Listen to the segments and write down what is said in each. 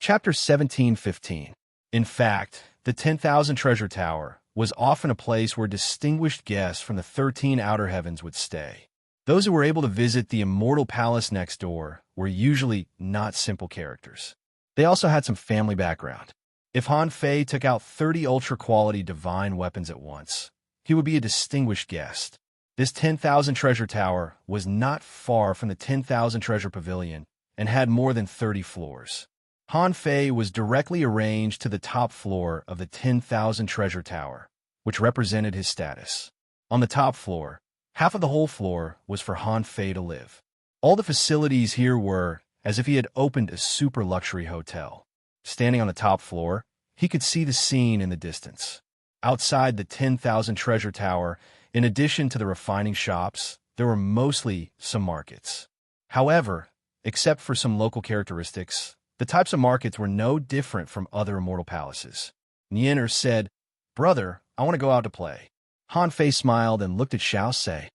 Chapter 17:15. In fact, the 10,000 Treasure Tower was often a place where distinguished guests from the 13 outer heavens would stay. Those who were able to visit the immortal palace next door were usually not simple characters. They also had some family background. If Han Fei took out 30 ultra-quality divine weapons at once, he would be a distinguished guest. This 10,000 Treasure Tower was not far from the 10,000 Treasure Pavilion and had more than 30 floors. Han Fei was directly arranged to the top floor of the 10,000 Treasure Tower, which represented his status. On the top floor, half of the whole floor was for Han Fei to live. All the facilities here were as if he had opened a super luxury hotel. Standing on the top floor, he could see the scene in the distance. Outside the 10,000 Treasure Tower, in addition to the refining shops, there were mostly some markets. However, except for some local characteristics, the types of markets were no different from other immortal palaces. Nien'er said, "Brother, I want to go out to play." Han Fei smiled and looked at Xiao Se.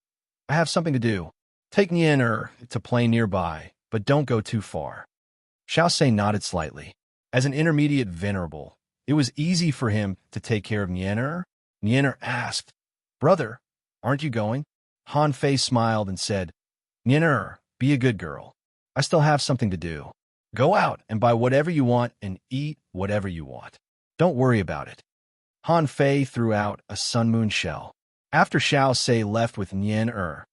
"I have something to do. Take Nien'er to play nearby, but don't go too far." Xiao Se nodded slightly. As an intermediate venerable, it was easy for him to take care of Nien'er. Nien'er asked, "Brother, aren't you going?" Han Fei smiled and said, "Nien'er, be a good girl. I still have something to do. Go out and buy whatever you want and eat whatever you want. Don't worry about it." Han Fei threw out a sun moon shell. After Xiao Se left with Nien'er,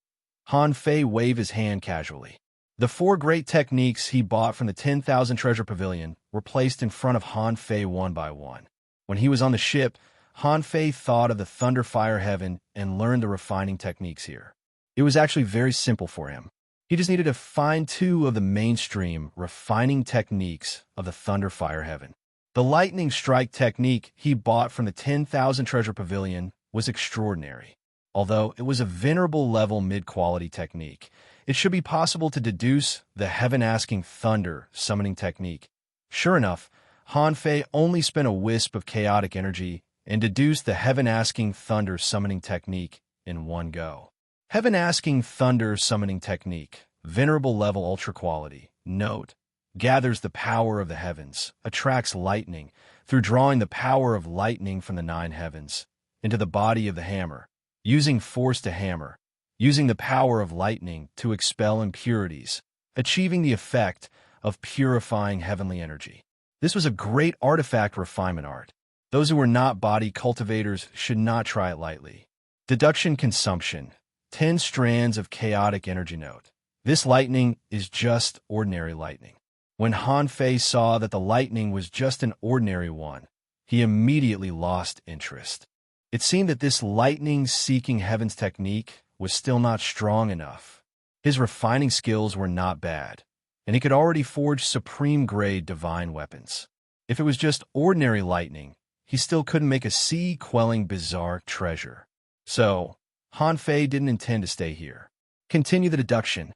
Han Fei waved his hand casually. The 4 great techniques he bought from the 10,000 Treasure Pavilion were placed in front of Han Fei one by one. When he was on the ship, Han Fei thought of the Thunder Fire Heaven and learned the refining techniques here. It was actually very simple for him. He just needed to find 2 of the mainstream refining techniques of the Thunder Fire Heaven. The lightning strike technique he bought from the 10,000 Treasure Pavilion was extraordinary. Although it was a venerable level mid-quality technique, it should be possible to deduce the heaven-asking thunder summoning technique. Sure enough, Han Fei only spent a wisp of chaotic energy and deduced the heaven-asking thunder summoning technique in one go. Heaven-asking thunder summoning technique, venerable level ultra quality. Note: gathers the power of the heavens, attracts lightning through drawing the power of lightning from the 9 heavens into the body of the hammer, using force to hammer, using the power of lightning to expel impurities, achieving the effect of purifying heavenly energy. This was a great artifact refinement art. Those who were not body cultivators should not try it lightly. Deduction consumption. 10 strands of chaotic energy. Note: this lightning is just ordinary lightning. When Han Fei saw that the lightning was just an ordinary one, he immediately lost interest. It seemed that this lightning-seeking heavens technique was still not strong enough. His refining skills were not bad, and he could already forge supreme-grade divine weapons. If it was just ordinary lightning, he still couldn't make a sea-quelling bizarre treasure. So, Han Fei didn't intend to stay here. Continue the deduction.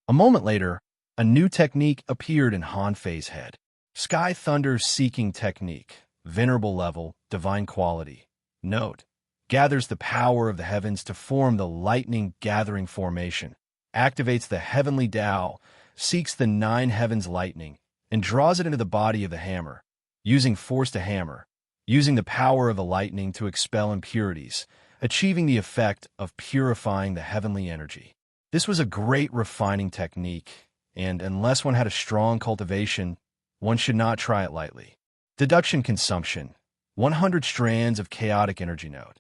A moment later, a new technique appeared in Han Fei's head. Sky Thunder Seeking Technique, venerable level, divine quality. Note: gathers the power of the heavens to form the lightning gathering formation, activates the heavenly Tao, seeks the 9 heavens lightning, and draws it into the body of the hammer, using force to hammer, using the power of the lightning to expel impurities, achieving the effect of purifying the heavenly energy. This was a great refining technique, and unless one had a strong cultivation, one should not try it lightly. Deduction consumption. 100 strands of chaotic energy. Note: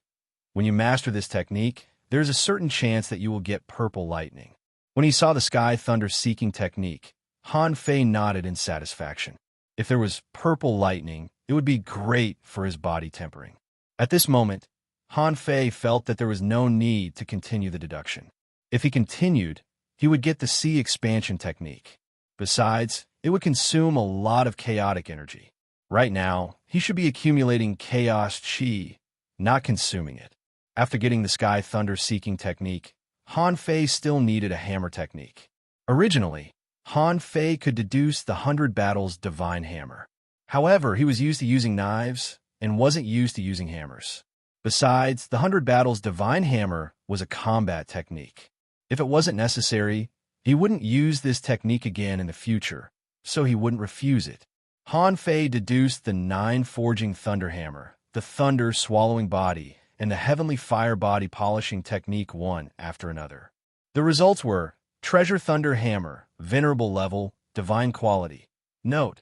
when you master this technique, there is a certain chance that you will get purple lightning. When he saw the Sky Thunder Seeking technique, Han Fei nodded in satisfaction. If there was purple lightning, it would be great for his body tempering. At this moment, Han Fei felt that there was no need to continue the deduction. If he continued, he would get the Sea Expansion technique. Besides, it would consume a lot of chaotic energy. Right now, he should be accumulating chaos chi, not consuming it. After getting the Sky Thunder Seeking technique, Han Fei still needed a hammer technique. Originally, Han Fei could deduce the 100 Battles Divine Hammer. However, he was used to using knives and wasn't used to using hammers. Besides, the 100 Battles Divine Hammer was a combat technique. If it wasn't necessary, he wouldn't use this technique again in the future, so he wouldn't refuse it. Han Fei deduced the 9 forging thunder hammer, the thunder swallowing body, and the heavenly fire body polishing technique one after another. The results were treasure thunder hammer, venerable level, divine quality. Note: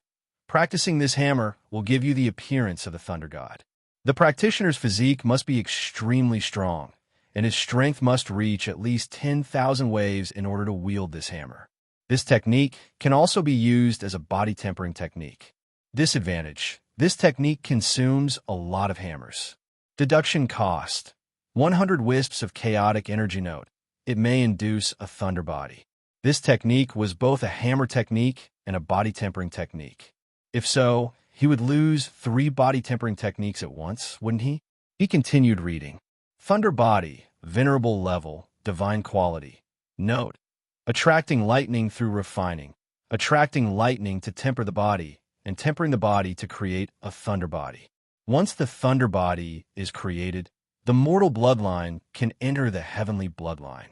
practicing this hammer will give you the appearance of the thunder god. The practitioner's physique must be extremely strong, and his strength must reach at least 10,000 waves in order to wield this hammer. This technique can also be used as a body tempering technique. Disadvantage: this technique consumes a lot of hammers. Deduction cost: 100 wisps of chaotic energy. Note: it may induce a thunder body. This technique was both a hammer technique and a body tempering technique. If so, he would lose 3 body tempering techniques at once, wouldn't he? He continued reading. Thunder body, venerable level, divine quality. Note: attracting lightning through refining. Attracting lightning to temper the body, and tempering the body to create a thunder body. Once the thunder body is created, the mortal bloodline can enter the heavenly bloodline.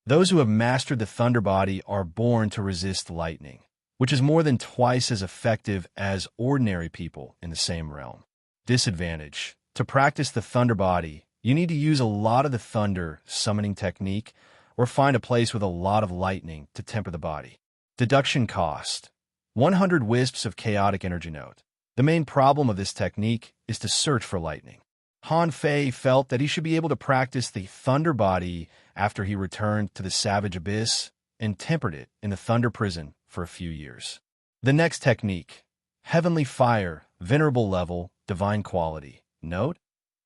Those who have mastered the thunder body are born to resist lightning, which is more than twice as effective as ordinary people in the same realm. Disadvantage: to practice the thunder body, you need to use a lot of the thunder summoning technique or find a place with a lot of lightning to temper the body. Deduction cost: 100 wisps of chaotic energy. Note: the main problem of this technique is to search for lightning. Han Fei felt that he should be able to practice the thunder body after he returned to the savage abyss and tempered it in the thunder prison for a few years. The next technique: heavenly fire, venerable level, divine quality. Note: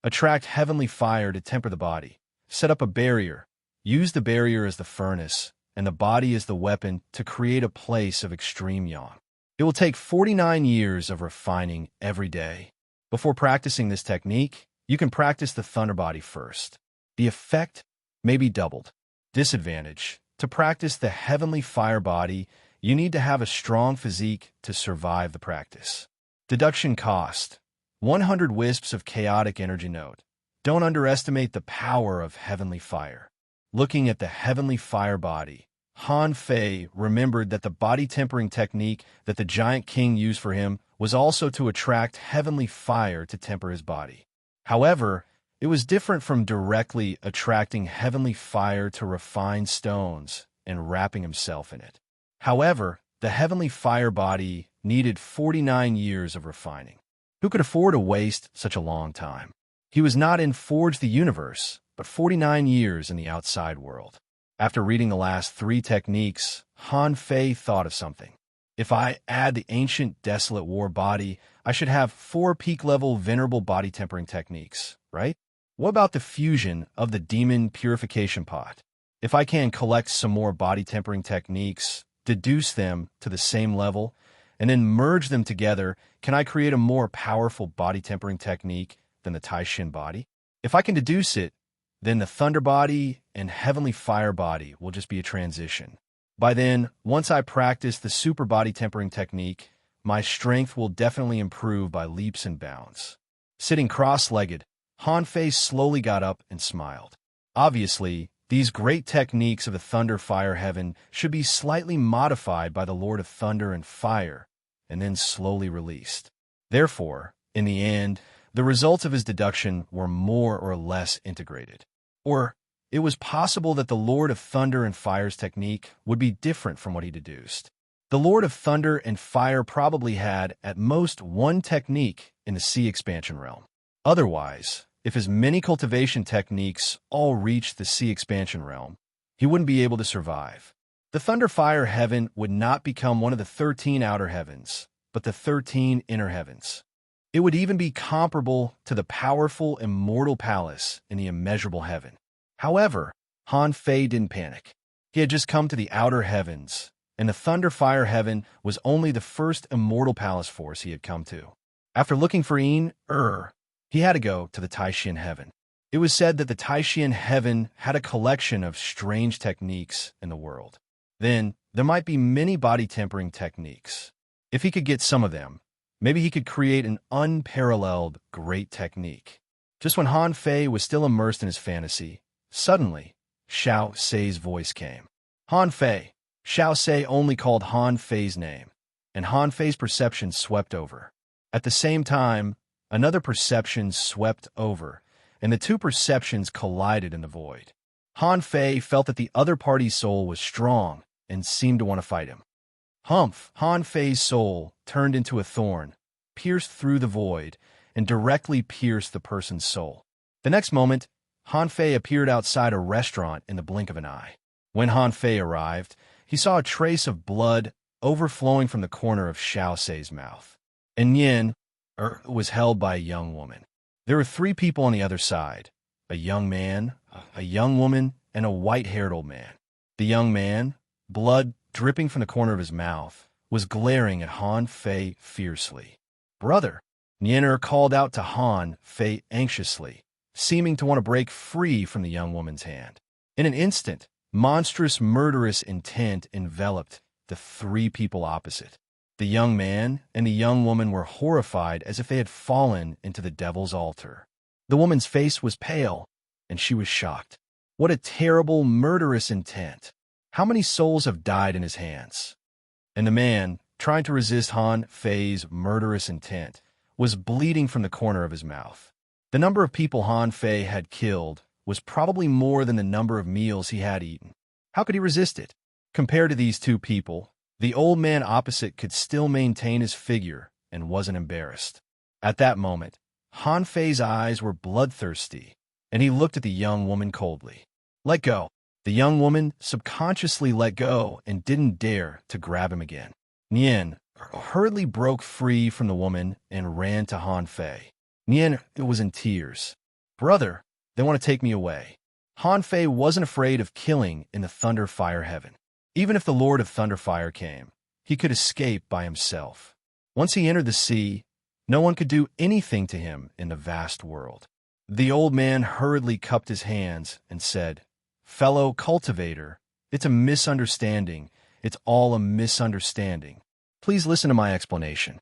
attract heavenly fire to temper the body. Set up a barrier. Use the barrier as the furnace, and the body as the weapon to create a place of extreme yang. It will take 49 years of refining every day. Before practicing this technique, you can practice the thunder body first. The effect may be doubled. Disadvantage: to practice the heavenly fire body, you need to have a strong physique to survive the practice. Deduction cost: 100 wisps of chaotic energy. Note: don't underestimate the power of heavenly fire. Looking at the heavenly fire body, Han Fei remembered that the body tempering technique that the giant king used for him was also to attract heavenly fire to temper his body. However, it was different from directly attracting heavenly fire to refine stones and wrapping himself in it. However, the heavenly fire body needed 49 years of refining. Who could afford to waste such a long time? He was not in Forge the Universe, but 49 years in the outside world. After reading the last 3 techniques, Han Fei thought of something. If I add the ancient desolate war body, I should have 4 peak-level venerable body tempering techniques, right? What about the fusion of the demon purification pot? If I can collect some more body tempering techniques, deduce them to the same level, and then merge them together, can I create a more powerful body tempering technique than the Taishin body? If I can deduce it, then the thunder body and heavenly fire body will just be a transition. By then, once I practice the super body tempering technique, my strength will definitely improve by leaps and bounds. Sitting cross-legged, Han Fei slowly got up and smiled. Obviously, these great techniques of the thunder fire heaven should be slightly modified by the Lord of Thunder and Fire, and then slowly released. Therefore, in the end, the results of his deduction were more or less integrated. Or, it was possible that the Lord of Thunder and Fire's technique would be different from what he deduced. The Lord of Thunder and Fire probably had, at most, 1 technique in the sea expansion realm. Otherwise, if his many cultivation techniques all reached the sea expansion realm, he wouldn't be able to survive. The Thunder Fire Heaven would not become one of the 13 outer heavens, but the 13 inner heavens. It would even be comparable to the powerful immortal palace in the immeasurable heaven. However, Han Fei didn't panic. He had just come to the outer heavens, and the Thunder Fire Heaven was only the first immortal palace force he had come to. After looking for he had to go to the Taishin Heaven. It was said that the Taishin Heaven had a collection of strange techniques in the world. Then, there might be many body tempering techniques. If he could get some of them, maybe he could create an unparalleled great technique. Just when Han Fei was still immersed in his fantasy, suddenly, Xiao Sei's voice came. Han Fei. Xiao Sei only called Han Fei's name. and Han Fei's perception swept over. At the same time, another perception swept over, and the two perceptions collided in the void. Han Fei felt that the other party's soul was strong and seemed to want to fight him. Humph! Han Fei's soul turned into a thorn, pierced through the void, and directly pierced the person's soul. The next moment, Han Fei appeared outside a restaurant in the blink of an eye. When Han Fei arrived, he saw a trace of blood overflowing from the corner of Xiao Sei's mouth. And Yin was held by a young woman. There were three people on the other side: a young man, a young woman, and a white-haired old man. The young man, blood dripping from the corner of his mouth, was glaring at Han Fei fiercely. "Brother!" Nien'er called out to Han Fei anxiously, seeming to want to break free from the young woman's hand. In an instant, monstrous, murderous intent enveloped the three people opposite. The young man and the young woman were horrified as if they had fallen into the devil's altar. The woman's face was pale, and she was shocked. What a terrible, murderous intent! How many souls have died in his hands? And the man, trying to resist Han Fei's murderous intent, was bleeding from the corner of his mouth. The number of people Han Fei had killed was probably more than the number of meals he had eaten. How could he resist it? Compared to these two people, the old man opposite could still maintain his figure and wasn't embarrassed. At that moment, Han Fei's eyes were bloodthirsty, and he looked at the young woman coldly. "Let go." The young woman subconsciously let go and didn't dare to grab him again. Nian hurriedly broke free from the woman and ran to Han Fei. Nian was in tears. "Brother, they want to take me away." Han Fei wasn't afraid of killing in the Thunder Fire Heaven. Even if the Lord of Thunderfire came, he could escape by himself. Once he entered the sea, no one could do anything to him in the vast world. The old man hurriedly cupped his hands and said, "Fellow cultivator, it's a misunderstanding. It's all a misunderstanding. Please listen to my explanation."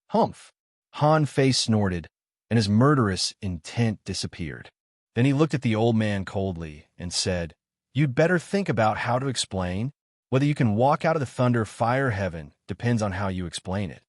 "Humph!" Han Fei snorted, and his murderous intent disappeared. Then he looked at the old man coldly and said, "You'd better think about how to explain. Whether you can walk out of the Thunder Fire Heaven depends on how you explain it."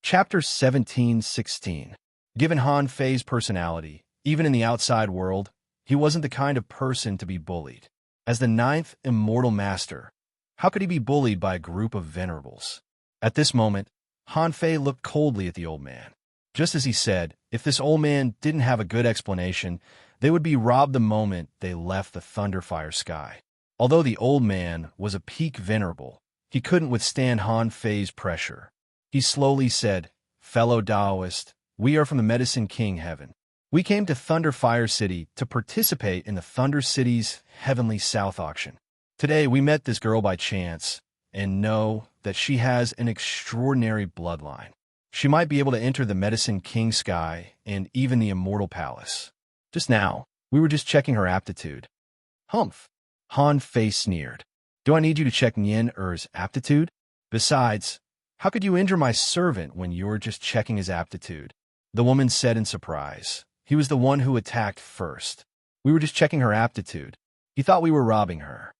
Chapter 17:16. Given Han Fei's personality, even in the outside world, he wasn't the kind of person to be bullied. As the ninth immortal master, how could he be bullied by a group of venerables? At this moment, Han Fei looked coldly at the old man. Just as he said, if this old man didn't have a good explanation, they would be robbed the moment they left the Thunderfire sky. Although the old man was a peak venerable, he couldn't withstand Han Fei's pressure. He slowly said, "Fellow Taoist, we are from the Medicine King Heaven. We came to Thunderfire City to participate in the Thunder City's Heavenly South auction. Today we met this girl by chance and know that she has an extraordinary bloodline. She might be able to enter the Medicine King Sky and even the Immortal Palace. Just now, we were just checking her aptitude." "Humph!" Han Fei sneered. "Do I need you to check Nian-er's aptitude? Besides, how could you injure my servant when you're just checking his aptitude?" The woman said in surprise. "He was the one who attacked first. We were just checking her aptitude. He thought we were robbing her."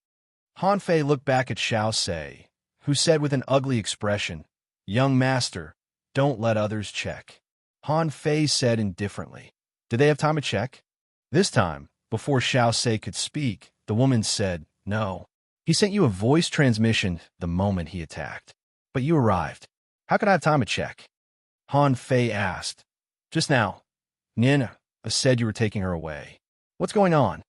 Han Fei looked back at Xiao Sei, who said with an ugly expression, "Young master, don't let others check." Han Fei said indifferently, "Did they have time to check?" This time, before Xiao Sei could speak, the woman said, "No. He sent you a voice transmission the moment he attacked. But you arrived. How could I have time to check?" Han Fei asked. "Just now, Nian said you were taking her away. What's going on?"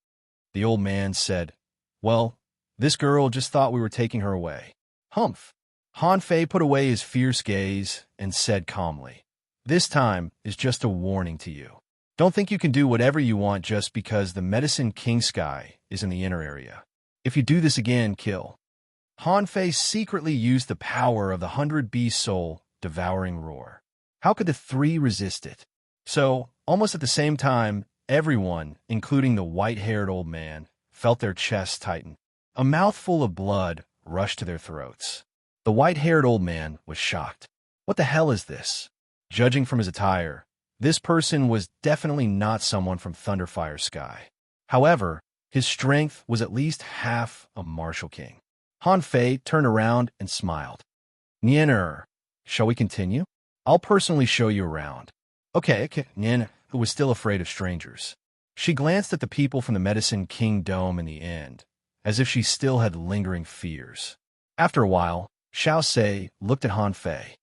The old man said, "Well, this girl just thought we were taking her away." "Humph." Han Fei put away his fierce gaze and said calmly, "This time is just a warning to you. Don't think you can do whatever you want just because the Medicine King Sky is in the inner area. If you do this again, kill." Han Fei secretly used the power of the 100 soul devouring roar. How could the three resist it? So, almost at the same time, everyone, including the white-haired old man, felt their chests tighten. A mouthful of blood rushed to their throats. The white-haired old man was shocked. What the hell is this? Judging from his attire, this person was definitely not someone from Thunderfire Sky. However, his strength was at least half a martial king. Han Fei turned around and smiled. "Nian-er, Shall we continue? I'll personally show you around. Okay. Nina, who was still afraid of strangers. She glanced at the people from the Medicine King Dome in the end, as if she still had lingering fears. After a while, Xiao Sei looked at Han Fei.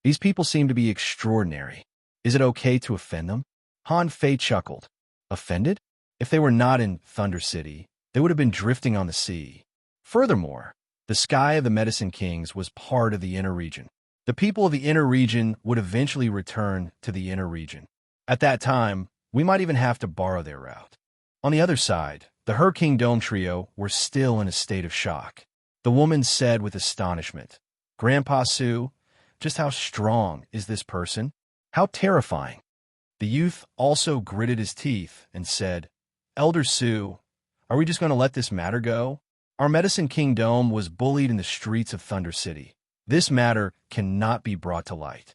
These people seem to be extraordinary. Is it okay to offend them? Han Fei chuckled. Offended? If they were not in Thunder City, they would have been drifting on the sea. Furthermore, the sky of the Medicine Kings was part of the inner region. The people of the inner region would eventually return to the inner region. At that time, we might even have to borrow their route. On the other side, the Her King Dome trio were still in a state of shock. The woman said with astonishment, Grandpa Su, just how strong is this person? How terrifying. The youth also gritted his teeth and said, Elder Su, are we just going to let this matter go? Our Medicine King Dome was bullied in the streets of Thunder City. This matter cannot be brought to light.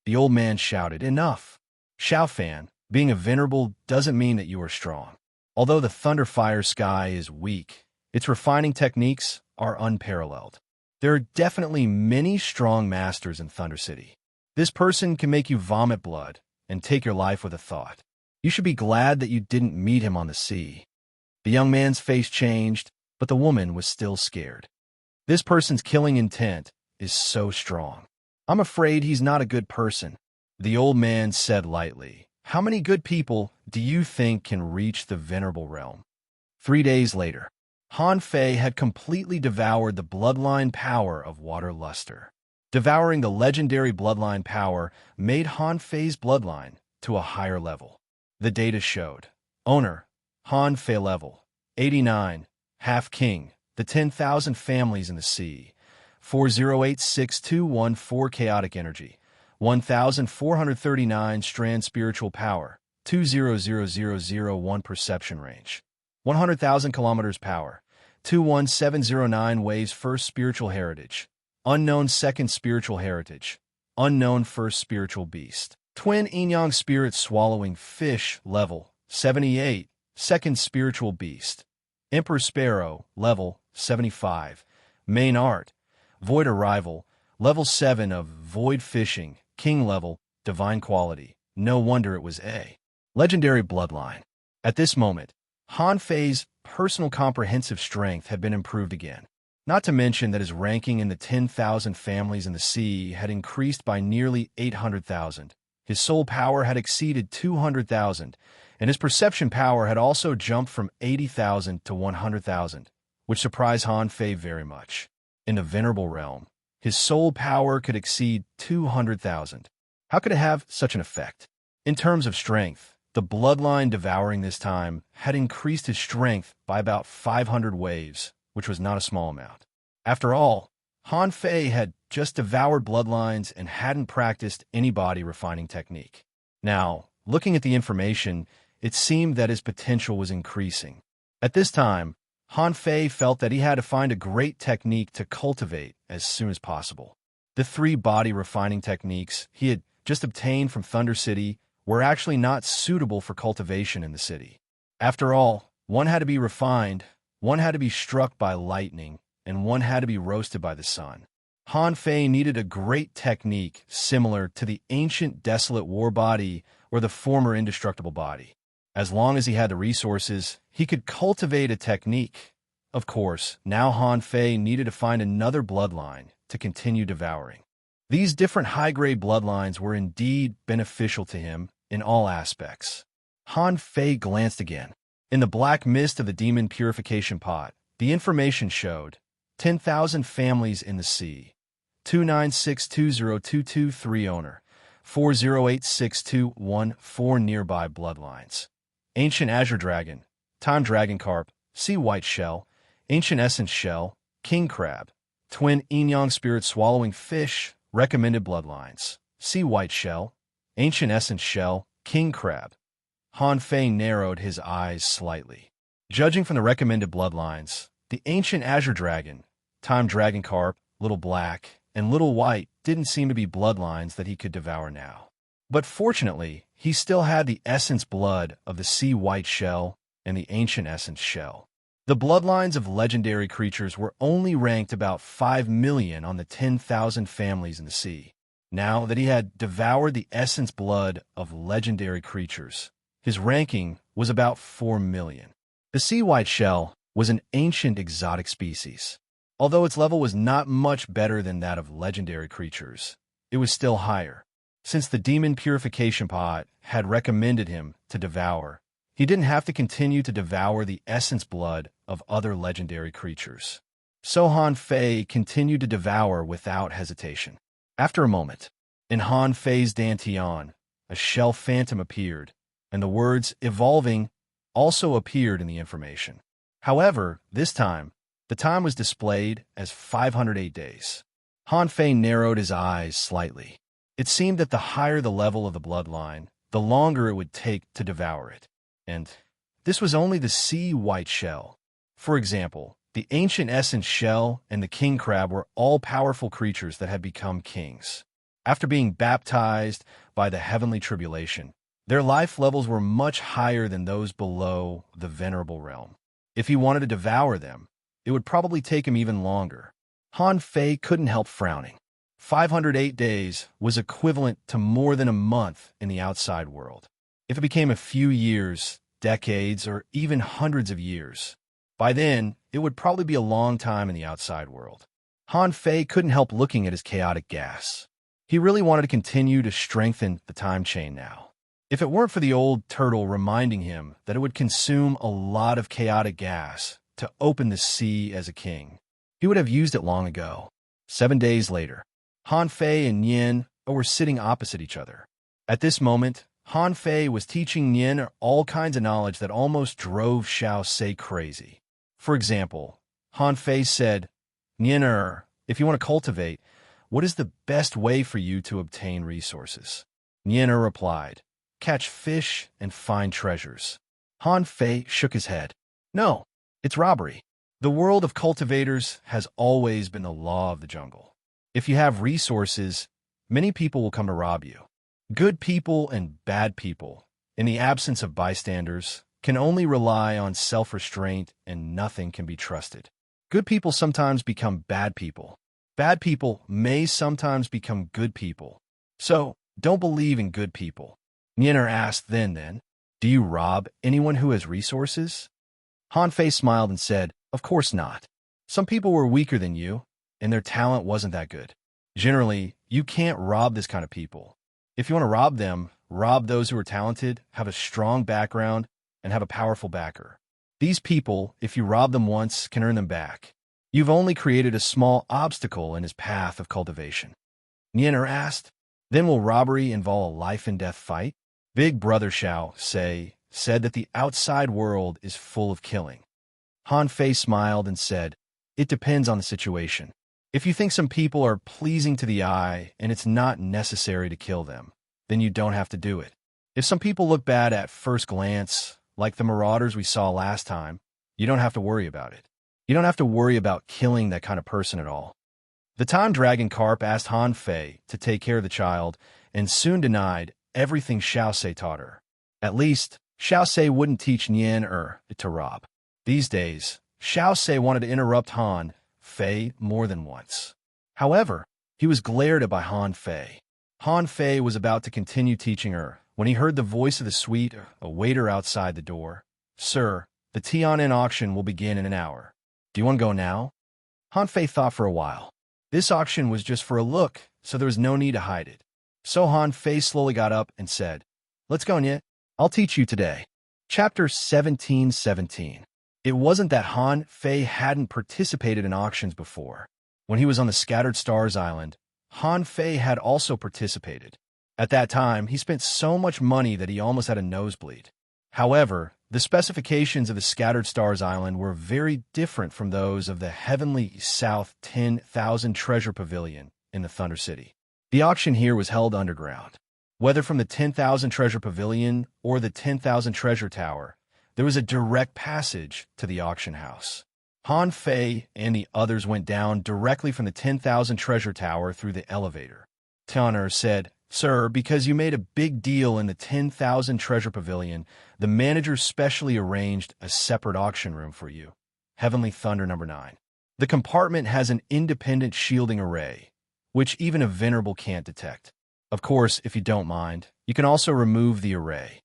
The old man shouted, Enough! Xiao Fan, being a venerable doesn't mean that you are strong. Although the Thunder Fire Sky is weak, its refining techniques are unparalleled. There are definitely many strong masters in Thunder City. This person can make you vomit blood and take your life with a thought. You should be glad that you didn't meet him on the sea. The young man's face changed, but the woman was still scared. This person's killing intent is so strong. I'm afraid he's not a good person. The old man said lightly, How many good people do you think can reach the venerable realm? 3 days later, Han Fei had completely devoured the bloodline power of Water Luster. Devouring the legendary bloodline power made Han Fei's bloodline to a higher level. The data showed. Owner, Han Fei level, 89, half king, the 10,000 families in the sea, 40862114 chaotic energy, 1,439 strand spiritual power, 200001 perception range, 100,000 kilometers power, 21709 waves first spiritual heritage, unknown second spiritual heritage, unknown first spiritual beast, twin yin-yang spirit swallowing fish level, 78, second spiritual beast, Emperor Sparrow level, 75, main art, void arrival, level 7 of void fishing, king level, divine quality. No wonder it was a legendary bloodline. At this moment, Han Fei's personal comprehensive strength had been improved again. Not to mention that his ranking in the 10,000 families in the sea had increased by nearly 800,000. His soul power had exceeded 200,000, and his perception power had also jumped from 80,000 to 100,000, which surprised Han Fei very much. In the venerable realm, his soul power could exceed 200,000. How could it have such an effect? In terms of strength, the bloodline devouring this time had increased his strength by about 500 waves, which was not a small amount. After all, Han Fei had just devoured bloodlines and hadn't practiced any body refining technique. Now, looking at the information, it seemed that his potential was increasing. At this time, Han Fei felt that he had to find a great technique to cultivate as soon as possible. The 3 body refining techniques he had just obtained from Thunder City were actually not suitable for cultivation in the city. After all, one had to be refined, one had to be struck by lightning, and one had to be roasted by the sun. Han Fei needed a great technique similar to the ancient desolate war body or the former indestructible body. As long as he had the resources, he could cultivate a technique. Of course, now Han Fei needed to find another bloodline to continue devouring. These different high-grade bloodlines were indeed beneficial to him in all aspects. Han Fei glanced again. In the black mist of the demon purification pot, the information showed 10,000 families in the sea, 296202223 owner, 40862114 nearby bloodlines. Ancient Azure Dragon, Time Dragon Carp, Sea White Shell, Ancient Essence Shell, King Crab, Twin Yin-Yang Spirit Swallowing Fish, recommended bloodlines. Sea White Shell, Ancient Essence Shell, King Crab. Han Fei narrowed his eyes slightly. Judging from the recommended bloodlines, the Ancient Azure Dragon, Time Dragon Carp, Little Black, and Little White didn't seem to be bloodlines that he could devour now. But fortunately, he still had the essence blood of the Sea White Shell and the Ancient Essence Shell. The bloodlines of legendary creatures were only ranked about 5 million on the 10,000 families in the sea. now that he had devoured the essence blood of legendary creatures. His ranking was about 4 million. The sea white shell was an ancient exotic species. Although its level was not much better than that of legendary creatures, it was still higher. Since the demon purification pot had recommended him to devour, he didn't have to continue to devour the essence blood of other legendary creatures. So Han Fei continued to devour without hesitation. After a moment, in Han Fei's dantian, a shell phantom appeared, and the words "evolving" also appeared in the information. However, this time, the time was displayed as 508 days. Han Fei narrowed his eyes slightly. It seemed that the higher the level of the bloodline, the longer it would take to devour it. And this was only the sea white shell. For example, the ancient essence shell and the king crab were all powerful creatures that had become kings. After being baptized by the heavenly tribulation, their life levels were much higher than those below the venerable realm. If he wanted to devour them, it would probably take him even longer. Han Fei couldn't help frowning. 508 days was equivalent to more than a month in the outside world. If it became a few years, decades, or even hundreds of years, by then, it would probably be a long time in the outside world. Han Fei couldn't help looking at his chaotic gas. He really wanted to continue to strengthen the time chain now. If it weren't for the old turtle reminding him that it would consume a lot of chaotic gas to open the sea as a king, he would have used it long ago. 7 days later, Han Fei and Yin were sitting opposite each other. At this moment, Han Fei was teaching Yin all kinds of knowledge that almost drove Xiao Sei crazy. For example, Han Fei said, "Yin, if you want to cultivate, what is the best way for you to obtain resources?" Yin replied, "Catch fish and find treasures." Han Fei shook his head. "No, it's robbery. The world of cultivators has always been the law of the jungle. If you have resources, many people will come to rob you. Good people and bad people, in the absence of bystanders, can only rely on self-restraint and nothing can be trusted. Good people sometimes become bad people. Bad people may sometimes become good people. So, don't believe in good people." Nyener asked then, "Do you rob anyone who has resources?" Han Fei smiled and said, "Of course not. Some people were weaker than you, and their talent wasn't that good. Generally, you can't rob this kind of people. If you want to rob them, rob those who are talented, have a strong background, and have a powerful backer. These people, if you rob them once, can earn them back. You've only created a small obstacle in his path of cultivation." Nyener asked, "Then will robbery involve a life-and-death fight?" Big Brother Xiao Sei said that the outside world is full of killing. Han Fei smiled and said, "It depends on the situation. If you think some people are pleasing to the eye and it's not necessary to kill them, then you don't have to do it. If some people look bad at first glance, like the marauders we saw last time, you don't have to worry about it. You don't have to worry about killing that kind of person at all." The time dragon carp asked Han Fei to take care of the child and soon denied everything Xiao Sei taught her. At least, Xiao Sei wouldn't teach Nian to rob. These days, Xiao Sei wanted to interrupt Han Fei more than once. However, he was glared at by Han Fei. Han Fei was about to continue teaching her when he heard the voice of the suite, a waiter outside the door. "Sir, the Tianan auction will begin in an hour. Do you want to go now?" Han Fei thought for a while. This auction was just for a look, so there was no need to hide it. So Han Fei slowly got up and said, "Let's go, Nye. I'll teach you today." Chapter 17:17. It wasn't that Han Fei hadn't participated in auctions before. When he was on the Scattered Stars Island, Han Fei had also participated. At that time, he spent so much money that he almost had a nosebleed. However, the specifications of the Scattered Stars Island were very different from those of the Heavenly South 10,000 Treasure Pavilion in the Thunder City. The auction here was held underground. Whether from the 10,000 Treasure Pavilion or the 10,000 Treasure Tower, there was a direct passage to the auction house. Han Fei and the others went down directly from the 10,000 Treasure Tower through the elevator. Tianer said, "Sir, because you made a big deal in the 10,000 Treasure Pavilion, the manager specially arranged a separate auction room for you. Heavenly Thunder number 9. The compartment has an independent shielding array, which even a venerable can't detect. Of course, if you don't mind, you can also remove the array.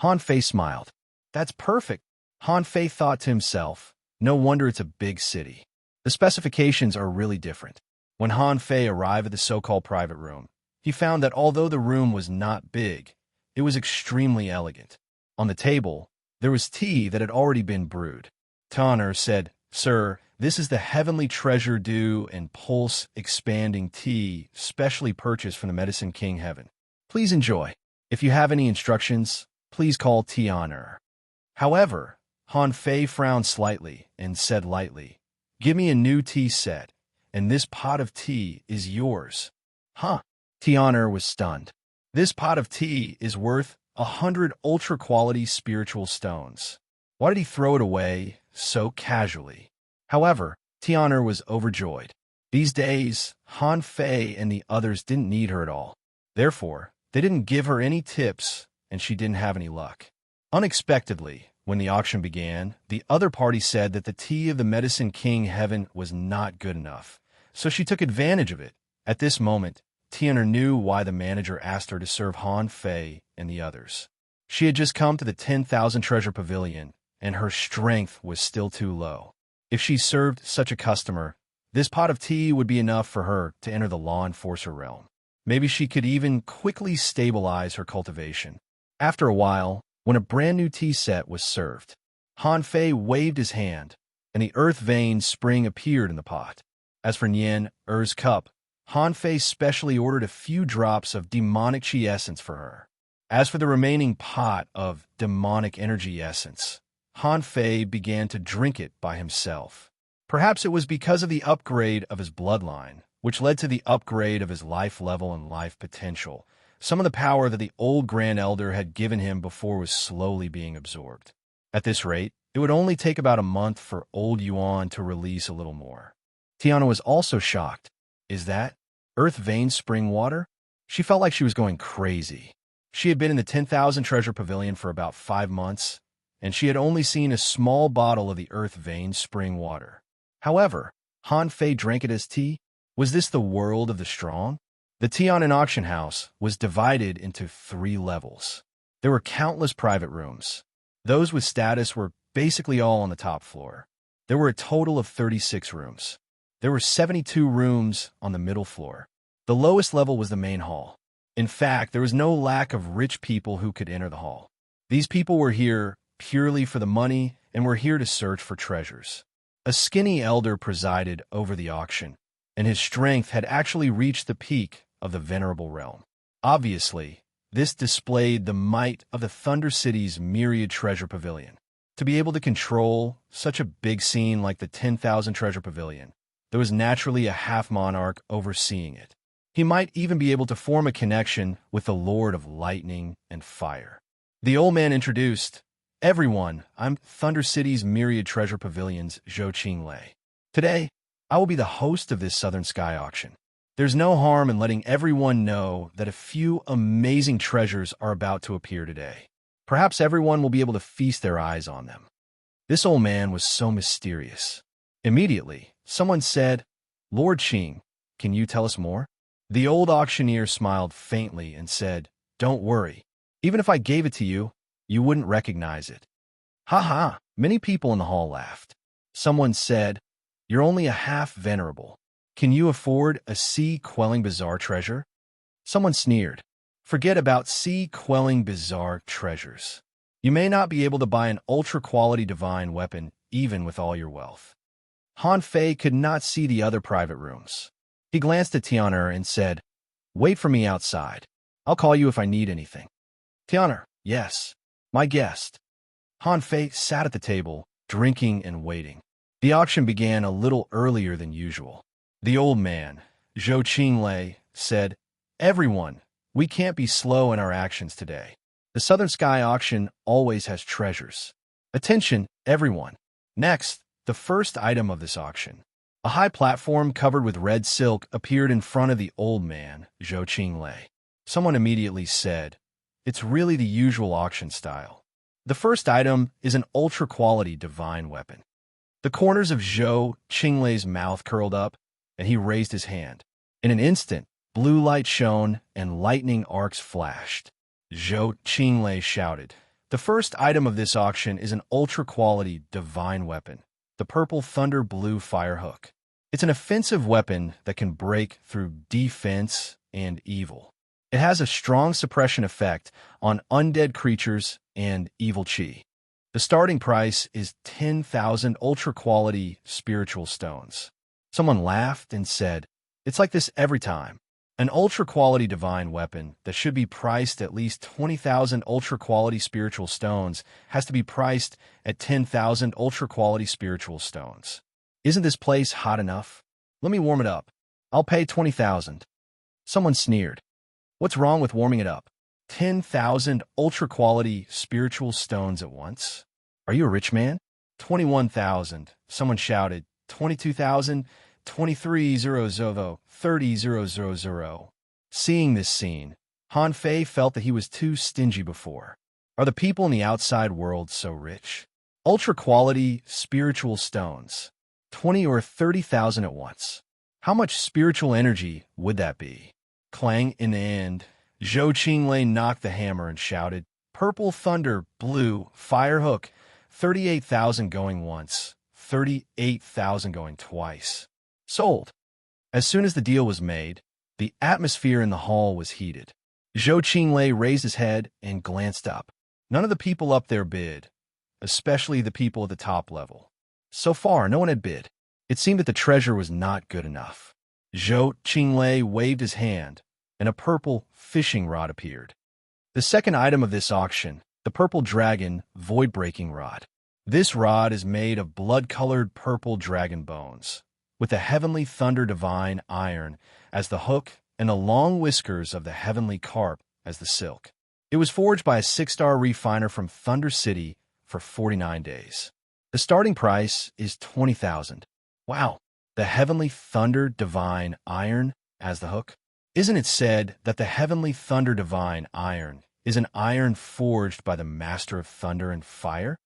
Han Fei smiled. That's perfect. Han Fei thought to himself, no wonder it's a big city. The specifications are really different. When Han Fei arrived at the so-called private room, he found that although the room was not big, it was extremely elegant. On the table, there was tea that had already been brewed. Tanner said, Sir, this is the heavenly treasure dew and pulse expanding tea specially purchased from the Medicine King Heaven. Please enjoy. If you have any instructions, please call Tanner. However, Han Fei frowned slightly and said lightly, Give me a new tea set, and this pot of tea is yours. Huh? Tanner was stunned. This pot of tea is worth 100 ultra-quality spiritual stones. Why did he throw it away so casually? However, Tanner was overjoyed. These days, Han Fei and the others didn't need her at all. Therefore, they didn't give her any tips, and she didn't have any luck. Unexpectedly, when the auction began, the other party said that the tea of the Medicine King Heaven was not good enough, so she took advantage of it. At this moment, Tanner knew why the manager asked her to serve Han Fei and the others. She had just come to the 10,000 treasure pavilion, and her strength was still too low. If she served such a customer, this pot of tea would be enough for her to enter the law enforcer realm. Maybe she could even quickly stabilize her cultivation. After a while, when a brand new tea set was served, Han Fei waved his hand, and the earth vein spring appeared in the pot. As for Nian Er's cup, Han Fei specially ordered a few drops of demonic chi essence for her. As for the remaining pot of demonic energy essence, Han Fei began to drink it by himself. Perhaps it was because of the upgrade of his bloodline, which led to the upgrade of his life level and life potential. Some of the power that the old Grand Elder had given him before was slowly being absorbed. At this rate, it would only take about a month for old Yuan to release a little more. Tiana was also shocked. Is that earth vein spring water? She felt like she was going crazy. She had been in the 10,000 treasure pavilion for about 5 months, and she had only seen a small bottle of the earth vein spring water. However, Han Fei drank it as tea. Was this the world of the strong? The Tianan auction house was divided into 3 levels. There were countless private rooms. Those with status were basically all on the top floor. There were a total of 36 rooms. There were 72 rooms on the middle floor. The lowest level was the main hall. In fact, there was no lack of rich people who could enter the hall. These people were here purely for the money and were here to search for treasures. A skinny elder presided over the auction, and his strength had actually reached the peak of the venerable realm. Obviously, this displayed the might of the Thunder City's myriad treasure pavilion. To be able to control such a big scene like the 10,000 treasure pavilion, there was naturally a half-monarch overseeing it. He might even be able to form a connection with the Lord of Lightning and Fire. The old man introduced, Everyone, I'm Thunder City's myriad treasure pavilion's Zhou Qinglei. Today, I will be the host of this Southern Sky auction. There's no harm in letting everyone know that a few amazing treasures are about to appear today. Perhaps everyone will be able to feast their eyes on them. This old man was so mysterious. Immediately, someone said, Lord Qing, can you tell us more? The old auctioneer smiled faintly and said, Don't worry. Even if I gave it to you, you wouldn't recognize it. Ha ha! Many people in the hall laughed. Someone said, You're only a half venerable. Can you afford a sea-quelling bizarre treasure? Someone sneered. Forget about sea-quelling bizarre treasures. You may not be able to buy an ultra-quality divine weapon even with all your wealth. Han Fei could not see the other private rooms. He glanced at Tianer and said, Wait for me outside. I'll call you if I need anything. Tianer, yes. My guest. Han Fei sat at the table, drinking and waiting. The auction began a little earlier than usual. The old man, Zhou Qinglei, said, Everyone, we can't be slow in our actions today. The Southern Sky auction always has treasures. Attention, everyone. Next, the first item of this auction. A high platform covered with red silk appeared in front of the old man, Zhou Qinglei. Someone immediately said, It's really the usual auction style. The first item is an ultra-quality divine weapon. The corners of Zhou Qinglei's mouth curled up, and he raised his hand. In an instant, blue light shone and lightning arcs flashed. Zhou Qinglei shouted. The first item of this auction is an ultra-quality divine weapon, the purple thunder blue fire hook. It's an offensive weapon that can break through defense and evil. It has a strong suppression effect on undead creatures and evil chi. The starting price is 10,000 ultra-quality spiritual stones. Someone laughed and said, "It's like this every time." An ultra-quality divine weapon that should be priced at least 20,000 ultra-quality spiritual stones has to be priced at 10,000 ultra-quality spiritual stones. Isn't this place hot enough? Let me warm it up. I'll pay 20,000. Someone sneered. What's wrong with warming it up? 10,000 ultra-quality spiritual stones at once? Are you a rich man? 21,000. Someone shouted. 22,000. 23,000, 30,000. Seeing this scene, Han Fei felt that he was too stingy before. Are the people in the outside world so rich? Ultra-quality spiritual stones. 20 or 30,000 at once. How much spiritual energy would that be? Clang in the end. Zhou Qinglei knocked the hammer and shouted, "Purple thunder, blue, fire hook, 38,000 going once, 38,000 going twice." Sold. As soon as the deal was made, the atmosphere in the hall was heated. Zhou Qinglei raised his head and glanced up. None of the people up there bid, especially the people at the top level. So far, no one had bid. It seemed that the treasure was not good enough. Zhou Qinglei waved his hand, and a purple fishing rod appeared. The second item of this auction, the purple dragon void-breaking rod. This rod is made of blood-colored purple dragon bones, with the heavenly thunder divine iron as the hook and the long whiskers of the heavenly carp as the silk. It was forged by a 6-star refiner from Thunder City for 49 days. The starting price is 20,000. Wow, the heavenly thunder divine iron as the hook? Isn't it said that the heavenly thunder divine iron is an iron forged by the master of thunder and fire?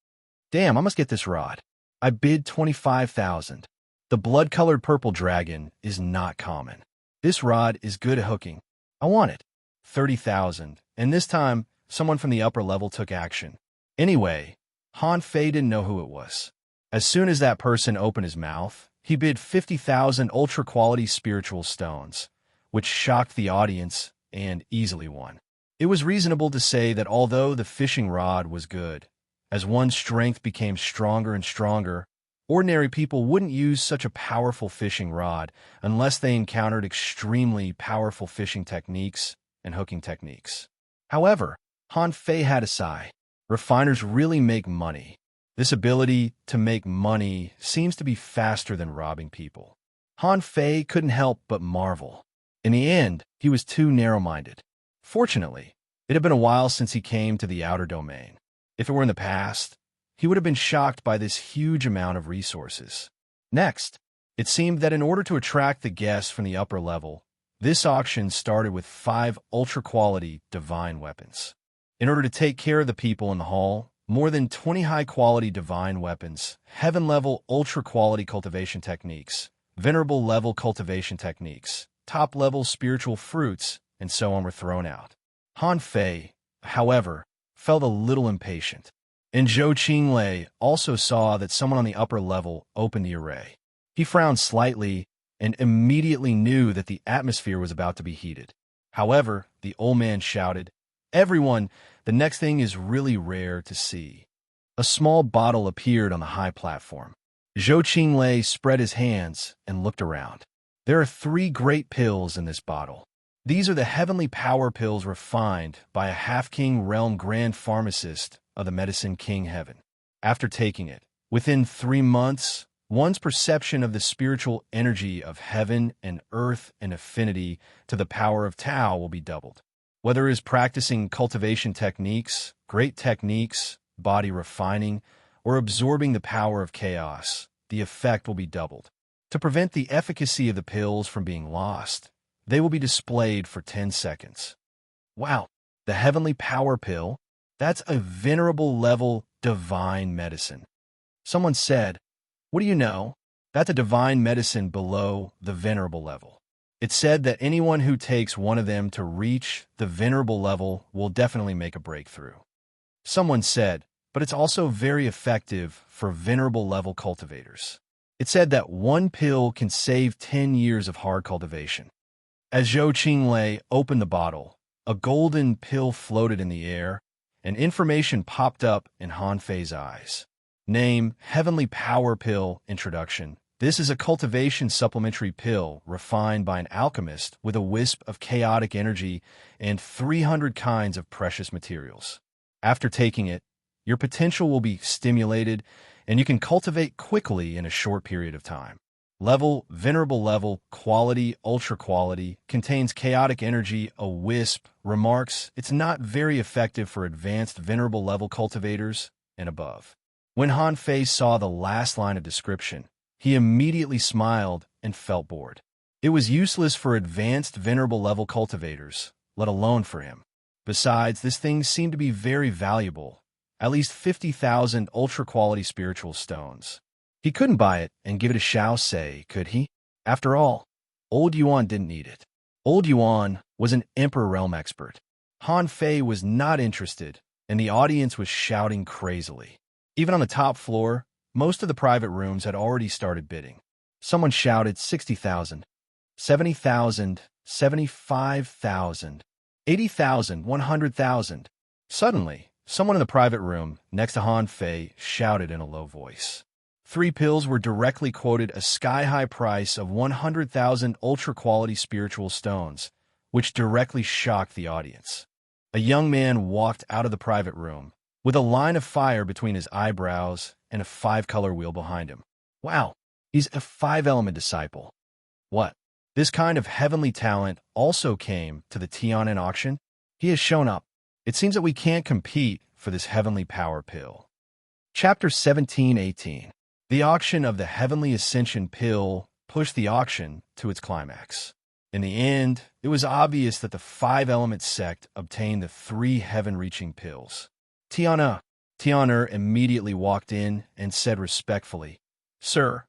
Damn, I must get this rod. I bid 25,000. The blood-colored purple dragon is not common. This rod is good at hooking. I want it. 30,000. And this time, someone from the upper level took action. Anyway, Han Fei didn't know who it was. As soon as that person opened his mouth, he bid 50,000 ultra-quality spiritual stones, which shocked the audience and easily won. It was reasonable to say that although the fishing rod was good, as one's strength became stronger and stronger, ordinary people wouldn't use such a powerful fishing rod unless they encountered extremely powerful fishing techniques and hooking techniques. However, Han Fei had a sigh. Refiners really make money. This ability to make money seems to be faster than robbing people. Han Fei couldn't help but marvel. In the end, he was too narrow-minded. Fortunately, it had been a while since he came to the outer domain. If it were in the past, he would have been shocked by this huge amount of resources. Next, it seemed that in order to attract the guests from the upper level, this auction started with 5 ultra-quality divine weapons. In order to take care of the people in the hall, more than 20 high-quality divine weapons, heaven-level ultra-quality cultivation techniques, venerable-level cultivation techniques, top-level spiritual fruits, and so on were thrown out. Han Fei, however, felt a little impatient. And Zhou Qinglei also saw that someone on the upper level opened the array. He frowned slightly and immediately knew that the atmosphere was about to be heated. However, the old man shouted, "Everyone, the next thing is really rare to see." A small bottle appeared on the high platform. Zhou Qinglei spread his hands and looked around. There are 3 great pills in this bottle. These are the heavenly power pills refined by a half-king realm grand pharmacist of the Medicine King Heaven. After taking it, within 3 months, one's perception of the spiritual energy of heaven and earth and affinity to the power of Tao will be doubled. Whether it is practicing cultivation techniques, great techniques, body refining, or absorbing the power of chaos, the effect will be doubled. To prevent the efficacy of the pills from being lost, they will be displayed for 10 seconds. Wow, the heavenly power pill? That's a venerable level divine medicine. Someone said, "What do you know? That's a divine medicine below the venerable level." It's said that anyone who takes one of them to reach the venerable level will definitely make a breakthrough. Someone said, but it's also very effective for venerable level cultivators. It said that one pill can save 10 years of hard cultivation. As Zhou Qinglei opened the bottle, a golden pill floated in the air, and information popped up in Han Fei's eyes. Name, Heavenly Power Pill Introduction. This is a cultivation supplementary pill refined by an alchemist with a wisp of chaotic energy and 300 kinds of precious materials. After taking it, your potential will be stimulated, and you can cultivate quickly in a short period of time. Level, venerable level, quality, ultra quality, contains chaotic energy, a wisp, remarks it's not very effective for advanced venerable level cultivators and above. When Han Fei saw the last line of description, he immediately smiled and felt bored. It was useless for advanced venerable level cultivators, let alone for him. Besides, this thing seemed to be very valuable, at least 50,000 ultra-quality spiritual stones. He couldn't buy it and give it a Shao Sei, could he? After all, Old Yuan didn't need it. Old Yuan was an Emperor Realm expert. Han Fei was not interested, and the audience was shouting crazily. Even on the top floor, most of the private rooms had already started bidding. Someone shouted 60,000, 70,000, 75,000, 80,000, 100,000. Suddenly, someone in the private room next to Han Fei shouted in a low voice. 3 pills were directly quoted a sky-high price of 100,000 ultra-quality spiritual stones, which directly shocked the audience. A young man walked out of the private room, with a line of fire between his eyebrows and a 5-color wheel behind him. Wow, he's a 5-element disciple. What? This kind of heavenly talent also came to the Tian'an auction? He has shown up. It seems that we can't compete for this heavenly power pill. Chapter 17-18. The auction of the Heavenly Ascension pill pushed the auction to its climax. In the end, it was obvious that the 5-element sect obtained the 3 heaven-reaching pills. Tian'er immediately walked in and said respectfully, "Sir,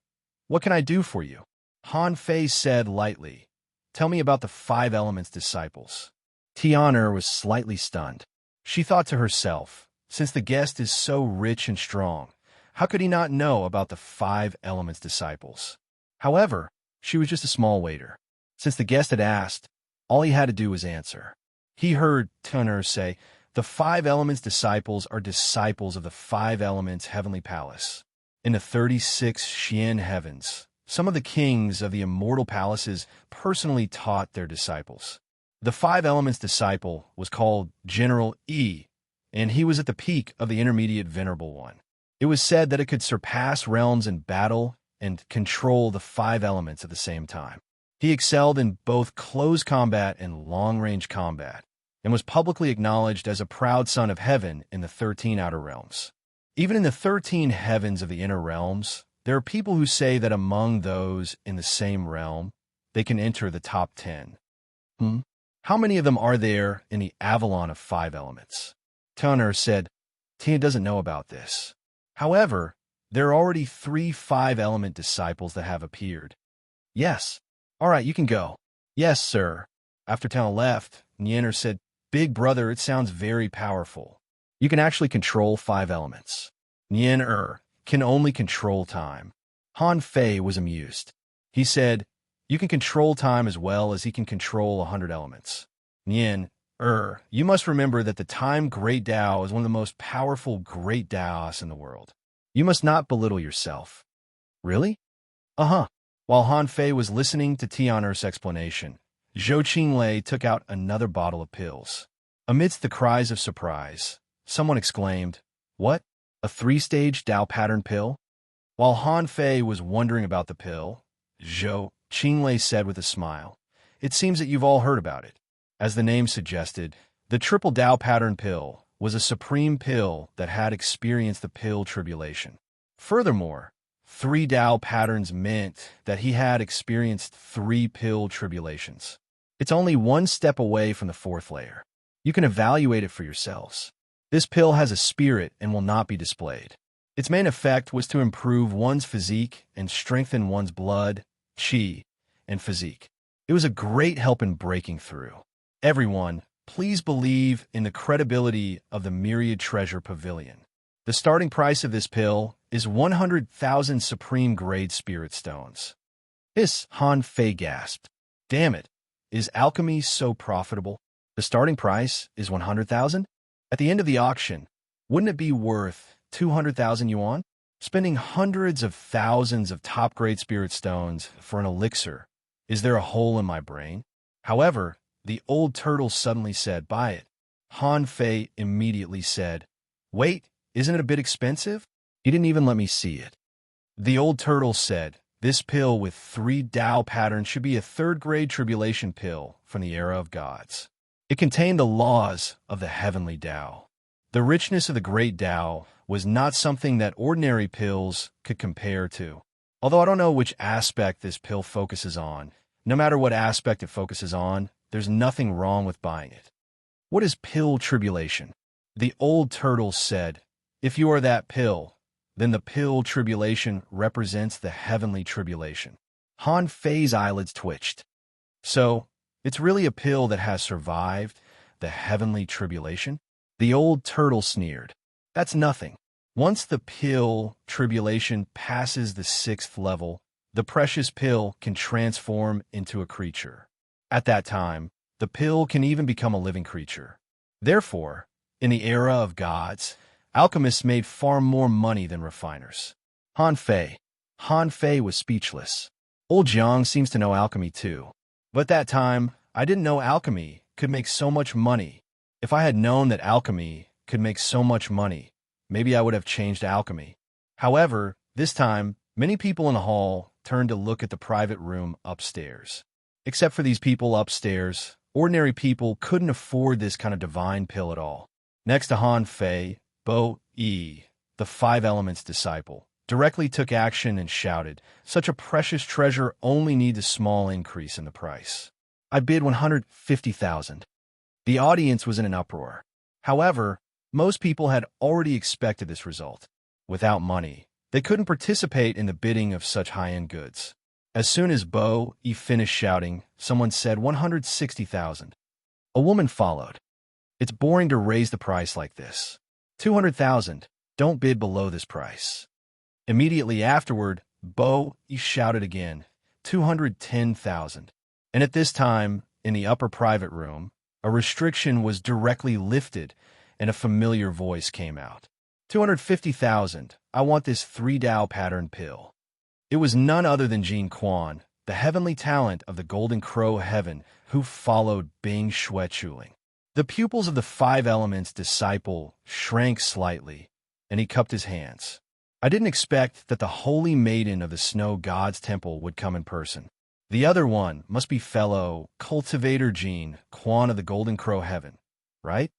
what can I do for you?" Han Fei said lightly, "Tell me about the 5 elements disciples." Tian'er was slightly stunned. She thought to herself, since the guest is so rich and strong, how could he not know about the 5 elements disciples? However, she was just a small waiter. Since the guest had asked, all he had to do was answer. He heard Tian'er say, "The 5 elements disciples are disciples of the 5 elements heavenly palace. In the 36 Xian heavens, some of the kings of the immortal palaces personally taught their disciples. The 5 elements disciple was called General Yi, and he was at the peak of the intermediate venerable one. It was said that it could surpass realms in battle and control the 5 elements at the same time. He excelled in both close combat and long-range combat, and was publicly acknowledged as a proud son of heaven in the 13 outer realms. Even in the 13 heavens of the inner realms, there are people who say that among those in the same realm, they can enter the top 10. How many of them are there in the Avalon of 5 elements? Tian'er said, Tia doesn't know about this. However, there are already 3 5-element disciples that have appeared. Yes. All right, you can go. Yes, sir. After Tian'er left, Nianer said, Big brother, it sounds very powerful. You can actually control 5 elements. Nianer can only control time. Han Fei was amused. He said, you can control time as well as he can control 100 elements. Nian, you must remember that the time Great Tao is one of the most powerful Great Taos in the world. You must not belittle yourself. Really? Uh-huh. While Han Fei was listening to Tian'er's explanation, Zhou Qinglei took out another bottle of pills. Amidst the cries of surprise, someone exclaimed, What? A 3-stage Tao pattern pill? While Han Fei was wondering about the pill, Zhou Qinglei said with a smile, It seems that you've all heard about it. As the name suggested, the triple Tao pattern pill was a supreme pill that had experienced the pill tribulation. Furthermore, 3 Tao patterns meant that he had experienced 3 pill tribulations. It's only 1 step away from the 4th layer. You can evaluate it for yourselves. This pill has a spirit and will not be displayed. Its main effect was to improve one's physique and strengthen one's blood, qi, and physique. It was a great help in breaking through. Everyone, please believe in the credibility of the Myriad Treasure Pavilion. The starting price of this pill is 100,000 supreme grade spirit stones. Han Fei gasped. Damn it, is alchemy so profitable? The starting price is 100,000? At the end of the auction, wouldn't it be worth 200,000 yuan? Spending hundreds of thousands of top-grade spirit stones for an elixir. Is there a hole in my brain? However, the old turtle suddenly said, buy it. Han Fei immediately said, wait, isn't it a bit expensive? He didn't even let me see it. The old turtle said, this pill with 3 Tao patterns should be a third-grade tribulation pill from the era of gods. It contained the laws of the heavenly Tao. The richness of the great Tao was not something that ordinary pills could compare to. Although I don't know which aspect this pill focuses on, no matter what aspect it focuses on, there's nothing wrong with buying it. What is pill tribulation? The old turtle said, if you are that pill, then the pill tribulation represents the heavenly tribulation. Han Fei's eyelids twitched. So, it's really a pill that has survived the heavenly tribulation? The old turtle sneered. That's nothing. Once the pill tribulation passes the 6th level, the precious pill can transform into a creature. At that time, the pill can even become a living creature. Therefore, in the era of gods, alchemists made far more money than refiners. Han Fei was speechless. Old Jiang seems to know alchemy too. But at that time, I didn't know alchemy could make so much money. If I had known that alchemy could make so much money, maybe I would have changed alchemy. However, this time, many people in the hall turned to look at the private room upstairs. Except for these people upstairs, ordinary people couldn't afford this kind of divine pill at all. Next to Han Fei, Bo Yi, the 5 Elements disciple, directly took action and shouted, such a precious treasure only needs a small increase in the price. I bid 150,000. The audience was in an uproar. However, most people had already expected this result. Without money, they couldn't participate in the bidding of such high-end goods. As soon as Bo Yi finished shouting, someone said 160,000. A woman followed. It's boring to raise the price like this. 200,000. Don't bid below this price. Immediately afterward, Bo Yi shouted again, 210,000. And at this time, in the upper private room, a restriction was directly lifted and a familiar voice came out. 250,000. I want this 3 Tao pattern pill. It was none other than Jin Quan, the heavenly talent of the Golden Crow Heaven, who followed Bing Shuechuling. The pupils of the 5 Elements disciple shrank slightly, and he cupped his hands. I didn't expect that the holy maiden of the Snow God's Temple would come in person. The other one must be fellow cultivator Jin Quan of the Golden Crow Heaven, right?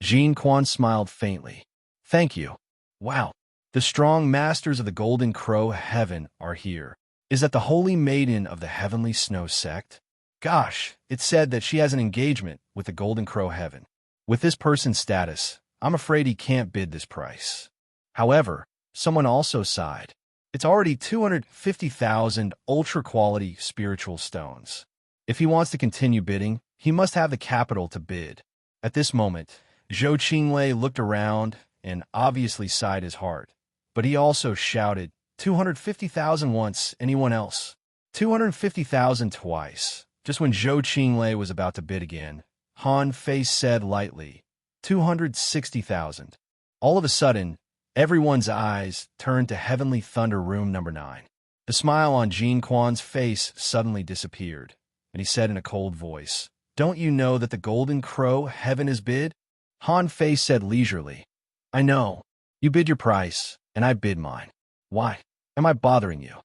Jin Quan smiled faintly. Thank you. Wow. The strong masters of the Golden Crow Heaven are here. Is that the holy maiden of the Heavenly Snow sect? Gosh, it said that she has an engagement with the Golden Crow Heaven. With this person's status, I'm afraid he can't bid this price. However, someone also sighed. It's already 250,000 ultra-quality spiritual stones. If he wants to continue bidding, he must have the capital to bid. At this moment, Zhou Qinglei looked around and obviously sighed his heart. But he also shouted, 250,000 once, anyone else? 250,000 twice. Just when Zhou Qinglei was about to bid again, Han Fei said lightly, 260,000. All of a sudden, everyone's eyes turned to Heavenly Thunder Room number 9. The smile on Jin Quan's face suddenly disappeared, and he said in a cold voice, don't you know that the Golden Crow Heaven is bid? Han Fei said leisurely, I know. You bid your price, and I bid mine. Why am I bothering you?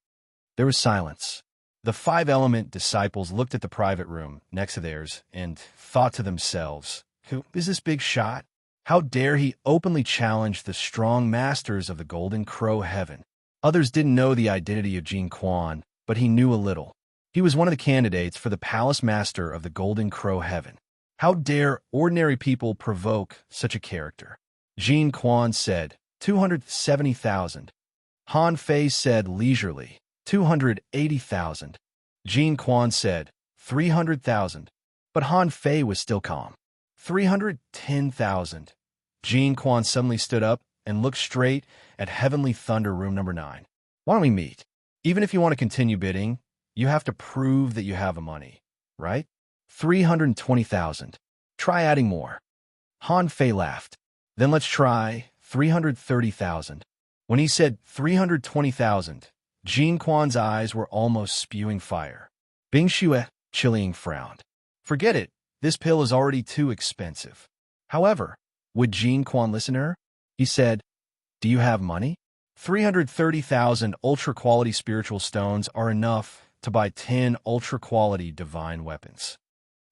There was silence. The 5 Element disciples looked at the private room next to theirs and thought to themselves, who is this big shot? How dare he openly challenge the strong masters of the Golden Crow Heaven? Others didn't know the identity of Jin Quan, but he knew a little. He was one of the candidates for the Palace Master of the Golden Crow Heaven. How dare ordinary people provoke such a character? Jin Quan said, 270,000. Han Fei said leisurely, 280,000. Jin Quan said, 300,000. But Han Fei was still calm. 310,000. Jean Quan suddenly stood up and looked straight at Heavenly Thunder room number 9. Why don't we meet? Even if you want to continue bidding, you have to prove that you have the money, right? 320,000. Try adding more. Han Fei laughed. Then let's try 330,000. When he said 320,000, Jean Quan's eyes were almost spewing fire. Bing Xue, Chiling frowned. Forget it. This pill is already too expensive. However, would Jean Quan listen to her? He said, do you have money? 330,000 ultra-quality spiritual stones are enough to buy 10 ultra-quality divine weapons.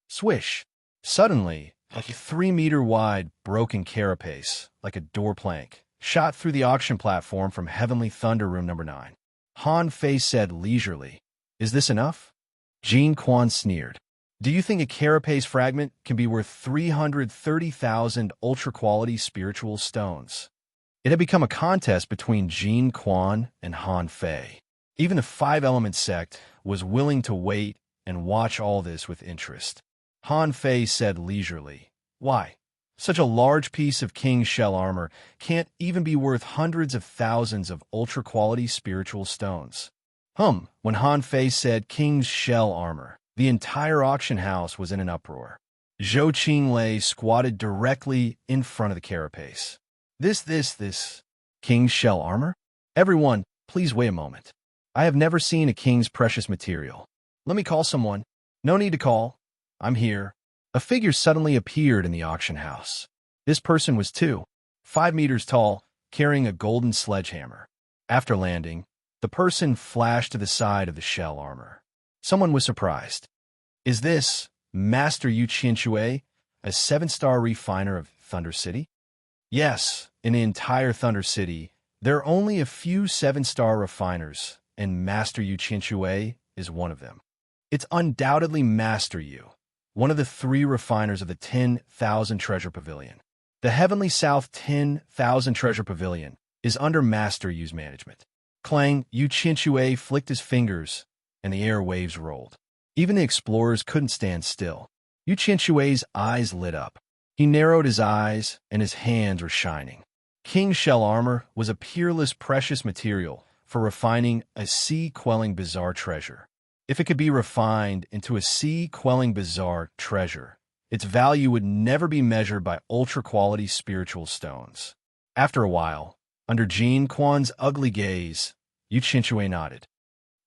Swish. Suddenly, a 3-meter-wide broken carapace, like a door plank, shot through the auction platform from Heavenly Thunder room number 9. Han Fei said leisurely, is this enough? Jean Quan sneered. Do you think a carapace fragment can be worth 330,000 ultra-quality spiritual stones? It had become a contest between Jean Quan and Han Fei. Even the Five-Element sect was willing to wait and watch all this with interest. Han Fei said leisurely, why? Such a large piece of King's shell armor can't even be worth hundreds of thousands of ultra-quality spiritual stones. When Han Fei said King's shell armor, the entire auction house was in an uproar. Zhou Qinglei squatted directly in front of the carapace. This King's shell armor? Everyone, please wait a moment. I have never seen a king's precious material. Let me call someone. No need to call. I'm here. A figure suddenly appeared in the auction house. This person was 5 meters tall, carrying a golden sledgehammer. After landing, the person flashed to the side of the shell armor. Someone was surprised. Is this Master Yu Qianxue, a 7-star refiner of Thunder City? Yes, in the entire Thunder City, there are only a few 7-star refiners, and Master Yu Qianxue is one of them. It's undoubtedly Master Yu, one of the 3 refiners of the 10,000 Treasure Pavilion. The Heavenly South 10,000 Treasure Pavilion is under Master Yu's management. Clang, Yu Qianxue flicked his fingers, and the air waves rolled. Even the explorers couldn't stand still. Yu Qianxue's eyes lit up. He narrowed his eyes, and his hands were shining. King's shell armor was a peerless precious material for refining a sea-quelling bizarre treasure. If it could be refined into a sea-quelling bizarre treasure, its value would never be measured by ultra-quality spiritual stones. After a while, under Jean Quan's ugly gaze, Yu Qianxue nodded.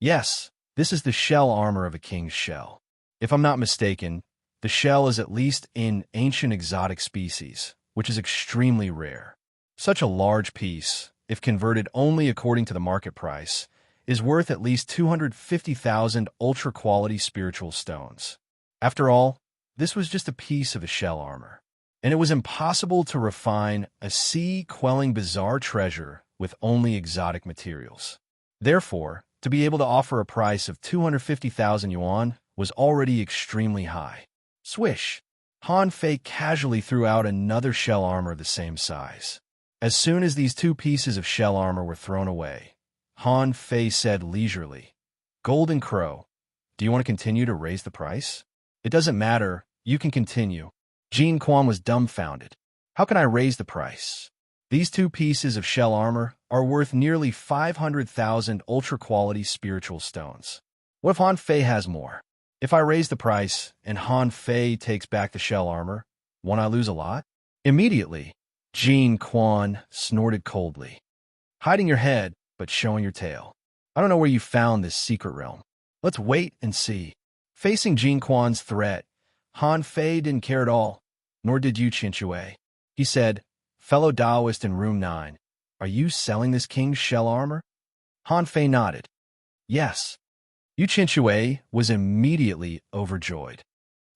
Yes, this is the shell armor of a king's shell. If I'm not mistaken, the shell is at least an ancient exotic species, which is extremely rare. Such a large piece, if converted only according to the market price, is worth at least 250,000 ultra-quality spiritual stones. After all, this was just a piece of a shell armor, and it was impossible to refine a sea-quelling bizarre treasure with only exotic materials. Therefore, to be able to offer a price of 250,000 yuan was already extremely high. Swish! Han Fei casually threw out another shell armor of the same size. As soon as these 2 pieces of shell armor were thrown away, Han Fei said leisurely, Golden Crow, do you want to continue to raise the price? It doesn't matter, you can continue. Jean Quan was dumbfounded. How can I raise the price? These 2 pieces of shell armor are worth nearly 500,000 ultra-quality spiritual stones. What if Han Fei has more? If I raise the price and Han Fei takes back the shell armor, won't I lose a lot? Immediately, Jean Quan snorted coldly. Hiding your head, but showing your tail. I don't know where you found this secret realm. Let's wait and see. Facing Jean Quan's threat, Han Fei didn't care at all, nor did Yu Qianxue. He said, Fellow Taoist in room 9, are you selling this king's shell armor? Han Fei nodded. Yes. Yu Qianxue was immediately overjoyed.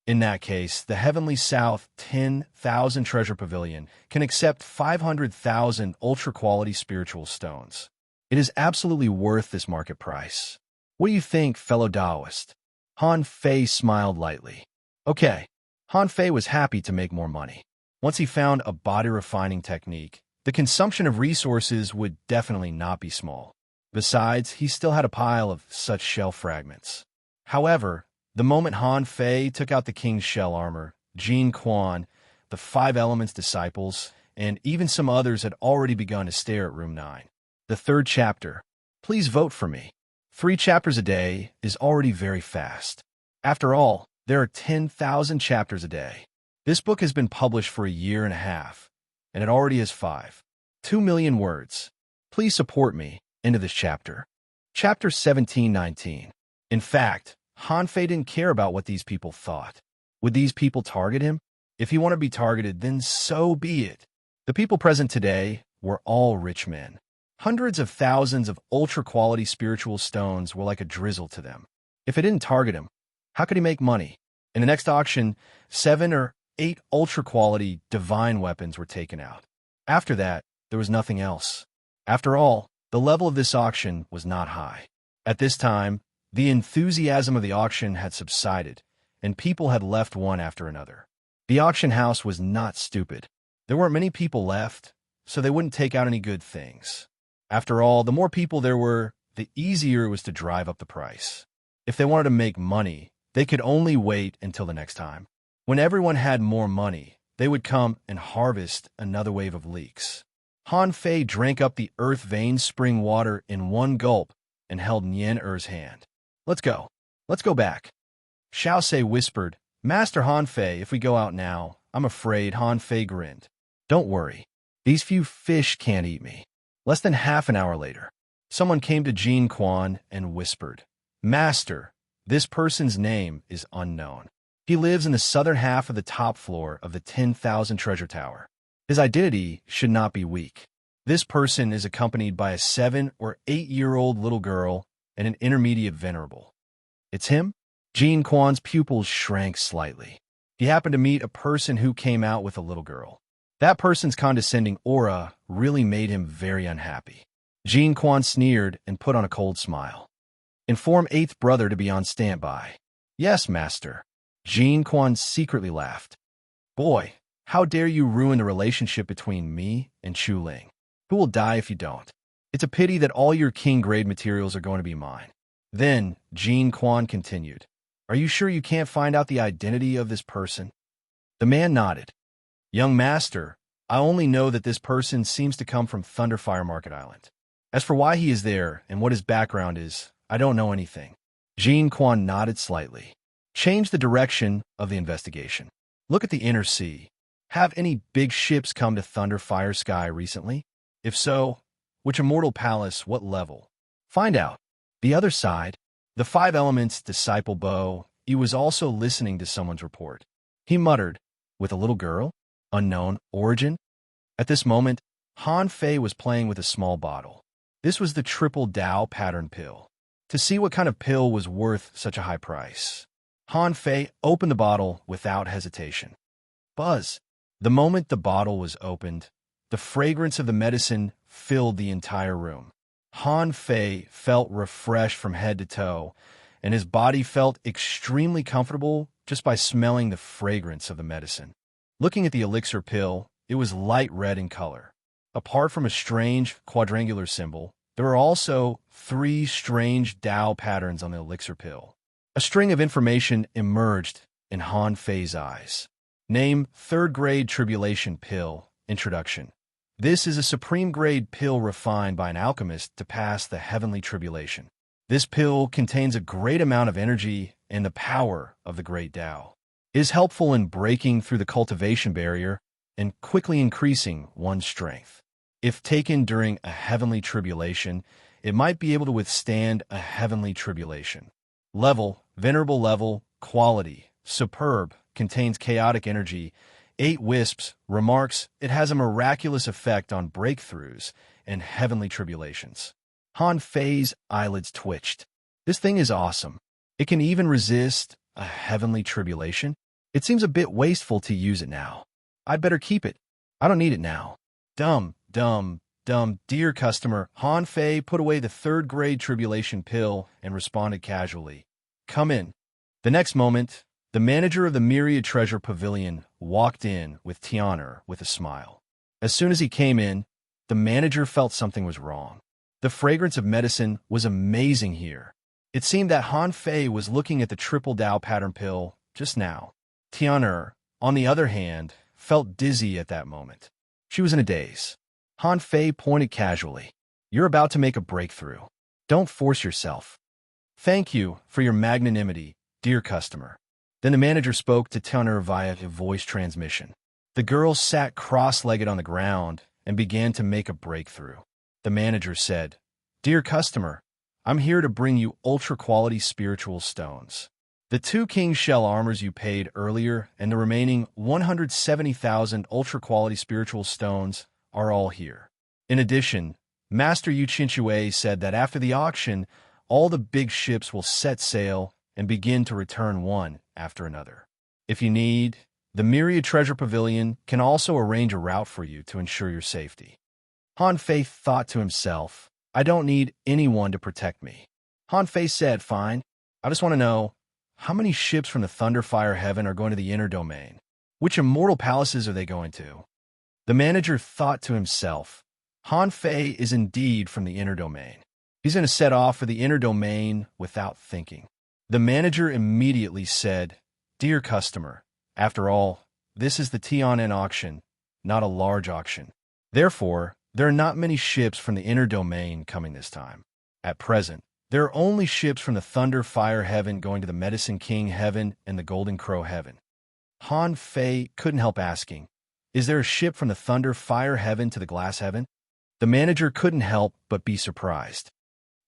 In that case, the Heavenly South 10,000 Treasure Pavilion can accept 500,000 ultra-quality spiritual stones. It is absolutely worth this market price. What do you think, fellow Taoist? Han Fei smiled lightly. Okay. Han Fei was happy to make more money. Once he found a body refining technique, the consumption of resources would definitely not be small. Besides, he still had a pile of such shell fragments. However, The moment Han Fei took out the king's shell armor, Jin Quan, the Five Elements disciples, and even some others had already begun to stare at Room 9. The third chapter. Please vote for me. 3 chapters a day is already very fast. After all, there are 10,000 chapters a day. This book has been published for a year and a half, and it already has 2 million words. Please support me. End of this chapter. Chapter 17-19. In fact, Han Fei didn't care about what these people thought. Would these people target him? If he wanted to be targeted, then so be it. The people present today were all rich men. Hundreds of thousands of ultra-quality spiritual stones were like a drizzle to them. If it didn't target him, how could he make money? In the next auction, 7 or 8 ultra-quality divine weapons were taken out. After that, there was nothing else. After all, the level of this auction was not high. At this time, the enthusiasm of the auction had subsided, and people had left one after another. The auction house was not stupid. There weren't many people left, so they wouldn't take out any good things. After all, the more people there were, the easier it was to drive up the price. If they wanted to make money, they could only wait until the next time. When everyone had more money, they would come and harvest another wave of leaks. Han Fei drank up the earth vein spring water in one gulp and held Nian Er's hand. Let's go. Let's go back. Xiao Sei whispered, Master Han Fei, if we go out now, I'm afraid. Han Fei grinned. Don't worry. These few fish can't eat me. Less than half an hour later, someone came to Jin Quan and whispered, Master, this person's name is unknown. He lives in the southern half of the top floor of the 10,000 treasure tower. His identity should not be weak. This person is accompanied by a 7 or 8-year-old little girl and an intermediate venerable. It's him? Jin Quan's pupils shrank slightly. He happened to meet a person who came out with a little girl. That person's condescending aura really made him very unhappy. Jin Quan sneered and put on a cold smile. Inform 8th brother to be on standby. Yes, master. Jin Quan secretly laughed. Boy, how dare you ruin the relationship between me and Chu Ling? Who will die if you don't? It's a pity that all your king-grade materials are going to be mine. Then, Jin Quan continued. Are you sure you can't find out the identity of this person? The man nodded. Young master, I only know that this person seems to come from Thunderfire Market Island. As for why he is there and what his background is, I don't know anything. Jin Quan nodded slightly. Change the direction of the investigation. Look at the inner sea. Have any big ships come to Thunderfire Sky recently? If so, which immortal palace, what level? Find out. The other side, the 5 Elements disciple Bo, he was also listening to someone's report. He muttered, with a little girl? Unknown origin? At this moment, Han Fei was playing with a small bottle. This was the triple Dao pattern pill. To see what kind of pill was worth such a high price, Han Fei opened the bottle without hesitation. Buzz. The moment the bottle was opened, the fragrance of the medicine filled the entire room. Han Fei felt refreshed from head to toe, and his body felt extremely comfortable just by smelling the fragrance of the medicine. Looking at the elixir pill, it was light red in color. Apart from a strange quadrangular symbol, there were also 3 strange Dao patterns on the elixir pill. A string of information emerged in Han Fei's eyes. Name 3rd grade tribulation pill. Introduction. This is a supreme grade pill refined by an alchemist to pass the heavenly tribulation. This pill contains a great amount of energy and the power of the great Dao. It is helpful in breaking through the cultivation barrier and quickly increasing one's strength. If taken during a heavenly tribulation, it might be able to withstand a heavenly tribulation. Level, venerable level, quality, superb, contains chaotic energy. 8 wisps, remarks, it has a miraculous effect on breakthroughs and heavenly tribulations. Han Fei's eyelids twitched. This thing is awesome. It can even resist a heavenly tribulation. It seems a bit wasteful to use it now. I'd better keep it. I don't need it now. Dumb, dear customer. Han Fei put away the 3rd grade tribulation pill and responded casually. Come in. The next moment, the manager of the Myriad Treasure Pavilion walked in with Tianer with a smile. As soon as he came in, the manager felt something was wrong. The fragrance of medicine was amazing here. It seemed that Han Fei was looking at the triple Tao pattern pill just now. Tian'er, on the other hand, felt dizzy at that moment. She was in a daze. Han Fei pointed casually. You're about to make a breakthrough. Don't force yourself. Thank you for your magnanimity, dear customer. Then the manager spoke to Tian'er via a voice transmission. The girl sat cross-legged on the ground and began to make a breakthrough. The manager said, Dear customer, I'm here to bring you ultra-quality spiritual stones. The 2 king shell armors you paid earlier and the remaining 170,000 ultra-quality spiritual stones are all here. In addition, Master Yu Qinshui said that after the auction, all the big ships will set sail and begin to return one after another. If you need, the Myriad Treasure Pavilion can also arrange a route for you to ensure your safety. Han Fei thought to himself, I don't need anyone to protect me. Han Fei said, Fine, I just want to know, how many ships from the Thunderfire Heaven are going to the inner domain? Which immortal palaces are they going to? The manager thought to himself, Han Fei is indeed from the inner domain. He's going to set off for the inner domain without thinking. The manager immediately said, Dear customer, after all, this is the Tian'en auction, not a large auction. Therefore, there are not many ships from the inner domain coming this time. At present, there are only ships from the Thunder Fire Heaven going to the Medicine King Heaven and the Golden Crow Heaven. Han Fei couldn't help asking, Is there a ship from the Thunder Fire Heaven to the Glass Heaven? The manager couldn't help but be surprised.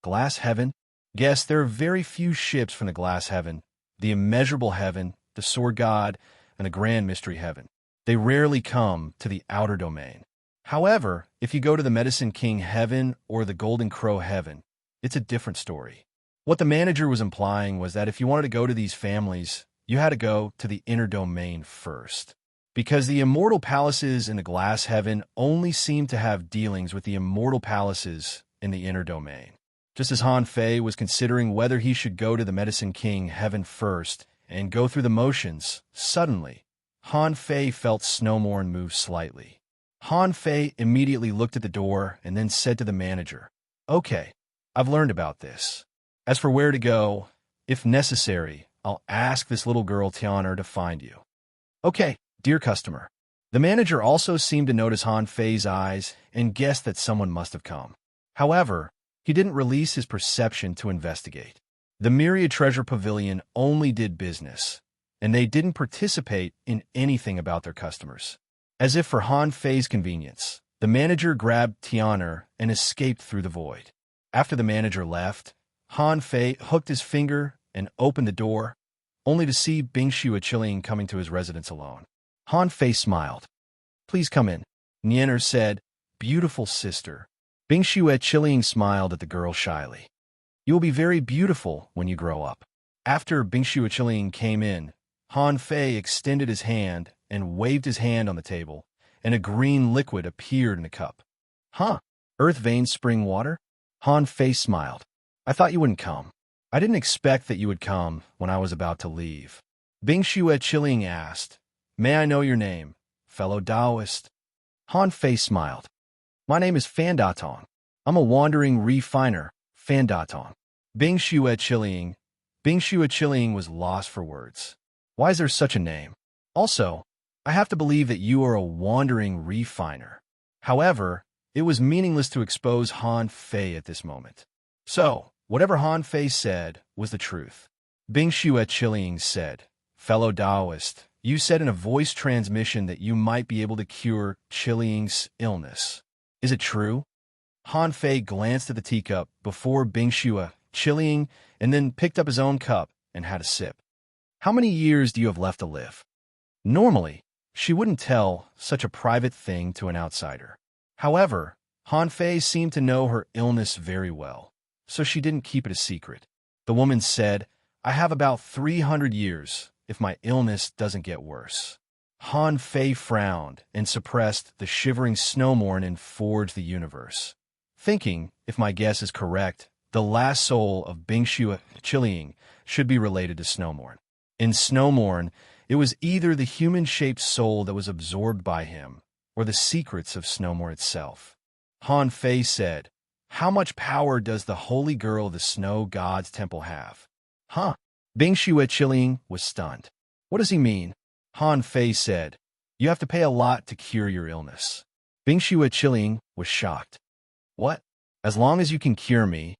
Glass Heaven? Yes, there are very few ships from the Glass Heaven, the Immeasurable Heaven, the Sword God, and the Grand Mystery Heaven. They rarely come to the outer domain. However, if you go to the Medicine King Heaven or the Golden Crow Heaven, it's a different story. What the manager was implying was that if you wanted to go to these families, you had to go to the inner domain first. Because the immortal palaces in the Glass Heaven only seem to have dealings with the immortal palaces in the inner domain. Just as Han Fei was considering whether he should go to the Medicine King Heaven first and go through the motions, suddenly, Han Fei felt Snowmorn move slightly. Han Fei immediately looked at the door and then said to the manager, Okay, I've learned about this. As for where to go, if necessary, I'll ask this little girl Tian'er to find you. Okay, dear customer. The manager also seemed to notice Han Fei's eyes and guessed that someone must have come. However, he didn't release his perception to investigate. The Myriad Treasure Pavilion only did business, and they didn't participate in anything about their customers. As if for Han Fei's convenience, the manager grabbed Tian'er and escaped through the void. After the manager left, Han Fei hooked his finger and opened the door, only to see Bingxue Qiliang coming to his residence alone. Han Fei smiled. Please come in, Nianer said, Beautiful sister. Bingxue Qiliang smiled at the girl shyly. You will be very beautiful when you grow up. After Bingxue Qiliang came in, Han Fei extended his hand and waved his hand on the table, and a green liquid appeared in a cup. Huh? Earth vein spring water? Han Fei smiled. I thought you wouldn't come. I didn't expect that you would come when I was about to leave. Bingxue Qiliang asked, May I know your name, fellow Taoist? Han Fei smiled. My name is Fan Datong. I'm a wandering refiner, Fan Datong. Bingxue Qiliang was lost for words. Why is there such a name? Also, I have to believe that you are a wandering refiner. However, it was meaningless to expose Han Fei at this moment. So, whatever Han Fei said was the truth. Bingxue Qiliang said, Fellow Taoist, you said in a voice transmission that you might be able to cure Qiliang's illness. Is it true? Han Fei glanced at the teacup before Bingxue Qiliang and then picked up his own cup and had a sip. How many years do you have left to live? Normally, she wouldn't tell such a private thing to an outsider. However, Han Fei seemed to know her illness very well, so she didn't keep it a secret. The woman said, I have about 300 years if my illness doesn't get worse. Han Fei frowned and suppressed the shivering Snowmorn and forged the universe. Thinking, if my guess is correct, the last soul of Bingxue Qiliang should be related to Snowmorn. In Snowmorn, it was either the human-shaped soul that was absorbed by him, or the secrets of Snowmorn itself. Han Fei said, How much power does the holy girl of the snow god's temple have? Huh? Bing Shue Chilling was stunned. What does he mean? Han Fei said, you have to pay a lot to cure your illness. Bing Shue Chilling was shocked. What? As long as you can cure me,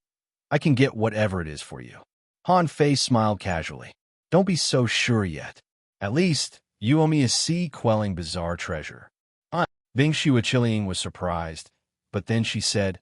I can get whatever it is for you. Han Fei smiled casually. Don't be so sure yet. At least, you owe me a sea-quelling bizarre treasure. Bing Shue Chilling was surprised, but then she said,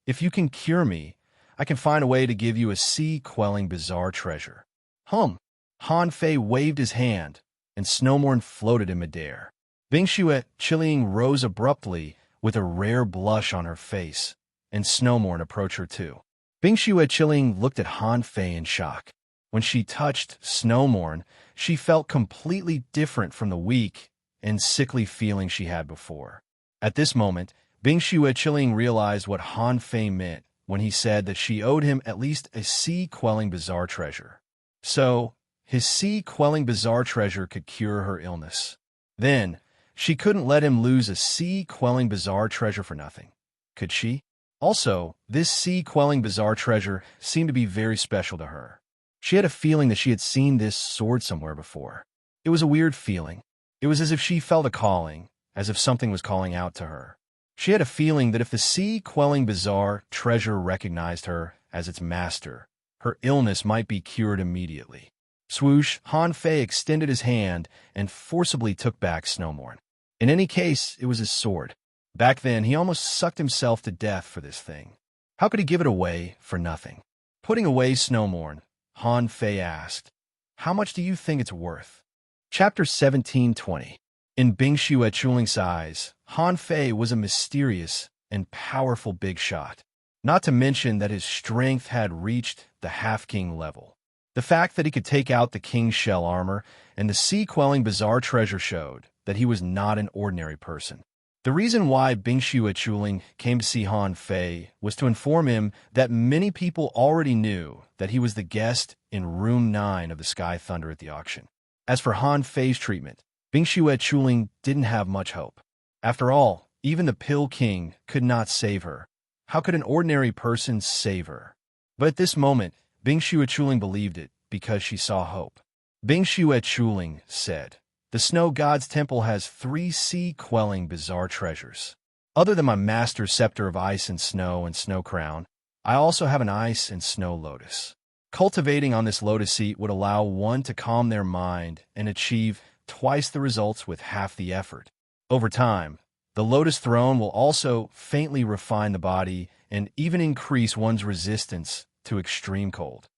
if you can cure me, I can find a way to give you a sea-quelling bizarre treasure. Han Fei waved his hand, and Snowmorn floated in midair. Bing Shue Chilling rose abruptly with a rare blush on her face, and Snowmorn approached her too. Bing Shue Chilling looked at Han Fei in shock. When she touched Snowmorn, she felt completely different from the weak and sickly feeling she had before. At this moment, Bing Shue Chilling realized what Han Fei meant when he said that she owed him at least a sea-quelling bizarre treasure. So, his sea-quelling bizarre treasure could cure her illness. Then, she couldn't let him lose a sea-quelling bizarre treasure for nothing. Could she? Also, this sea-quelling bizarre treasure seemed to be very special to her. She had a feeling that she had seen this sword somewhere before. It was a weird feeling. It was as if she felt a calling, as if something was calling out to her. She had a feeling that if the sea-quelling bizarre treasure recognized her as its master, her illness might be cured immediately. Swoosh, Han Fei extended his hand and forcibly took back Snowmorn. In any case, it was his sword. Back then, he almost sucked himself to death for this thing. How could he give it away for nothing? Putting away Snowmorn, Han Fei asked, how much do you think it's worth? Chapter 1720. In Bing Shue Chuling's eyes, Han Fei was a mysterious and powerful big shot. Not to mention that his strength had reached the half-king level. The fact that he could take out the king's shell armor and the sea-quelling bizarre treasure showed that he was not an ordinary person. The reason why Bing Shue Chuling came to see Han Fei was to inform him that many people already knew that he was the guest in Room 9 of the Sky Thunder at the auction. As for Han Fei's treatment, Bing Shue Chuling didn't have much hope. After all, even the Pill King could not save her. How could an ordinary person save her? But at this moment, Bing Shue Chuling believed it because she saw hope. Bing Shue Chuling said, the Snow God's Temple has 3 sea-quelling bizarre treasures. Other than my master's scepter of ice and snow crown, I also have an ice and snow lotus. Cultivating on this lotus seat would allow one to calm their mind and achieve twice the results with half the effort. Over time, the lotus throne will also faintly refine the body and even increase one's resistance to extreme cold.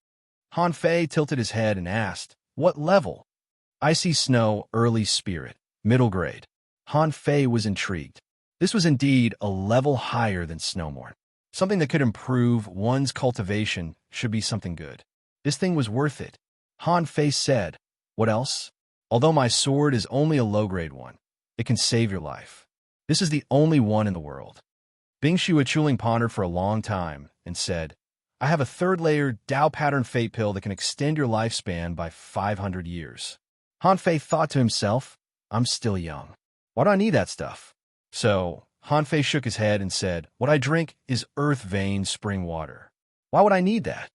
Han Fei tilted his head and asked, what level? Icy Snow, Early Spirit, Middle Grade. Han Fei was intrigued. This was indeed a level higher than Snowmorn. Something that could improve one's cultivation should be something good. This thing was worth it. Han Fei said, what else? Although my sword is only a low-grade one, it can save your life. This is the only one in the world. Bing Shue Chuling pondered for a long time and said, I have a 3rd-layer Tao pattern fate pill that can extend your lifespan by 500 years. Han Fei thought to himself, I'm still young. Why do I need that stuff? So, Han Fei shook his head and said, what I drink is earth vein spring water. Why would I need that?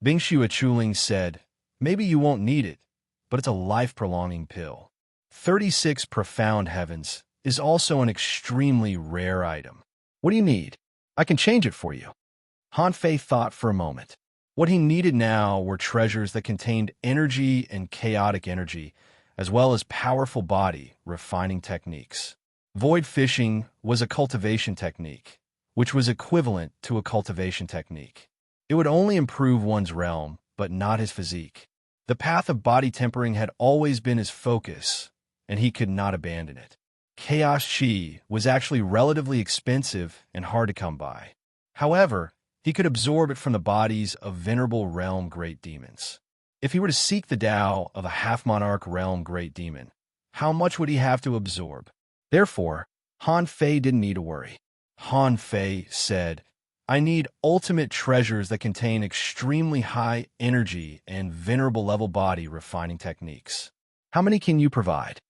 Bing Shue Chuling said, maybe you won't need it, but it's a life-prolonging pill. 36 Profound Heavens is also an extremely rare item. What do you need? I can change it for you. Han Fei thought for a moment. What he needed now were treasures that contained energy and chaotic energy, as well as powerful body refining techniques. Void fishing was a cultivation technique, which was equivalent to a cultivation technique. It would only improve one's realm, but not his physique. The path of body tempering had always been his focus, and he could not abandon it. Chaos Chi was actually relatively expensive and hard to come by. However, he could absorb it from the bodies of venerable realm great demons. If he were to seek the Tao of a half-monarch realm great demon, how much would he have to absorb? Therefore, Han Fei didn't need to worry. Han Fei said, I need ultimate treasures that contain extremely high energy and venerable level body refining techniques. How many can you provide?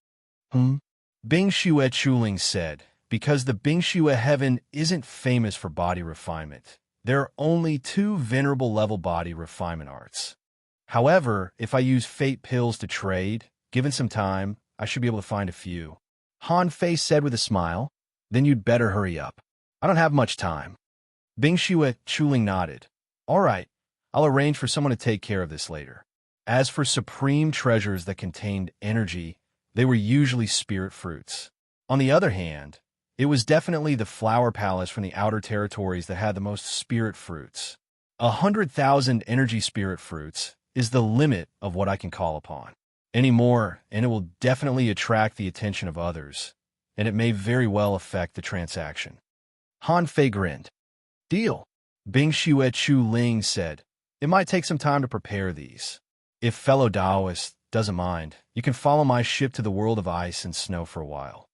Bing Shue Chuling said, because the Bing Shue heaven isn't famous for body refinement. There are only 2 venerable level body refinement arts. However, if I use fate pills to trade, given some time, I should be able to find a few. Han Fei said with a smile. Then you'd better hurry up. I don't have much time. Bing Shue Chuling nodded. All right, I'll arrange for someone to take care of this later. As for supreme treasures that contained energy, they were usually spirit fruits. On the other hand, it was definitely the flower palace from the outer territories that had the most spirit fruits. 100,000 energy spirit fruits is the limit of what I can call upon. Any more, and it will definitely attract the attention of others, and it may very well affect the transaction. Han Fei grinned. Deal. Bing Shue Chu Ling said, it might take some time to prepare these. If fellow Taoist doesn't mind, you can follow my ship to the world of ice and snow for a while.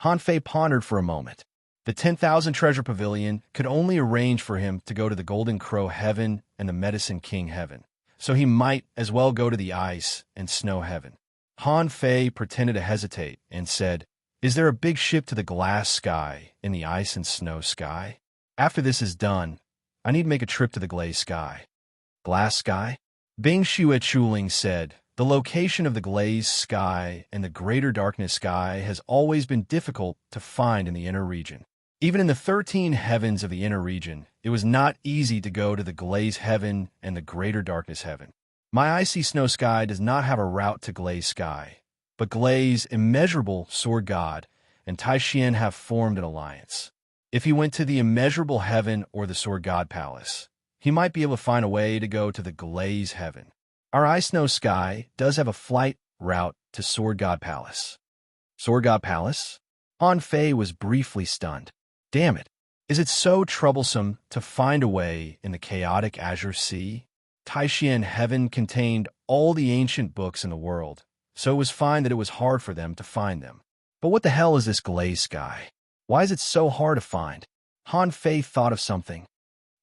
Han Fei pondered for a moment. The 10,000 treasure pavilion could only arrange for him to go to the Golden Crow Heaven and the Medicine King Heaven, so he might as well go to the ice and snow heaven. Han Fei pretended to hesitate and said, is there a big ship to the glass sky in the ice and snow sky? After this is done, I need to make a trip to the glaze sky. Glass sky? Bing Shue Chuling said, the location of the glaze sky and the greater darkness sky has always been difficult to find in the inner region. Even in the 13 heavens of the inner region, it was not easy to go to the glaze heaven and the greater darkness heaven. My icy snow sky does not have a route to glaze sky, but Glaze, immeasurable sword god, and Tai Xian have formed an alliance. If he went to the immeasurable heaven or the sword god palace, he might be able to find a way to go to the glaze heaven. Our ice snow sky does have a flight route to sword god palace. Sword god palace? Han Fei was briefly stunned. Damn it. Is it so troublesome to find a way in the chaotic azure sea? Tai Xian heaven contained all the ancient books in the world, so it was fine that it was hard for them to find them. But what the hell is this glaze sky? Why is it so hard to find? Han Fei thought of something.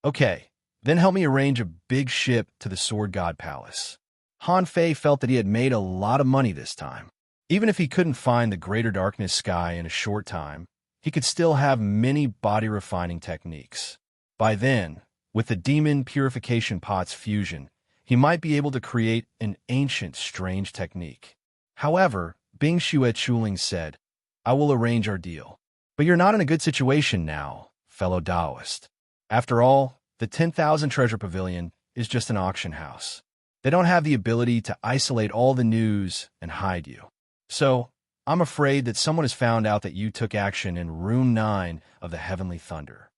Okay, then help me arrange a big ship to the Sword God Palace. Han Fei felt that he had made a lot of money this time. Even if he couldn't find the greater darkness sky in a short time, he could still have many body-refining techniques. By then, with the demon purification pot's fusion, he might be able to create an ancient, strange technique. However, Bing Shue Chuling said, I will arrange our deal. But you're not in a good situation now, fellow Taoist. After all, the 10,000 Treasure Pavilion is just an auction house. They don't have the ability to isolate all the news and hide you. So, I'm afraid that someone has found out that you took action in Room 9 of the Heavenly Thunder.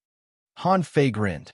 Han Fei grinned.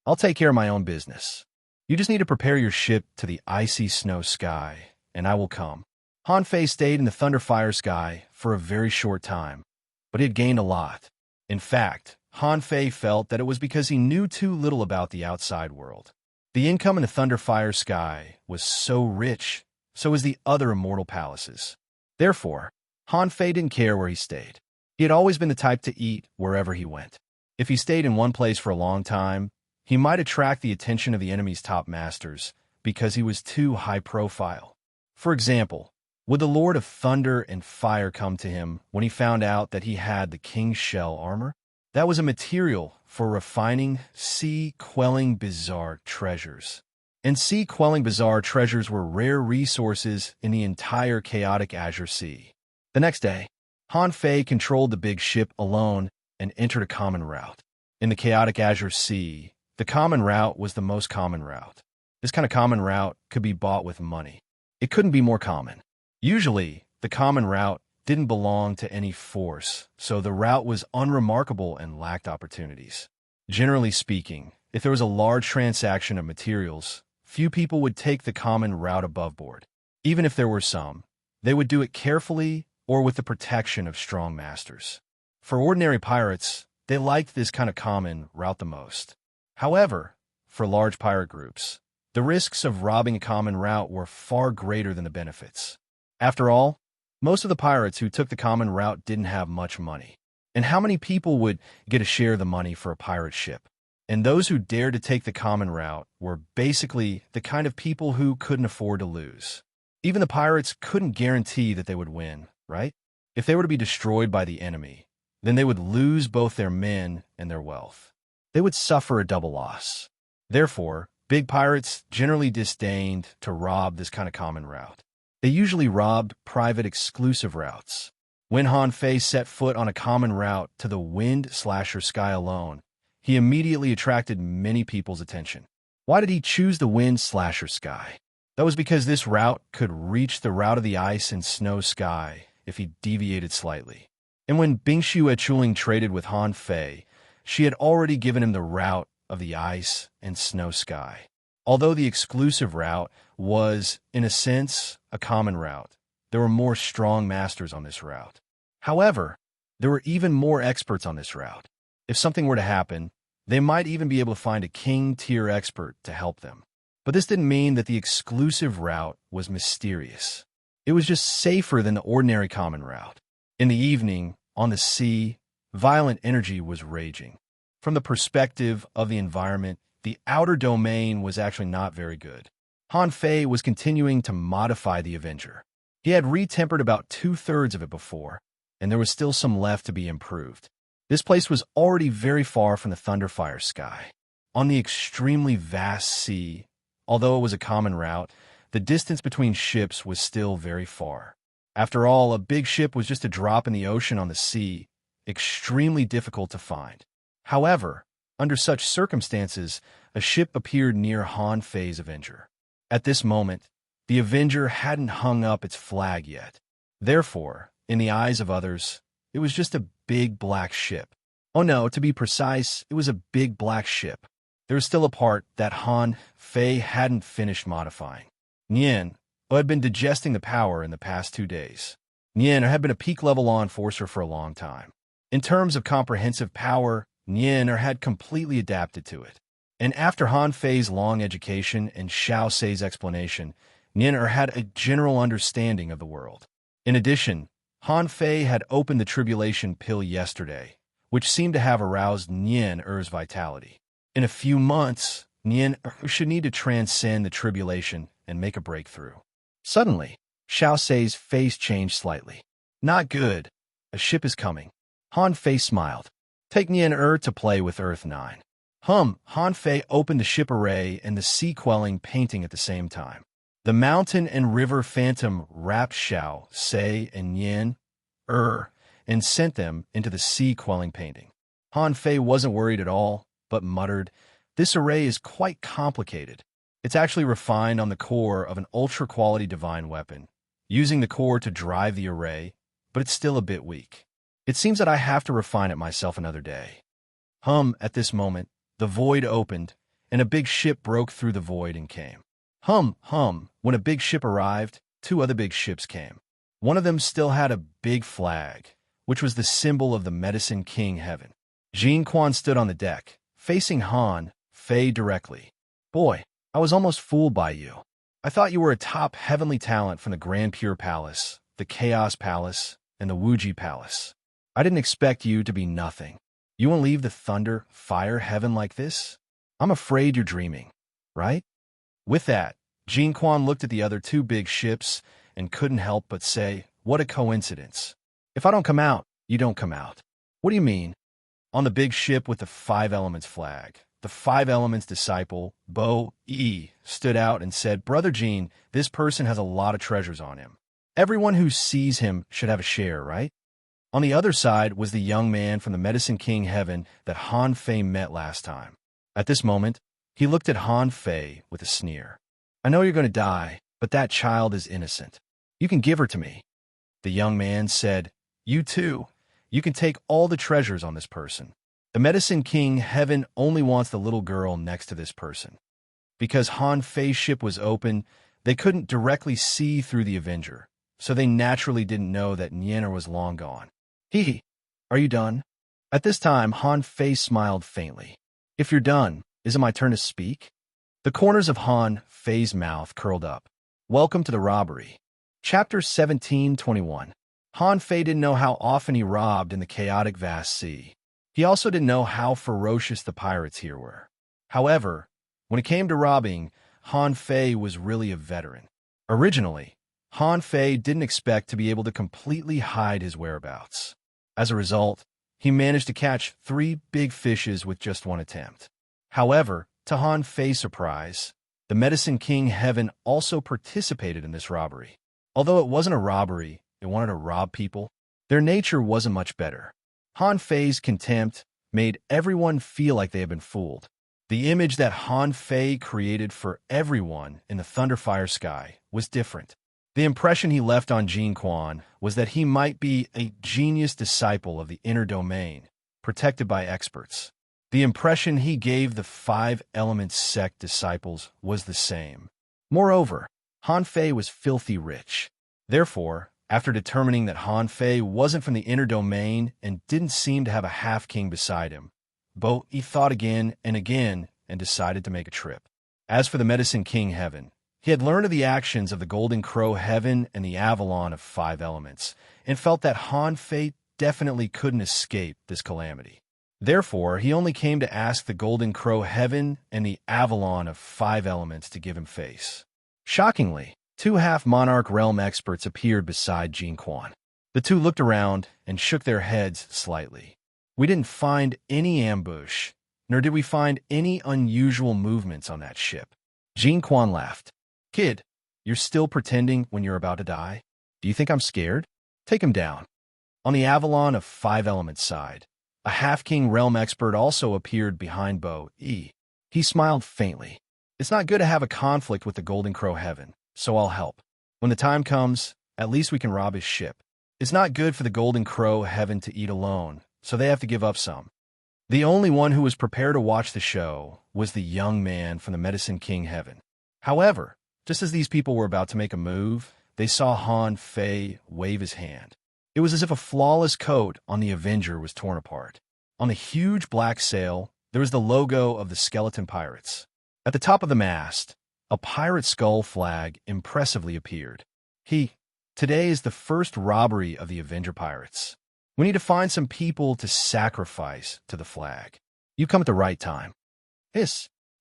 I'll take care of my own business. You just need to prepare your ship to the icy snow sky, and I will come. Han Fei stayed in the Thunderfire sky for a very short time, but he had gained a lot. In fact, Han Fei felt that it was because he knew too little about the outside world. The income in the Thunderfire sky was so rich, so was the other immortal palaces. Therefore, Han Fei didn't care where he stayed. He had always been the type to eat wherever he went. If he stayed in one place for a long time, he might attract the attention of the enemy's top masters because he was too high profile. For example, would the Lord of Thunder and Fire come to him when he found out that he had the King's Shell armor? That was a material for refining sea-quelling bizarre treasures. And sea-quelling bizarre treasures were rare resources in the entire chaotic Azure Sea. The next day, Han Fei controlled the big ship alone and entered a common route. In the chaotic Azure Sea, the common route was the most common route. This kind of common route could be bought with money. It couldn't be more common. Usually, the common route didn't belong to any force, so the route was unremarkable and lacked opportunities. Generally speaking, if there was a large transaction of materials, few people would take the common route above board. Even if there were some, they would do it carefully or with the protection of strong masters. For ordinary pirates, they liked this kind of common route the most. However, for large pirate groups, the risks of robbing a common route were far greater than the benefits. After all, most of the pirates who took the common route didn't have much money. And how many people would get a share of the money for a pirate ship? And those who dared to take the common route were basically the kind of people who couldn't afford to lose. Even the pirates couldn't guarantee that they would win, right? If they were to be destroyed by the enemy, then they would lose both their men and their wealth. they would suffer a double loss. Therefore, big pirates generally disdained to rob this kind of common route. They usually robbed private exclusive routes. When Han Fei set foot on a common route to the wind/or sky alone, he immediately attracted many people's attention. Why did he choose the wind/or sky? That was because this route could reach the route of the ice and snow sky if he deviated slightly. And when Bingshu Chuling traded with Han Fei, she had already given him the route of the ice and snow sky. Although the exclusive route was, in a sense, a common route, there were more strong masters on this route. However, there were even more experts on this route. If something were to happen, they might even be able to find a king-tier expert to help them. But this didn't mean that the exclusive route was mysterious. It was just safer than the ordinary common route. In the evening, on the sea, violent energy was raging. From the perspective of the environment, the outer domain was actually not very good. Han Fei was continuing to modify the Avenger. He had retempered about 2/3 of it before, and there was still some left to be improved. This place was already very far from the Thunderfire sky. On the extremely vast sea, although it was a common route, the distance between ships was still very far. After all, a big ship was just a drop in the ocean on the sea, extremely difficult to find. However, under such circumstances, a ship appeared near Han Fei's Avenger. At this moment, the Avenger hadn't hung up its flag yet. Therefore, in the eyes of others, it was just a big black ship. Oh no, to be precise, it was a big black ship. There was still a part that Han Fei hadn't finished modifying. Nian, who had been digesting the power in the past 2 days. Nian had been a peak-level law enforcer for a long time. In terms of comprehensive power, Nian had completely adapted to it. And after Han Fei's long education and Xiao Sei's explanation, Nian had a general understanding of the world. In addition, Han Fei had opened the tribulation pill yesterday, which seemed to have aroused Nian's vitality. In a few months, Nian should need to transcend the tribulation and make a breakthrough. Suddenly, Xiao Sei's face changed slightly. Not good. A ship is coming. Han Fei smiled. Take Nian to play with Earth 9. Han Fei opened the ship array and the sea-quelling painting at the same time. The mountain and river phantom wrapped Xiao Sei and Nian and sent them into the sea-quelling painting. Han Fei wasn't worried at all, but muttered, "This array is quite complicated. It's actually refined on the core of an ultra-quality divine weapon, using the core to drive the array, but it's still a bit weak. It seems that I have to refine it myself another day." At this moment, the void opened, and a big ship broke through the void and came. When a big ship arrived, 2 other big ships came. One of them still had a big flag, which was the symbol of the Medicine King Heaven. Jin Quan stood on the deck, facing Han Fei directly. "Boy, I was almost fooled by you. I thought you were a top heavenly talent from the Grand Pure Palace, the Chaos Palace, and the Wuji Palace. I didn't expect you to be nothing. You won't leave the thunder, fire heaven like this? I'm afraid you're dreaming, right?" With that, Jin Quan looked at the other 2 big ships and couldn't help but say, "What a coincidence. If I don't come out, you don't come out." "What do you mean?" On the big ship with the 5 Elements flag, the 5 Elements disciple, Bo Yi, stood out and said, "Brother Jin, this person has a lot of treasures on him. Everyone who sees him should have a share, right?" On the other side was the young man from the Medicine King Heaven that Han Fei met last time. At this moment, he looked at Han Fei with a sneer. "I know you're going to die, but that child is innocent. You can give her to me." The young man said, "You too. You can take all the treasures on this person. The Medicine King Heaven only wants the little girl next to this person." Because Han Fei's ship was open, they couldn't directly see through the Avenger, so they naturally didn't know that Nian was long gone. "Hee, are you done?" At this time, Han Fei smiled faintly. "If you're done, is it my turn to speak?" The corners of Han Fei's mouth curled up. Welcome to the robbery. Chapter 17:21. Han Fei didn't know how often he robbed in the chaotic vast sea. He also didn't know how ferocious the pirates here were. However, when it came to robbing, Han Fei was really a veteran. Originally, Han Fei didn't expect to be able to completely hide his whereabouts. As a result, he managed to catch 3 big fishes with just one attempt. However, to Han Fei's surprise, the Medicine King Heaven also participated in this robbery. Although it wasn't a robbery, it wanted to rob people. Their nature wasn't much better. Han Fei's contempt made everyone feel like they had been fooled. The image that Han Fei created for everyone in the Thunderfire sky was different. The impression he left on Jin Quan was that he might be a genius disciple of the inner domain, protected by experts. The impression he gave the 5 Elements sect disciples was the same. Moreover, Han Fei was filthy rich. Therefore, after determining that Han Fei wasn't from the inner domain and didn't seem to have a half-king beside him, he thought again and decided to make a trip. As for the Medicine King Heaven, he had learned of the actions of the Golden Crow Heaven and the Avalon of 5 Elements, and felt that Han Fei definitely couldn't escape this calamity. Therefore, he only came to ask the Golden Crow Heaven and the Avalon of 5 Elements to give him face. Shockingly, 2 half-monarch realm experts appeared beside Jin Quan. The 2 looked around and shook their heads slightly. We didn't find any ambush, nor did we find any unusual movements on that ship. Jin Quan laughed. Kid, you're still pretending when you're about to die? Do you think I'm scared? Take him down. On the Avalon of 5 Elements side, a half-king realm expert also appeared behind He smiled faintly. It's not good to have a conflict with the Golden Crow Heaven, so I'll help. When the time comes, at least we can rob his ship. It's not good for the Golden Crow Heaven to eat alone, so they have to give up some. The only one who was prepared to watch the show was the young man from the Medicine King Heaven. However, just as these people were about to make a move, they saw Han Fei wave his hand. It was as if a flawless coat on the Avenger was torn apart. On the huge black sail, there was the logo of the Skeleton Pirates. At the top of the mast, a pirate skull flag impressively appeared. Today is the first robbery of the Avenger Pirates. We need to find some people to sacrifice to the flag. You've come at the right time.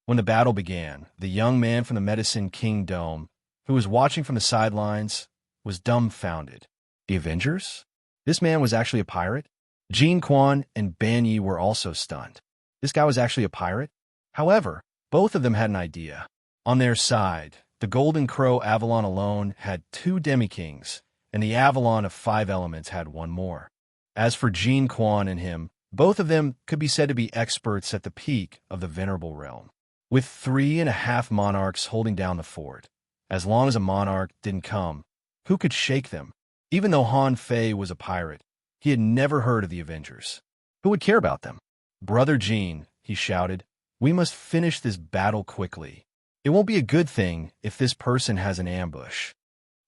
When the battle began, the young man from the Medicine King Dome, who was watching from the sidelines, was dumbfounded. The Avengers? This man was actually a pirate? Jin Quan and Ban Yi were also stunned. This guy was actually a pirate? However, both of them had an idea. On their side, the Golden Crow Avalon alone had 2 demi-kings, and the Avalon of 5 Elements had 1 more. As for Jin Quan and him, both of them could be said to be experts at the peak of the Venerable Realm. With 3.5 monarchs holding down the fort, as long as a monarch didn't come, who could shake them? Even though Han Fei was a pirate, he had never heard of the Avengers. Who would care about them? Brother Jin, he shouted, we must finish this battle quickly. It won't be a good thing if this person has an ambush.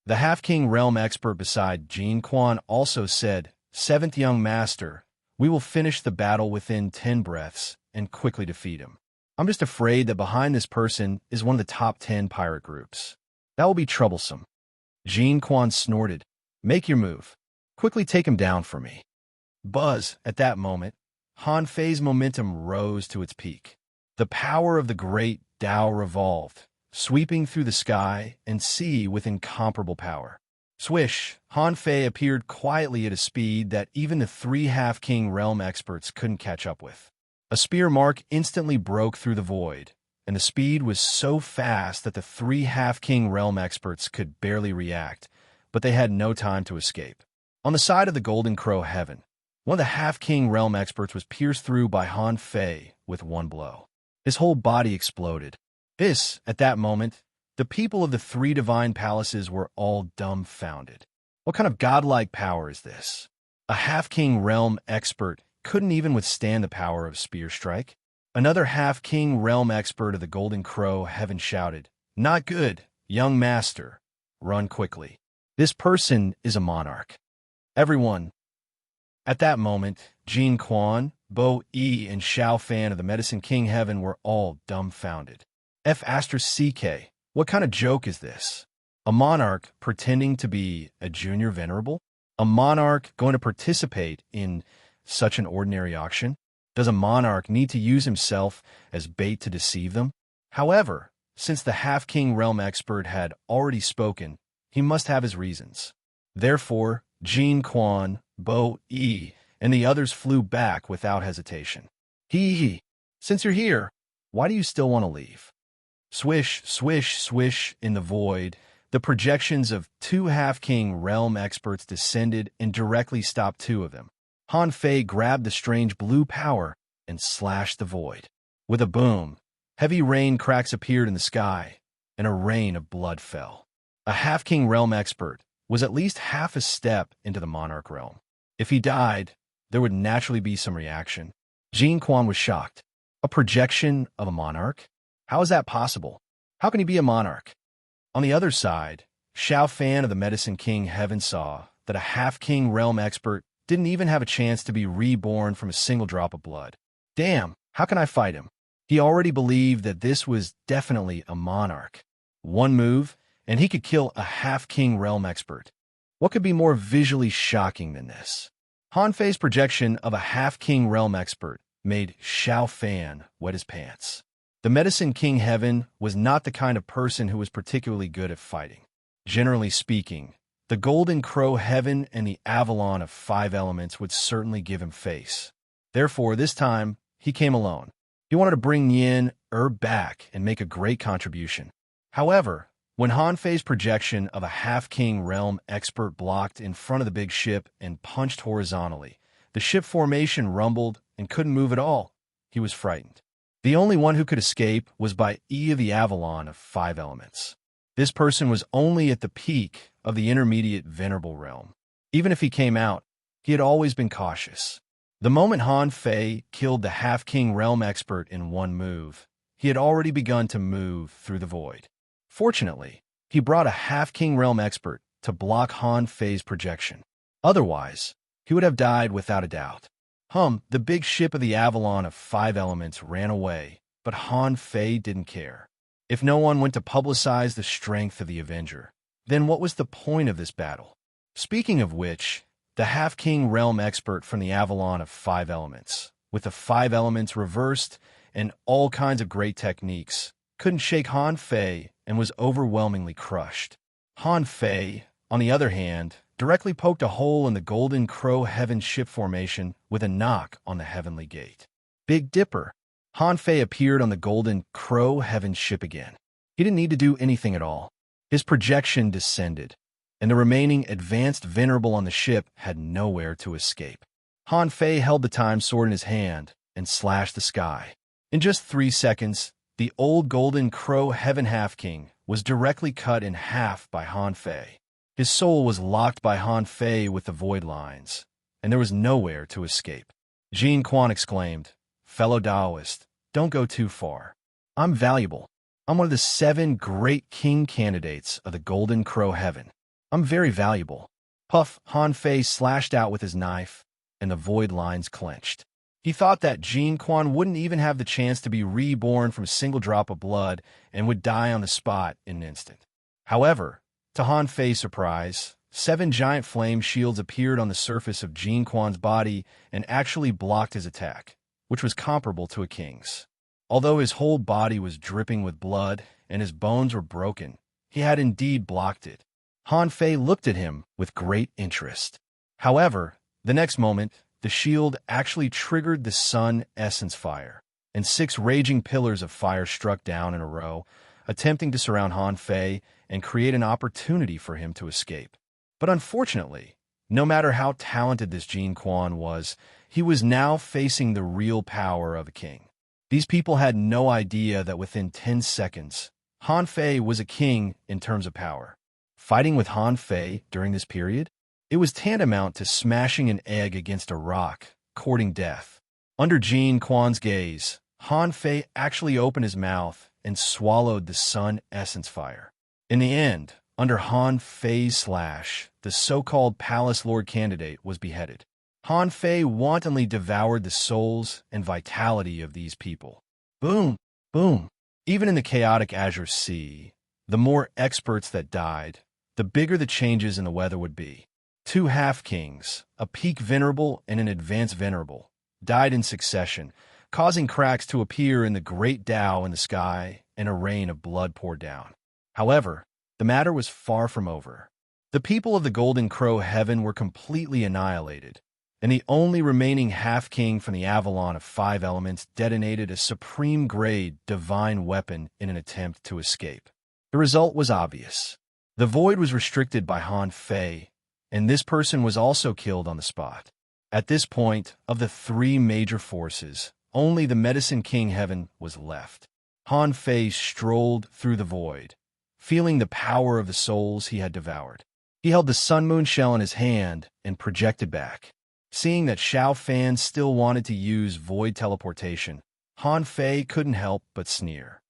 The half-king realm expert beside Jin Quan also said, 7th young master, we will finish the battle within 10 breaths and quickly defeat him. I'm just afraid that behind this person is one of the top 10 pirate groups. That will be troublesome. Jin Quan snorted. Make your move. Quickly take him down for me. At that moment, Han Fei's momentum rose to its peak. The power of the great Tao revolved, sweeping through the sky and sea with incomparable power. Swish, Han Fei appeared quietly at a speed that even the 3 half-king realm experts couldn't catch up with. A spear mark instantly broke through the void, and the speed was so fast that the 3 half-king realm experts could barely react, but they had no time to escape. On the side of the Golden Crow Heaven, one of the half-king realm experts was pierced through by Han Fei with 1 blow. His whole body exploded. At that moment, the people of the 3 divine palaces were all dumbfounded. What kind of godlike power is this? A half-king realm expert couldn't even withstand the power of spear strike. Another half-king realm expert of the Golden Crow Heaven shouted, not good, young master. Run quickly. This person is a monarch. Everyone. At that moment, Jin Quan, Yi, and Xiao Fan of the Medicine King Heaven were all dumbfounded. CK, what kind of joke is this? A monarch pretending to be a junior venerable? A monarch going to participate in such an ordinary auction? Does a monarch need to use himself as bait to deceive them? However, since the half-king realm expert had already spoken, he must have his reasons. Therefore, Jin Quan, Yi, and the others flew back without hesitation. Hee. Since you're here, why do you still want to leave? Swish, swish, swish in the void, the projections of two half-king realm experts descended and directly stopped two of them. Han Fei grabbed the strange blue power and slashed the void. With a boom, heavy rain cracks appeared in the sky, and a rain of blood fell. A half-king realm expert was at least half a step into the monarch realm. If he died, there would naturally be some reaction. Jin Quan was shocked. A projection of a monarch? How is that possible? How can he be a monarch? On the other side, Xiao Fan of the Medicine King Heaven saw that a half-king realm expert didn't even have a chance to be reborn from a single drop of blood. Damn, how can I fight him? He already believed that this was definitely a monarch. One move, and he could kill a half-king realm expert. What could be more visually shocking than this? Han Fei's projection of a half-king realm expert made Xiao Fan wet his pants. The Medicine King Heaven was not the kind of person who was particularly good at fighting. Generally speaking, the Golden Crow Heaven and the Avalon of 5 elements would certainly give him face. Therefore, this time, he came alone. He wanted to bring Yin back and make a great contribution. However, when Han Fei's projection of a half-king realm expert blocked in front of the big ship and punched horizontally, the ship formation rumbled and couldn't move at all. He was frightened. The only one who could escape was by E of the Avalon of 5 elements. This person was only at the peak of the intermediate venerable realm. Even if he came out, he had always been cautious. The moment Han Fei killed the half-king realm expert in one move, he had already begun to move through the void. Fortunately, he brought a half-king realm expert to block Han Fei's projection. Otherwise, he would have died without a doubt. The big ship of the Avalon of 5 elements ran away, but Han Fei didn't care. If no one went to publicize the strength of the Avenger, then what was the point of this battle? Speaking of which, the half-king realm expert from the Avalon of 5 elements, with the 5 elements reversed and all kinds of great techniques, couldn't shake Han Fei and was overwhelmingly crushed. Han Fei, on the other hand, directly poked a hole in the Golden Crow Heaven ship formation with a knock on the heavenly gate. Big Dipper. Han Fei appeared on the Golden Crow Heaven ship again. He didn't need to do anything at all. His projection descended, and the remaining advanced venerable on the ship had nowhere to escape. Han Fei held the time sword in his hand and slashed the sky. In just 3 seconds, the old Golden Crow Heaven Half-King was directly cut in half by Han Fei. His soul was locked by Han Fei with the void lines, and there was nowhere to escape. Jin Quan exclaimed, "Fellow Taoist, don't go too far. I'm valuable. I'm one of the 7 great king candidates of the Golden Crow Heaven. I'm very valuable." Puff, Han Fei slashed out with his knife, and the void lines clenched. He thought that Jin Quan wouldn't even have the chance to be reborn from a single drop of blood and would die on the spot in an instant. However, to Han Fei's surprise, 7 giant flame shields appeared on the surface of Jin Quan's body and actually blocked his attack, which was comparable to a king's. Although his whole body was dripping with blood and his bones were broken, he had indeed blocked it. Han Fei looked at him with great interest. However, the next moment, the shield actually triggered the sun essence fire, and 6 raging pillars of fire struck down in a row, attempting to surround Han Fei and create an opportunity for him to escape. But unfortunately, no matter how talented this Jin Quan was, he was now facing the real power of a king. These people had no idea that within 10 seconds, Han Fei was a king in terms of power. Fighting with Han Fei during this period, it was tantamount to smashing an egg against a rock, courting death. Under Jin Quan's gaze, Han Fei actually opened his mouth and swallowed the sun essence fire. In the end, under Han Fei's slash, the so-called Palace Lord candidate was beheaded. Han Fei wantonly devoured the souls and vitality of these people. Boom, boom. Even in the chaotic Azure Sea, the more experts that died, the bigger the changes in the weather would be. 2 half-kings, a peak venerable and an advanced venerable, died in succession, causing cracks to appear in the great Tao in the sky and a rain of blood poured down. However, the matter was far from over. The people of the Golden Crow Heaven were completely annihilated, and the only remaining half-king from the Avalon of 5 elements detonated a supreme-grade divine weapon in an attempt to escape. The result was obvious. The void was restricted by Han Fei, and this person was also killed on the spot. At this point, of the 3 major forces, only the Medicine King Heaven was left. Han Fei strolled through the void, feeling the power of the souls he had devoured. He held the Sun Moon shell in his hand and projected back. Seeing that Xiao Fan still wanted to use void teleportation, Han Fei couldn't help but sneer.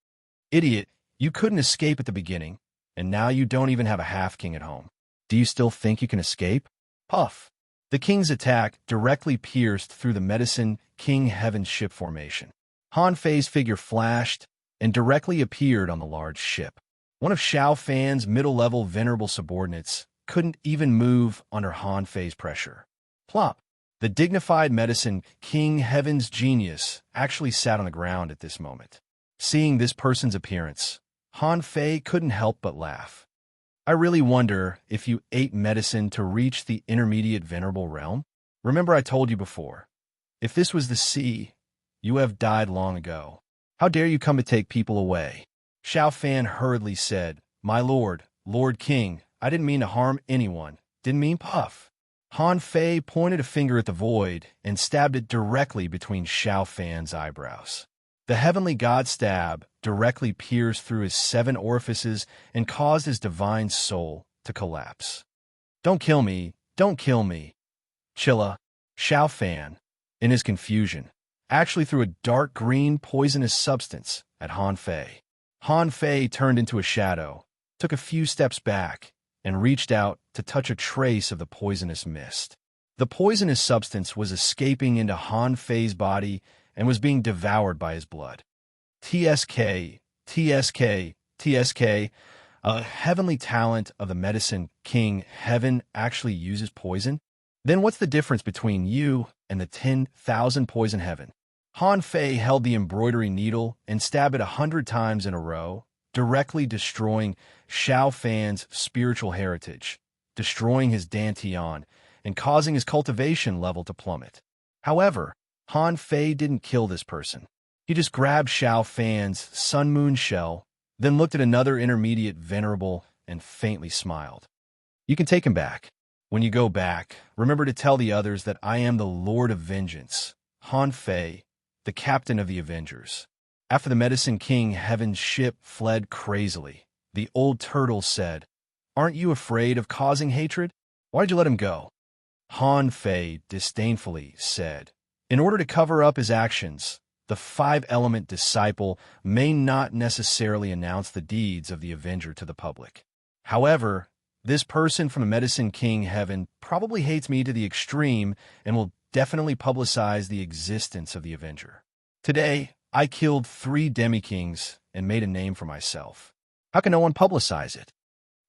"Idiot, you couldn't escape at the beginning, and now you don't even have a half-king at home. Do you still think you can escape?" Puff! The king's attack directly pierced through the Medicine King Heaven's ship formation. Han Fei's figure flashed and directly appeared on the large ship. One of Xiao Fan's middle-level venerable subordinates couldn't even move under Han Fei's pressure. Plop! The dignified Medicine King Heaven's genius actually sat on the ground at this moment. Seeing this person's appearance, Han Fei couldn't help but laugh. "I really wonder if you ate medicine to reach the intermediate venerable realm? Remember I told you before, if this was the sea, you have died long ago. How dare you come to take people away?" Xiao Fan hurriedly said, "My lord, Lord King, I didn't mean to harm anyone. Didn't mean puff." Han Fei pointed a finger at the void and stabbed it directly between Xiao Fan's eyebrows. The heavenly god stab directly pierced through his 7 orifices and caused his divine soul to collapse. "Don't kill me, don't kill me." Chilla, Xiao Fan, in his confusion, actually threw a dark green poisonous substance at Han Fei. Han Fei turned into a shadow, took a few steps back, and reached out to touch a trace of the poisonous mist. The poisonous substance was escaping into Han Fei's body and was being devoured by his blood. TSK, TSK, TSK, a heavenly talent of the Medicine King Heaven actually uses poison? Then what's the difference between you and the 10,000 poison heaven? Han Fei held the embroidery needle and stabbed it 100 times in a row, directly destroying Xiao Fan's spiritual heritage, destroying his dantian, and causing his cultivation level to plummet. However, Han Fei didn't kill this person. He just grabbed Xiao Fan's Sun Moon shell, then looked at another intermediate venerable and faintly smiled. "You can take him back. When you go back, remember to tell the others that I am the Lord of Vengeance, Han Fei, the captain of the Avengers." After the Medicine King Heaven's ship fled crazily, the old turtle said, "Aren't you afraid of causing hatred? Why did you let him go?" Han Fei disdainfully said, "In order to cover up his actions, the 5-element disciple may not necessarily announce the deeds of the Avenger to the public. However, this person from the Medicine King Heaven probably hates me to the extreme and will definitely publicize the existence of the Avenger. Today, I killed 3 demi-kings and made a name for myself. How can no one publicize it?"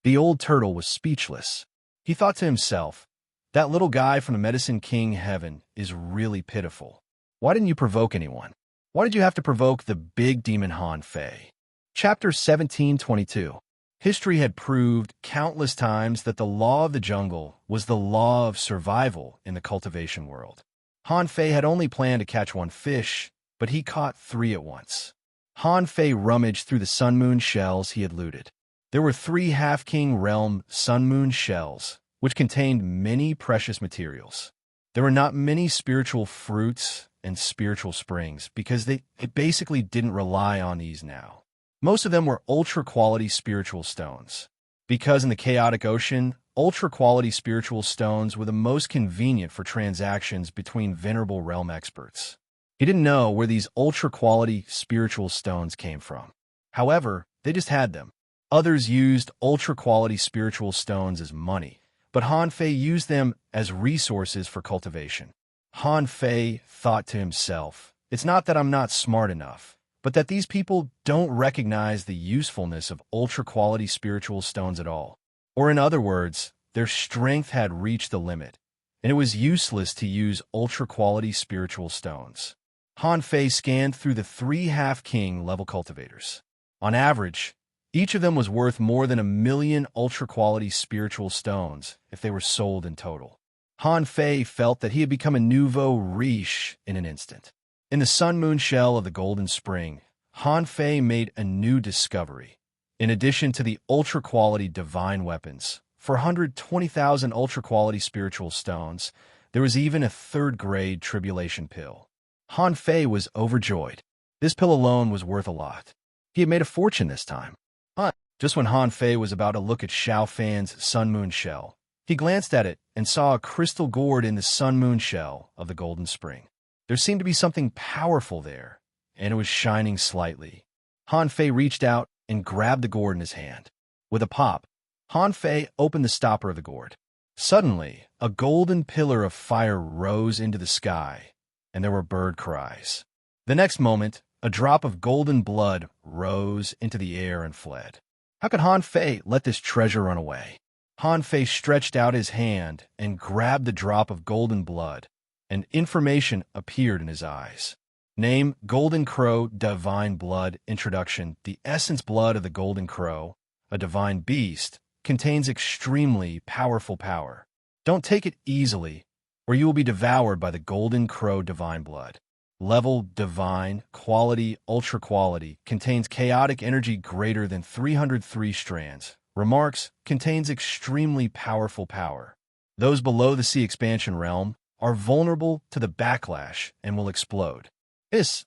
The old turtle was speechless. He thought to himself, that little guy from the Medicine King Heaven is really pitiful. Why didn't you provoke anyone? Why did you have to provoke the big demon Han Fei? Chapter 1722. History had proved countless times that the law of the jungle was the law of survival in the cultivation world. Han Fei had only planned to catch 1 fish, but he caught 3 at once. Han Fei rummaged through the Sun Moon shells he had looted. There were 3 half-king realm Sun Moon shells, which contained many precious materials. There were not many spiritual fruits and spiritual springs because they basically didn't rely on these now. Most of them were ultra-quality spiritual stones. Because in the chaotic ocean, ultra-quality spiritual stones were the most convenient for transactions between venerable realm experts. He didn't know where these ultra-quality spiritual stones came from. However, they just had them. Others used ultra-quality spiritual stones as money, but Han Fei used them as resources for cultivation. Han Fei thought to himself, it's not that I'm not smart enough, but that these people don't recognize the usefulness of ultra-quality spiritual stones at all. Or in other words, their strength had reached the limit, and it was useless to use ultra-quality spiritual stones. Han Fei scanned through the 3 half-king level cultivators. On average, each of them was worth more than 1 million ultra-quality spiritual stones if they were sold in total. Han Fei felt that he had become a nouveau riche in an instant. In the sun-moon shell of the Golden Spring, Han Fei made a new discovery. In addition to the ultra-quality divine weapons, for 120,000 ultra-quality spiritual stones, there was even a third-grade tribulation pill. Han Fei was overjoyed. This pill alone was worth a lot. He had made a fortune this time. But just when Han Fei was about to look at Xiao Fan's sun-moon shell, he glanced at it and saw a crystal gourd in the sun-moon shell of the Golden Spring. There seemed to be something powerful there, and it was shining slightly. Han Fei reached out and grabbed the gourd in his hand. With a pop, Han Fei opened the stopper of the gourd. Suddenly, a golden pillar of fire rose into the sky, and there were bird cries. The next moment, a drop of golden blood rose into the air and fled. How could Han Fei let this treasure run away? Han Fei stretched out his hand and grabbed the drop of golden blood, and information appeared in his eyes. Name: Golden Crow Divine Blood. Introduction: the essence blood of the Golden Crow, a divine beast, contains extremely powerful power. Don't take it easily, or you will be devoured by the Golden Crow Divine Blood. Level: Divine, Quality, Ultra Quality, contains chaotic energy greater than 303 strands. Remarks: contains extremely powerful power. Those below the sea expansion realm are vulnerable to the backlash and will explode.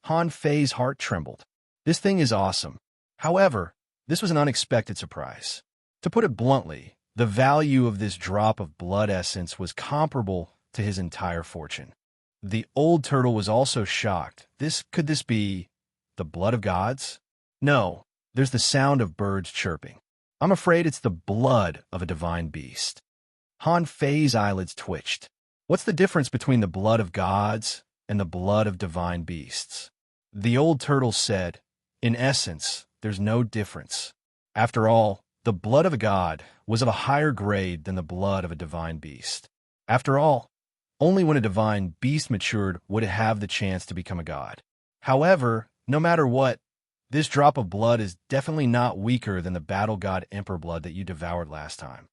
Han Fei's heart trembled. This thing is awesome. However, this was an unexpected surprise. To put it bluntly, the value of this drop of blood essence was comparable to his entire fortune. The old turtle was also shocked. Could this be the blood of gods? No, there's the sound of birds chirping. I'm afraid it's the blood of a divine beast. Han Fei's eyelids twitched. What's the difference between the blood of gods and the blood of divine beasts? The old turtle said, in essence, there's no difference. After all, the blood of a god was of a higher grade than the blood of a divine beast. After all, only when a divine beast matured would it have the chance to become a god. However, no matter what, this drop of blood is definitely not weaker than the battle god emperor blood that you devoured last time.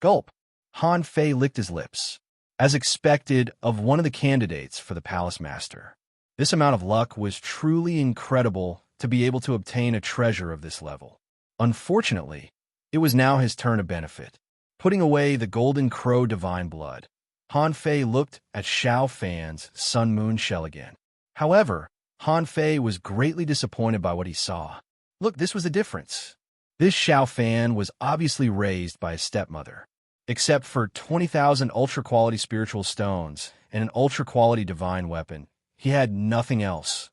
Gulp. Han Fei licked his lips. As expected of one of the candidates for the Palace Master, this amount of luck was truly incredible to be able to obtain a treasure of this level. Unfortunately, it was now his turn to benefit. Putting away the Golden Crow Divine Blood, Han Fei looked at Xiao Fan's sun-moon shell again. However, Han Fei was greatly disappointed by what he saw. Look, this was the difference. This Xiao Fan was obviously raised by his stepmother. Except for 20,000 ultra-quality spiritual stones and an ultra-quality divine weapon, he had nothing else.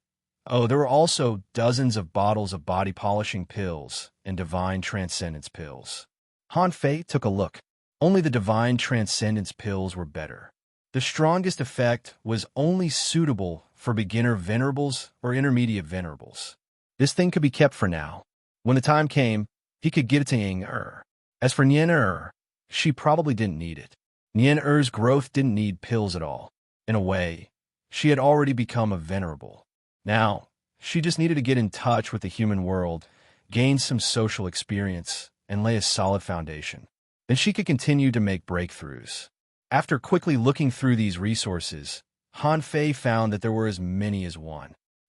Oh, there were also dozens of bottles of body-polishing pills and divine transcendence pills. Han Fei took a look. Only the divine transcendence pills were better. The strongest effect was only suitable for beginner venerables or intermediate venerables. This thing could be kept for now. When the time came, he could give it to Ying-Er. As for Nian-Er, she probably didn't need it. Nian-Er's growth didn't need pills at all. In a way, she had already become a venerable. Now, she just needed to get in touch with the human world, gain some social experience, and lay a solid foundation. Then she could continue to make breakthroughs. After quickly looking through these resources, Han Fei found that there were as many as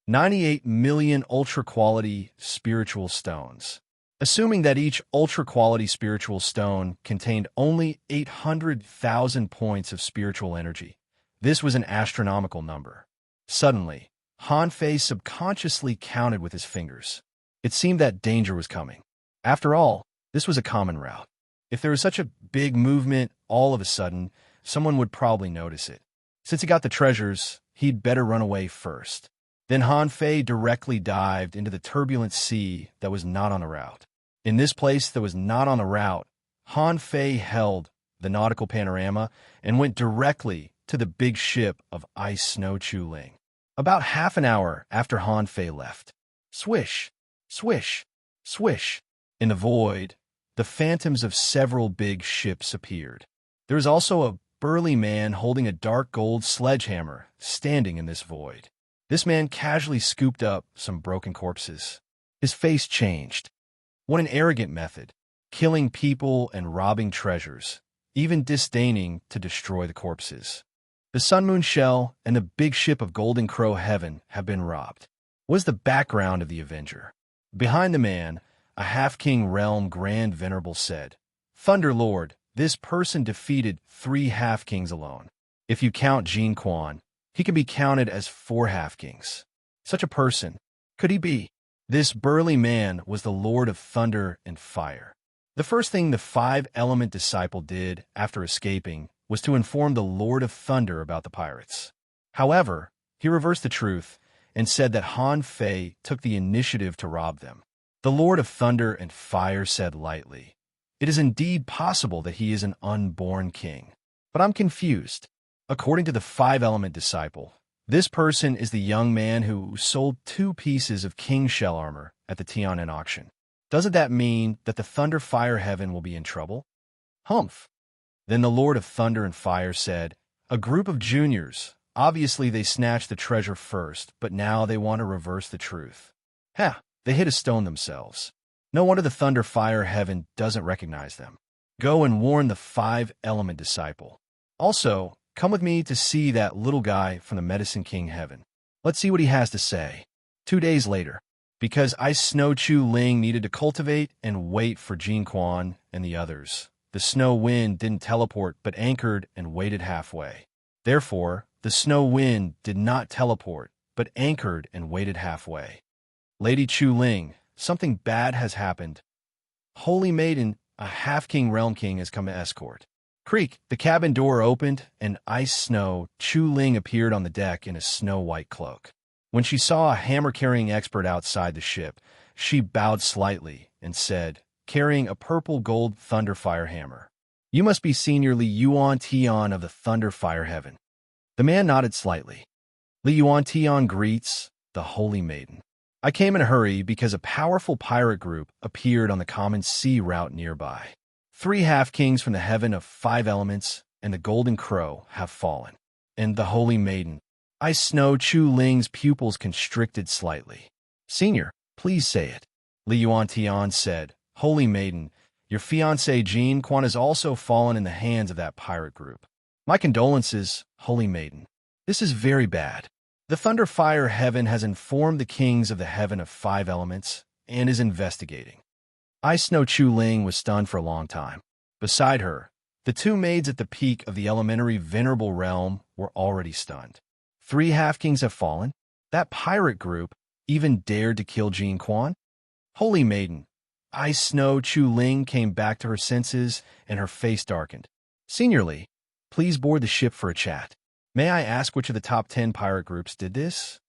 98 million ultra-quality spiritual stones. Assuming that each ultra-quality spiritual stone contained only 800,000 points of spiritual energy, this was an astronomical number. Suddenly, Han Fei subconsciously counted with his fingers. It seemed that danger was coming. After all, this was a common route. If there was such a big movement, all of a sudden, someone would probably notice it. Since he got the treasures, he'd better run away first. Then Han Fei directly dived into the turbulent sea that was not on the route. In this place that was not on the route, Han Fei held the nautical panorama and went directly to the big ship of Ice Snow Chu Ling. About half an hour after Han Fei left, swish, swish, swish, in the void, the phantoms of several big ships appeared. There was also a burly man holding a dark gold sledgehammer standing in this void. This man casually scooped up some broken corpses. His face changed. What an arrogant method, killing people and robbing treasures, even disdaining to destroy the corpses. The Sun Moon Shell and the big ship of Golden Crow Heaven have been robbed, was the background of the Avenger. Behind the man, a half-king realm Grand Venerable said, Thunder Lord, this person defeated 3 half-kings alone. If you count Jean Quan, he can be counted as 4 half-kings. Such a person, could he be? This burly man was the Lord of Thunder and Fire. The first thing the 5-element disciple did after escaping was to inform the Lord of Thunder about the pirates. However, he reversed the truth and said that Han Fei took the initiative to rob them. The Lord of Thunder and Fire said lightly, It is indeed possible that he is an unborn king. But I'm confused. According to the 5-element disciple, this person is the young man who sold 2 pieces of king shell armor at the Tian'an auction. Doesn't that mean that the Thunder Fire Heaven will be in trouble? Humph. Then the Lord of Thunder and Fire said, A group of juniors. Obviously they snatched the treasure first, but now they want to reverse the truth. Ha! They hit a stone themselves. No wonder the Thunder Fire Heaven doesn't recognize them. Go and warn the 5-element disciple. Also, come with me to see that little guy from the Medicine King Heaven. Let's see what he has to say. 2 days later, because Ice Snow Chu Ling needed to cultivate and wait for Jean Quan and the others, the Snow Wind didn't teleport but anchored and waited halfway. Therefore, the Snow Wind did not teleport but anchored and waited halfway. Lady Chu Ling, something bad has happened. Holy Maiden, a half-king realm king has come to escort. Creak, the cabin door opened, and Ice Snow Chu Ling appeared on the deck in a snow-white cloak. When she saw a hammer-carrying expert outside the ship, she bowed slightly and said, carrying a purple gold Thunderfire hammer, You must be Senior Li Yuan Tian of the Thunderfire Heaven. The man nodded slightly. Li Yuan Tian greets the Holy Maiden. I came in a hurry because a powerful pirate group appeared on the common sea route nearby. 3 half-kings from the heaven of 5 elements and the Golden Crow have fallen. And the Holy Maiden, Ice Snow Chu Ling's pupils constricted slightly. Senior, please say it. Li Yuan Tian said, Holy Maiden, your fiancée Jean Quan has also fallen in the hands of that pirate group. My condolences, Holy Maiden. This is very bad. The Thunderfire Heaven has informed the kings of the heaven of 5 elements and is investigating. Ice Snow Chu Ling was stunned for a long time. Beside her, the 2 maids at the peak of the elementary venerable realm were already stunned. 3 half-kings have fallen? That pirate group even dared to kill Jean Quan? Holy Maiden, Ice Snow Chu Ling came back to her senses and her face darkened. Senior Li, please board the ship for a chat. May I ask which of the top 10 pirate groups did this?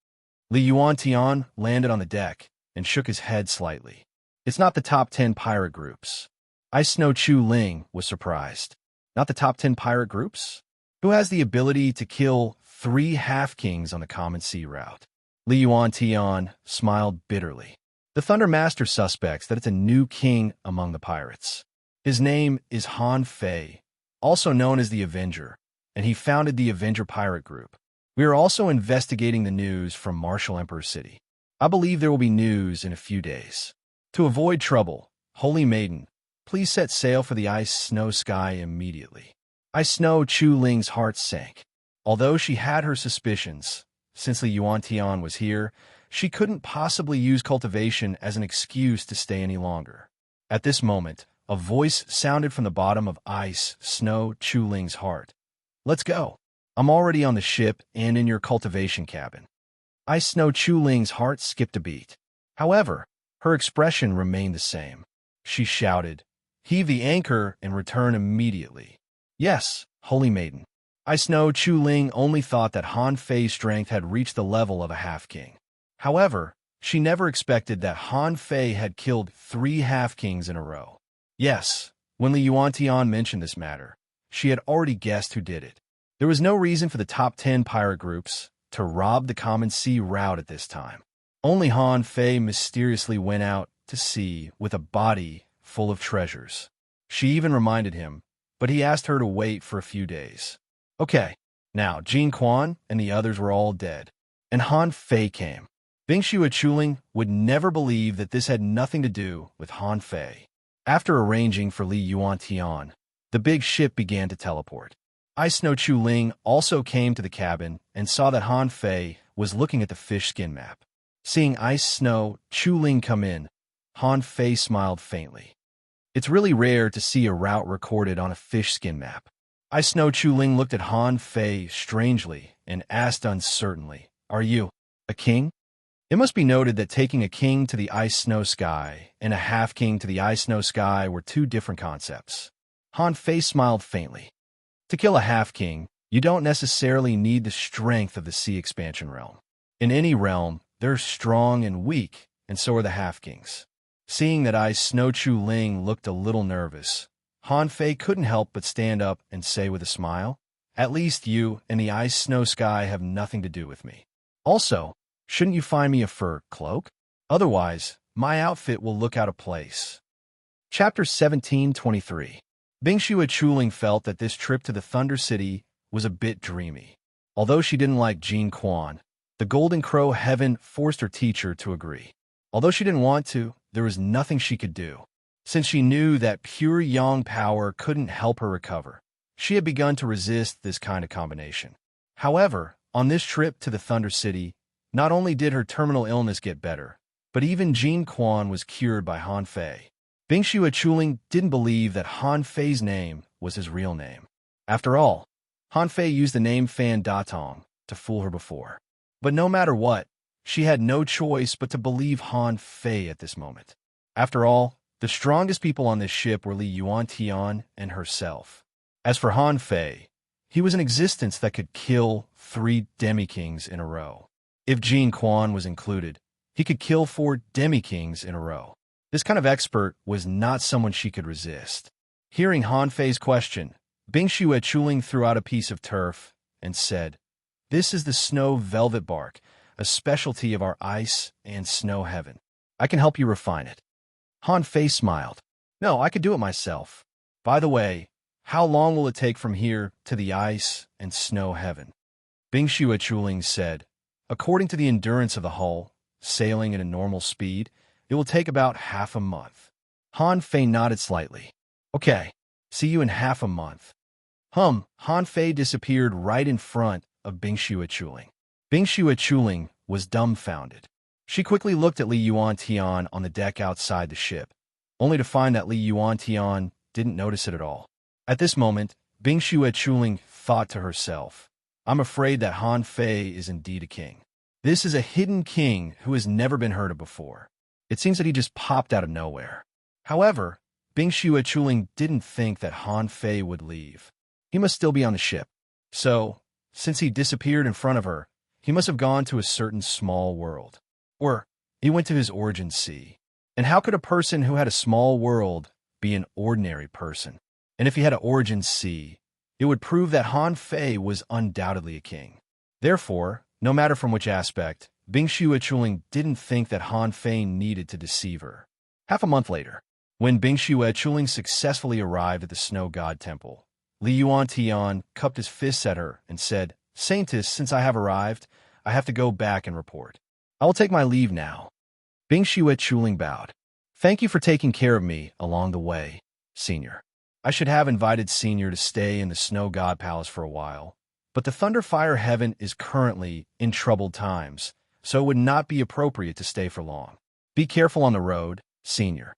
Li Yuan Tian landed on the deck and shook his head slightly. It's not the top 10 pirate groups. Ice Snow Chu Ling was surprised. Not the top 10 pirate groups? Who has the ability to kill 3 half-kings on the common sea route? Li Yuan Tian smiled bitterly. The Thunder Master suspects that it's a new king among the pirates. His name is Han Fei, also known as the Avenger, and he founded the Avenger Pirate Group. We are also investigating the news from Martial Emperor City. I believe there will be news in a few days. To avoid trouble, Holy Maiden, please set sail for the Ice Snow Sky immediately. Ice Snow Chu Ling's heart sank. Although she had her suspicions, since Li Yuan Tian was here, she couldn't possibly use cultivation as an excuse to stay any longer. At this moment, a voice sounded from the bottom of Ice Snow Chu Ling's heart. Let's go. I'm already on the ship and in your cultivation cabin. Ice Snow Chu Ling's heart skipped a beat. However, her expression remained the same. She shouted, Heave the anchor and return immediately. Yes, Holy Maiden. Ice Snow Chu Ling only thought that Han Fei's strength had reached the level of a half-king. However, she never expected that Han Fei had killed 3 half-kings in a row. Yes, when Li Yuan Tian mentioned this matter, she had already guessed who did it. There was no reason for the top 10 pirate groups to rob the common sea route at this time. Only Han Fei mysteriously went out to sea with a body full of treasures. She even reminded him, but he asked her to wait for a few days. Okay, now Jean Quan and the others were all dead, and Han Fei came. Bingxue Chuling would never believe that this had nothing to do with Han Fei. After arranging for Li Yuan Tian, The big ship began to teleport. Ice Snow Chu Ling also came to the cabin and saw that Han Fei was looking at the fish skin map. Seeing Ice Snow Chu Ling come in, Han Fei smiled faintly. It's really rare to see a route recorded on a fish skin map. Ice Snow Chu Ling looked at Han Fei strangely and asked uncertainly, "Are you a king?" It must be noted that taking a king to the ice snow sky and a half-king to the ice snow sky were two different concepts. Han Fei smiled faintly. To kill a half-king, you don't necessarily need the strength of the sea expansion realm. In any realm, they're strong and weak, and so are the half-kings. Seeing that Ice Snow Chu Ling looked a little nervous, Han Fei couldn't help but stand up and say with a smile, "At least you and the ice snow sky have nothing to do with me. Also, shouldn't you find me a fur cloak? Otherwise, my outfit will look out of place." Chapter 17:23. Bingxue Chuling felt that this trip to the Thunder City was a bit dreamy. Although she didn't like Jean Quan, the Golden Crow Heaven forced her teacher to agree. Although she didn't want to, there was nothing she could do. Since she knew that pure yang power couldn't help her recover, she had begun to resist this kind of combination. However, on this trip to the Thunder City, not only did her terminal illness get better, but even Jean Quan was cured by Han Fei. Bingxue Chuling didn't believe that Han Fei's name was his real name. After all, Han Fei used the name Fan Datong to fool her before. But no matter what, she had no choice but to believe Han Fei at this moment. After all, the strongest people on this ship were Li Yuantian and herself. As for Han Fei, he was an existence that could kill 3 demi-kings in a row. If Jean Quan was included, he could kill 4 demi-kings in a row. This kind of expert was not someone she could resist. Hearing Han Fei's question, Bingxue Chuling threw out a piece of turf and said, "This is the snow velvet bark, a specialty of our ice and snow heaven. I can help you refine it." Han Fei smiled. "No, I could do it myself. By the way, how long will it take from here to the ice and snow heaven?" Bingxue Chuling said, "According to the endurance of the hull, sailing at a normal speed, it will take about half a month." Han Fei nodded slightly. "Okay, see you in half a month." Han Fei disappeared right in front of Bingxue Chuling. Bingxue Chuling was dumbfounded. She quickly looked at Li Yuantian on the deck outside the ship, only to find that Li Yuantian didn't notice it at all. At this moment, Bingxue Chuling thought to herself, "I'm afraid that Han Fei is indeed a king. This is a hidden king who has never been heard of before. It seems that he just popped out of nowhere." However, Bingxue Chuling didn't think that Han Fei would leave. He must still be on the ship. So, since he disappeared in front of her, he must have gone to a certain small world. Or, he went to his origin sea. And how could a person who had a small world be an ordinary person? And if he had an origin sea, it would prove that Han Fei was undoubtedly a king. Therefore, no matter from which aspect, Bingxue Chuling didn't think that Han Fei needed to deceive her. Half a month later, when Bingxue Chuling successfully arrived at the Snow God Temple, Li Yuantian cupped his fists at her and said, "Saintess, since I have arrived, I have to go back and report. I will take my leave now." Bingxue Chuling bowed. "Thank you for taking care of me along the way, Senior. I should have invited Senior to stay in the Snow God Palace for a while, but the Thunderfire Heaven is currently in troubled times, so it would not be appropriate to stay for long. Be careful on the road, Senior."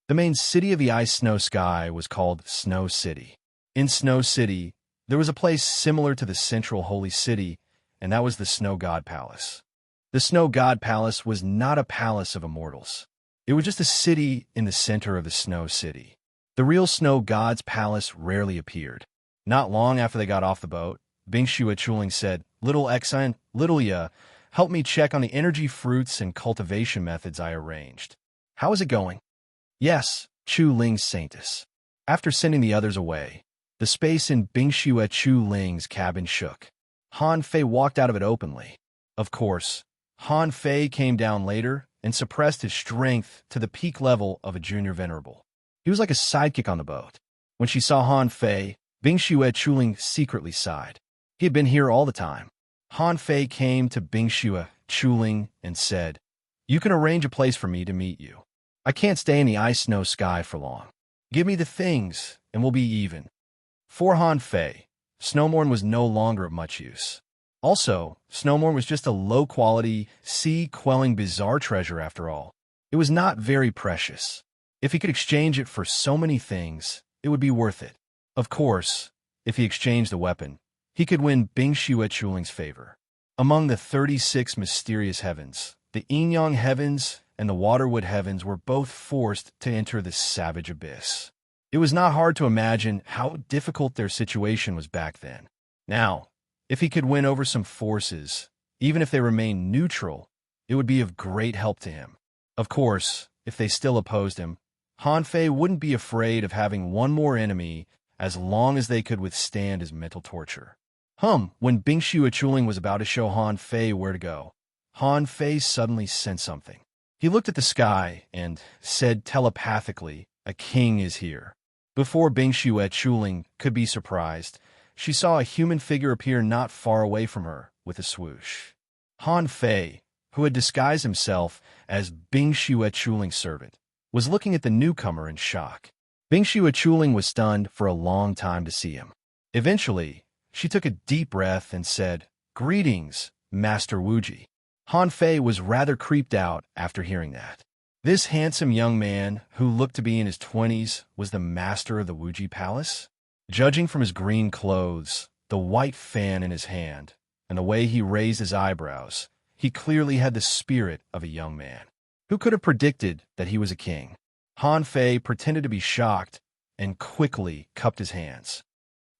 The main city of the ice snow sky was called Snow City. In Snow City, there was a place similar to the central holy city, and that was the Snow God Palace. The Snow God Palace was not a palace of immortals. It was just a city in the center of the Snow City. The real Snow God's palace rarely appeared. Not long after they got off the boat, Bingxue Chuling said, "Little Exine, Little Ya, help me check on the energy fruits and cultivation methods I arranged. How is it going?" "Yes, Chu Ling's Saintess." After sending the others away, the space in Bingxue Chu Ling's cabin shook. Han Fei walked out of it openly. Of course, Han Fei came down later and suppressed his strength to the peak level of a junior venerable. He was like a sidekick on the boat. When she saw Han Fei, Bingxue Chuling secretly sighed. He had been here all the time. Han Fei came to Bingxue Chuling and said, "You can arrange a place for me to meet you. I can't stay in the ice snow sky for long. Give me the things, and we'll be even. For Han Fei, Snowmorn was no longer of much use. Also, Snowmorn was just a low-quality, sea-quelling bizarre treasure after all. It was not very precious. If he could exchange it for so many things, it would be worth it. Of course, if he exchanged the weapon, he could win Bing Xue Chuling's favor. Among the 36 mysterious heavens, the Yingyang heavens and the Waterwood heavens were both forced to enter this savage abyss. It was not hard to imagine how difficult their situation was back then. Now, if he could win over some forces, even if they remained neutral, it would be of great help to him. Of course, if they still opposed him, Han Fei wouldn't be afraid of having one more enemy as long as they could withstand his mental torture. When Bing Xue Chuling was about to show Han Fei where to go, Han Fei suddenly sensed something. He looked at the sky and said telepathically, "A king is here." Before Bing Xue Chuling could be surprised, she saw a human figure appear not far away from her with a swoosh. Han Fei, who had disguised himself as Bing Xue Chuling's servant, was looking at the newcomer in shock. Bing Xue Chuling was stunned for a long time to see him. Eventually, she took a deep breath and said, "Greetings, Master Wuji." Han Fei was rather creeped out after hearing that. This handsome young man, who looked to be in his 20s, was the master of the Wuji Palace? Judging from his green clothes, the white fan in his hand, and the way he raised his eyebrows, he clearly had the spirit of a young man. Who could have predicted that he was a king? Han Fei pretended to be shocked and quickly cupped his hands.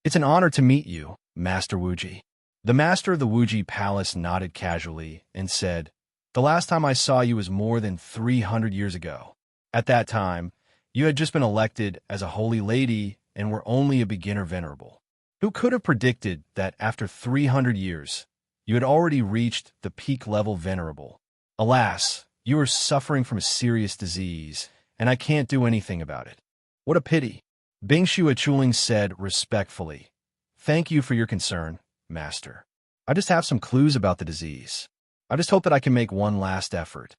"It's an honor to meet you, Master Wuji." The master of the Wuji Palace nodded casually and said, "The last time I saw you was more than 300 years ago. At that time, you had just been elected as a holy lady and were only a beginner venerable. Who could have predicted that after 300 years, you had already reached the peak level venerable? Alas, you are suffering from a serious disease, and I can't do anything about it. What a pity." Bing Xue Chuling said respectfully, "Thank you for your concern, Master. I just have some clues about the disease. I just hope that I can make one last effort."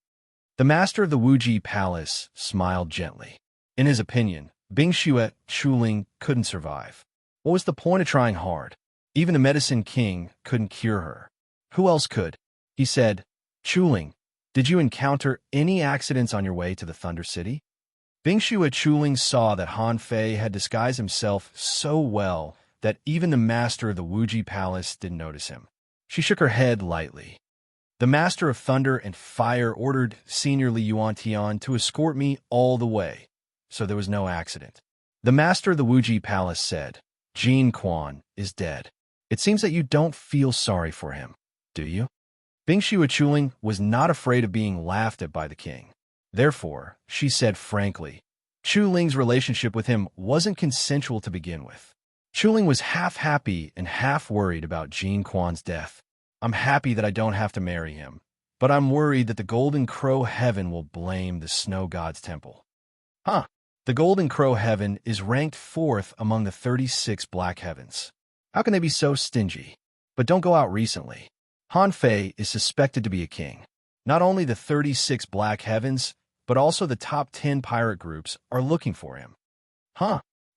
The master of the Wuji Palace smiled gently. In his opinion, Bing Xue Chuling couldn't survive. What was the point of trying hard? Even the Medicine King couldn't cure her. Who else could? He said, "Chuling, did you encounter any accidents on your way to the Thunder City?" Bing Xue Chuling saw that Han Fei had disguised himself so well that even the master of the Wuji Palace didn't notice him. She shook her head lightly. "The Master of Thunder and Fire ordered Senior Li Yuantian to escort me all the way, so there was no accident." The master of the Wuji Palace said, "Jin Quan is dead. It seems that you don't feel sorry for him, do you?" Bing Xue Chuling was not afraid of being laughed at by the king. Therefore, she said frankly, Chuling's relationship with him wasn't consensual to begin with. Chuling was half happy and half worried about Jin Quan's death. "I'm happy that I don't have to marry him, but I'm worried that the Golden Crow Heaven will blame the Snow God's temple." The Golden Crow Heaven is ranked 4th among the 36 Black Heavens. How can they be so stingy? But don't go out recently. Han Fei is suspected to be a king. Not only the 36 Black Heavens, but also the top 10 pirate groups are looking for him.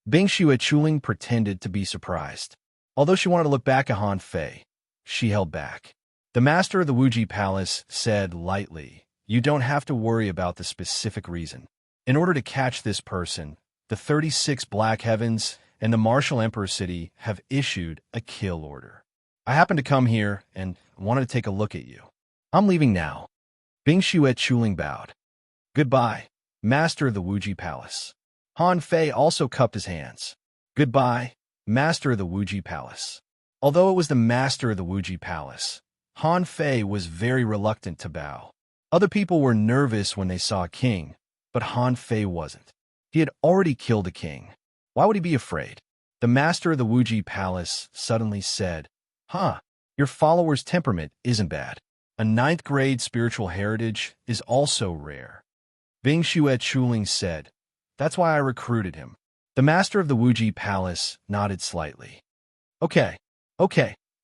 Bing Xue Chuling pretended to be surprised. Although she wanted to look back at Han Fei, she held back. The master of the Wuji Palace said lightly, "You don't have to worry about the specific reason. In order to catch this person, the 36 Black Heavens and the Martial Emperor City have issued a kill order. I happened to come here and wanted to take a look at you. I'm leaving now." Bing Xue Chuling bowed. "Goodbye, master of the Wuji Palace." Han Fei also cupped his hands. "Goodbye, master of the Wuji Palace." Although it was the master of the Wuji Palace, Han Fei was very reluctant to bow. Other people were nervous when they saw a king, but Han Fei wasn't. He had already killed a king. Why would he be afraid? The master of the Wuji Palace suddenly said, Your follower's temperament isn't bad. A 9th grade spiritual heritage is also rare." Bing Xue Chuling said, "That's why I recruited him." The master of the Wuji Palace nodded slightly. Okay,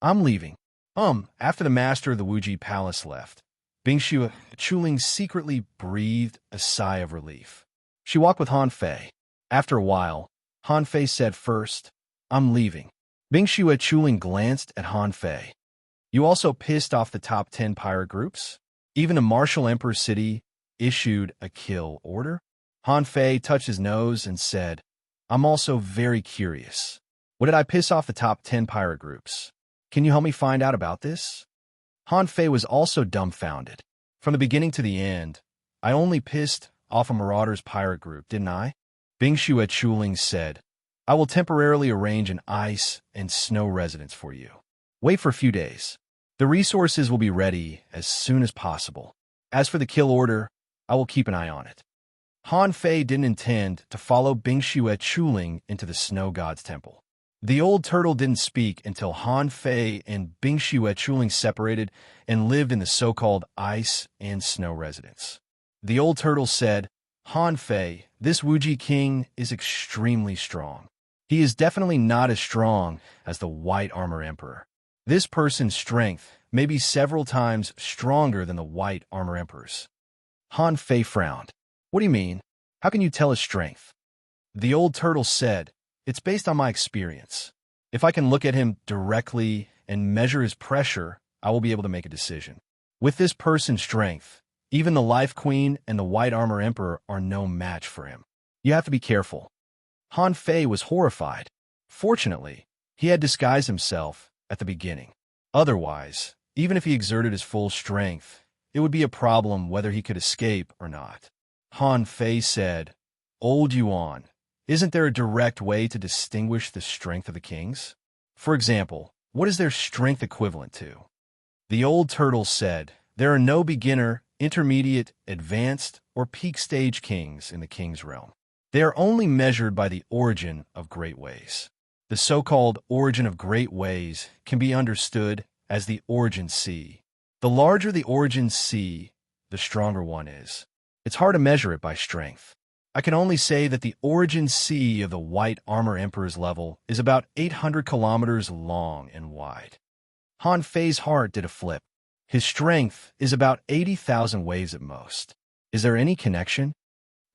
I'm leaving." After the master of the Wuji Palace left, Bing Xue Chuling secretly breathed a sigh of relief. She walked with Han Fei. After a while, Han Fei said first. I'm leaving. Bing Xuechuling glanced at Han Fei. You also pissed off the top 10 pirate groups? Even the Martial Emperor City issued a kill order? Han Fei touched his nose and said, I'm also very curious. What did I piss off the top 10 pirate groups? Can you help me find out about this? Han Fei was also dumbfounded. From the beginning to the end, I only pissed off a Marauders pirate group, didn't I? Bing Xuechuling said, I will temporarily arrange an ice and snow residence for you. Wait for a few days. The resources will be ready as soon as possible. As for the kill order, I will keep an eye on it. Han Fei didn't intend to follow Bing Xuechuling into the snow god's temple. The old turtle didn't speak until Han Fei and Bing Xuechuling separated and lived in the so-called ice and snow residence. The old turtle said, Han Fei, this Wuji king is extremely strong. He is definitely not as strong as the White Armor Emperor. This person's strength may be several times stronger than the White Armor Emperor's. Han Fei frowned. What do you mean? How can you tell his strength? The old turtle said, it's based on my experience. If I can look at him directly and measure his pressure, I will be able to make a decision. With this person's strength, even the Life Queen and the White Armor Emperor are no match for him. You have to be careful. Han Fei was horrified. Fortunately, he had disguised himself at the beginning. Otherwise, even if he exerted his full strength, it would be a problem whether he could escape or not. Han Fei said, Old Yuan, isn't there a direct way to distinguish the strength of the kings? For example, what is their strength equivalent to? The old turtle said, there are no beginner, intermediate, advanced, or peak stage kings in the king's realm. They are only measured by the origin of great ways. The so-called origin of great ways can be understood as the origin C. The larger the origin C, the stronger one is. It's hard to measure it by strength. I can only say that the origin C of the White Armor Emperor's level is about 800 kilometers long and wide. Han Fei's heart did a flip. His strength is about 80,000 waves at most. Is there any connection?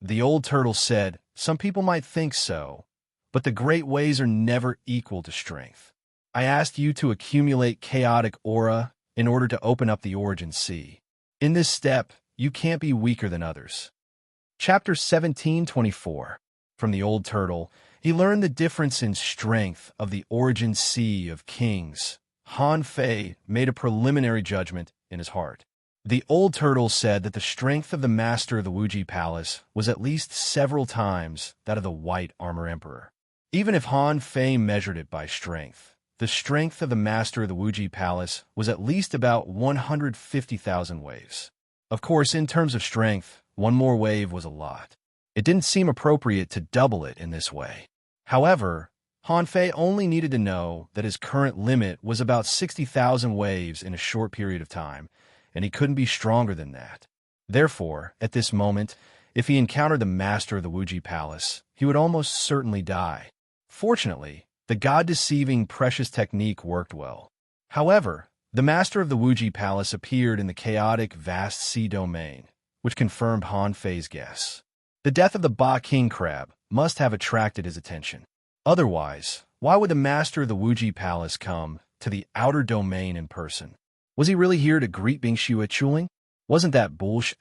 The old turtle said, some people might think so, but the great ways are never equal to strength. I asked you to accumulate chaotic aura in order to open up the origin C. In this step, you can't be weaker than others. Chapter 17:24. From the old turtle, he learned the difference in strength of the origin C of kings. Han Fei made a preliminary judgment in his heart. The old turtle said that the strength of the master of the Wuji Palace was at least several times that of the White Armor Emperor. Even if Han Fei measured it by strength, the strength of the master of the Wuji Palace was at least about 150,000 waves. Of course, in terms of strength, one more wave was a lot. It didn't seem appropriate to double it in this way. However, Han Fei only needed to know that his current limit was about 60,000 waves in a short period of time, and he couldn't be stronger than that. Therefore, at this moment, if he encountered the master of the Wuji Palace, he would almost certainly die. Fortunately, the god-deceiving precious technique worked well. However, the master of the Wuji Palace appeared in the chaotic vast sea domain, which confirmed Han Fei's guess. The death of the Ba King Crab must have attracted his attention. Otherwise, why would the master of the Wuji Palace come to the outer domain in person? Was he really here to greet Bing Xuechuling? Wasn't that bullsh**?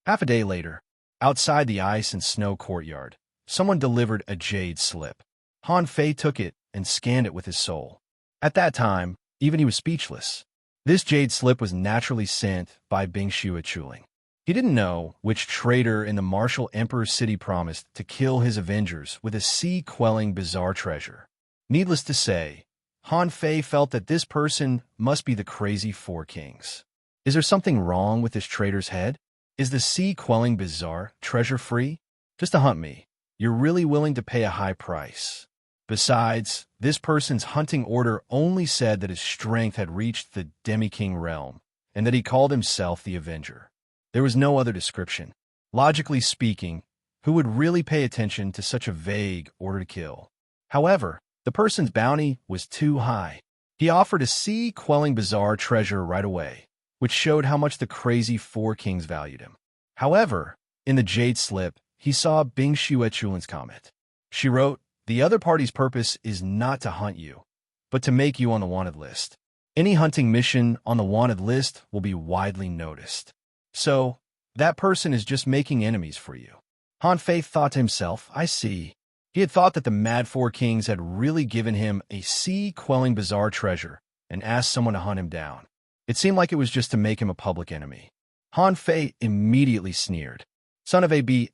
Half a day later, outside the ice and snow courtyard, someone delivered a jade slip. Han Fei took it and scanned it with his soul. At that time, even he was speechless. This jade slip was naturally sent by Bing Xuechuling. He didn't know which traitor in the Martial Emperor City promised to kill his avengers with a sea-quelling bizarre treasure. Needless to say, Han Fei felt that this person must be the crazy Four Kings. Is there something wrong with this traitor's head? Is the sea-quelling bizarre treasure free? Just to hunt me, you're really willing to pay a high price. Besides, this person's hunting order only said that his strength had reached the Demi-King realm, and that he called himself the Avenger. There was no other description. Logically speaking, who would really pay attention to such a vague order to kill? However, the person's bounty was too high. He offered a sea-quelling bizarre treasure right away, which showed how much the crazy Four Kings valued him. However, in the jade slip, he saw Bing Xuechuling's comment. She wrote, "The other party's purpose is not to hunt you, but to make you on the wanted list. Any hunting mission on the wanted list will be widely noticed. So, that person is just making enemies for you." Han Fei thought to himself, I see. He had thought that the Mad Four Kings had really given him a sea-quelling bizarre treasure and asked someone to hunt him down. It seemed like it was just to make him a public enemy. Han Fei immediately sneered. "Son of a b****,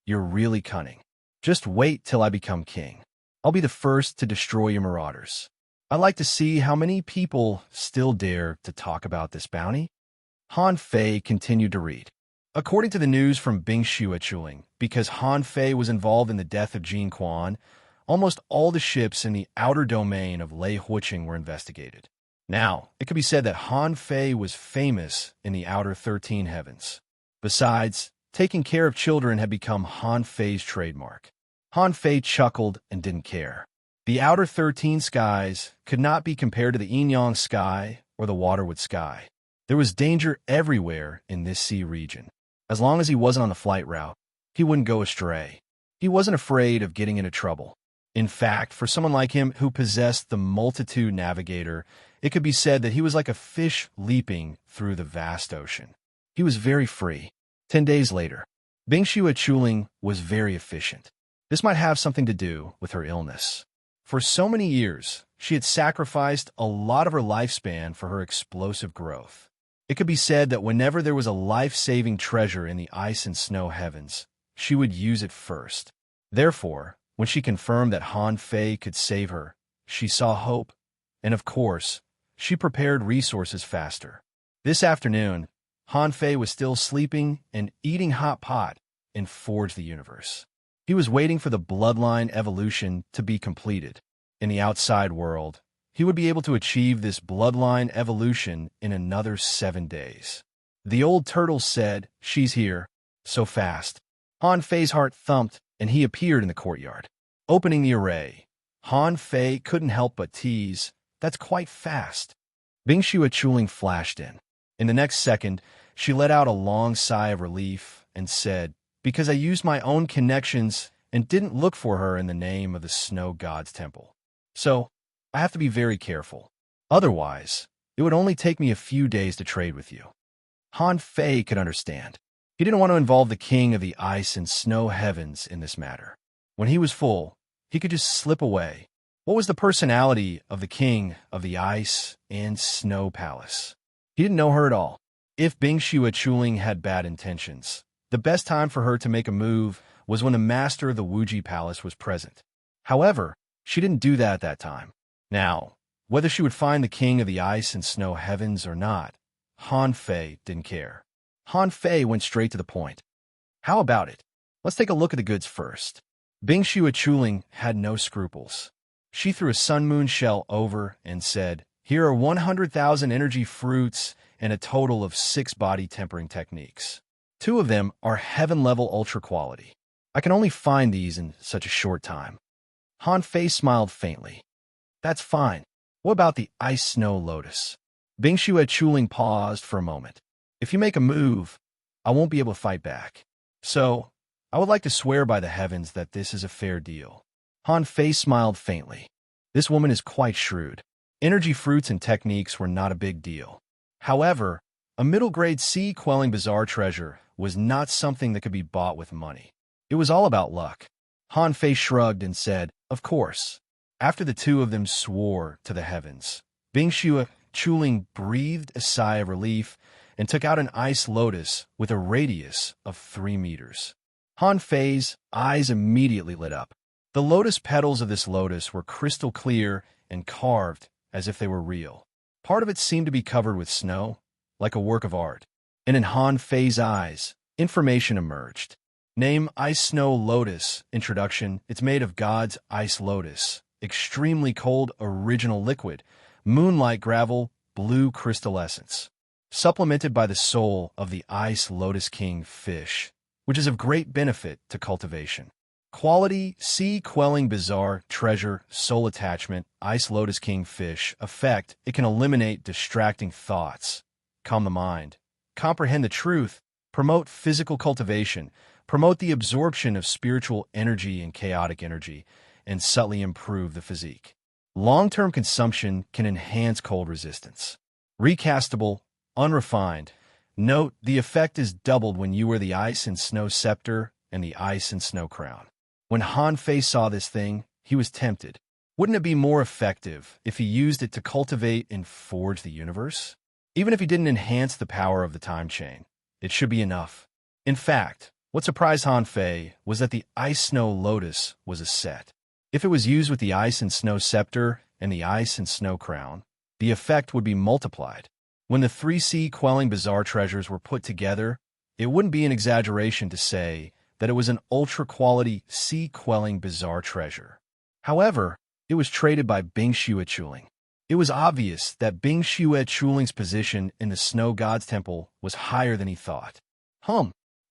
you're really cunning. Just wait till I become king. I'll be the first to destroy your marauders. I'd like to see how many people still dare to talk about this bounty." Han Fei continued to read. According to the news from Bingxue, because Han Fei was involved in the death of Jin Quan, almost all the ships in the outer domain of Lei Huiqing were investigated. Now, it could be said that Han Fei was famous in the outer 13 heavens. Besides, taking care of children had become Han Fei's trademark. Han Fei chuckled and didn't care. The outer 13 skies could not be compared to the Yin-Yang sky or the Waterwood sky. There was danger everywhere in this sea region. As long as he wasn't on the flight route, he wouldn't go astray. He wasn't afraid of getting into trouble. In fact, for someone like him who possessed the multitude navigator, it could be said that he was like a fish leaping through the vast ocean. He was very free. 10 days later, Bingxue was very efficient. This might have something to do with her illness. For so many years, she had sacrificed a lot of her lifespan for her explosive growth. It could be said that whenever there was a life-saving treasure in the ice and snow heavens, she would use it first. Therefore, when she confirmed that Han Fei could save her, she saw hope, and of course, she prepared resources faster. This afternoon, Han Fei was still sleeping and eating hot pot in Forge the Universe. He was waiting for the bloodline evolution to be completed. In the outside world, he would be able to achieve this bloodline evolution in another 7 days. The old turtle said, "She's here," so fast. Han Fei's heart thumped, and he appeared in the courtyard. Opening the array, Han Fei couldn't help but tease, "That's quite fast." Bingxue flashed in. In the next second, she let out a long sigh of relief and said, "Because I used my own connections and didn't look for her in the name of the Snow God's temple. So, I have to be very careful. Otherwise, it would only take me a few days to trade with you." Han Fei could understand. He didn't want to involve the king of the ice and snow heavens in this matter. When he was full, he could just slip away. What was the personality of the king of the ice and snow palace? He didn't know her at all. If Bingxue had bad intentions, the best time for her to make a move was when the master of the Wuji Palace was present. However, she didn't do that at that time. Now, whether she would find the king of the ice and snow heavens or not, Han Fei didn't care. Han Fei went straight to the point. "How about it? Let's take a look at the goods first." Bingxue had no scruples. She threw a sun moon shell over and said, "Here are 100,000 energy fruits and a total of 6 body tempering techniques. 2 of them are heaven-level ultra quality. I can only find these in such a short time." Han Fei smiled faintly. "That's fine. What about the ice snow lotus?" Bingxue paused for a moment. "If you make a move, I won't be able to fight back. So, I would like to swear by the heavens that this is a fair deal." Han Fei smiled faintly. This woman is quite shrewd. Energy fruits and techniques were not a big deal. However, a middle-grade sea-quelling bizarre treasure was not something that could be bought with money. It was all about luck. Han Fei shrugged and said, "Of course." After the two of them swore to the heavens, Bingxue breathed a sigh of relief and took out an ice lotus with a radius of 3 meters. Han Fei's eyes immediately lit up. The lotus petals of this lotus were crystal clear and carved as if they were real. Part of it seemed to be covered with snow, like a work of art. And in Han Fei's eyes, information emerged. Name Ice Snow Lotus. Introduction. It's made of God's ice lotus. Extremely cold original liquid. Moonlight gravel, blue crystal essence. Supplemented by the soul of the ice lotus king fish, which is of great benefit to cultivation. Quality, sea-quelling bizarre treasure, soul attachment, ice lotus king fish. Effect, it can eliminate distracting thoughts, calm the mind, comprehend the truth, promote physical cultivation, promote the absorption of spiritual energy and chaotic energy, and subtly improve the physique. Long-term consumption can enhance cold resistance. Recastable, unrefined. Note, the effect is doubled when you wear the ice and snow scepter and the ice and snow crown. When Han Fei saw this thing, he was tempted. Wouldn't it be more effective if he used it to cultivate and forge the universe? Even if he didn't enhance the power of the time chain, it should be enough. In fact, what surprised Han Fei was that the Ice Snow Lotus was a set. If it was used with the Ice and Snow Scepter and the Ice and Snow Crown, the effect would be multiplied. When the 3C quelling bizarre treasures were put together, it wouldn't be an exaggeration to say that it was an ultra-quality C quelling bizarre treasure. However, it was traded by Bing Xue Chuling. It was obvious that Bing Xue Chuling's position in the Snow God's Temple was higher than he thought.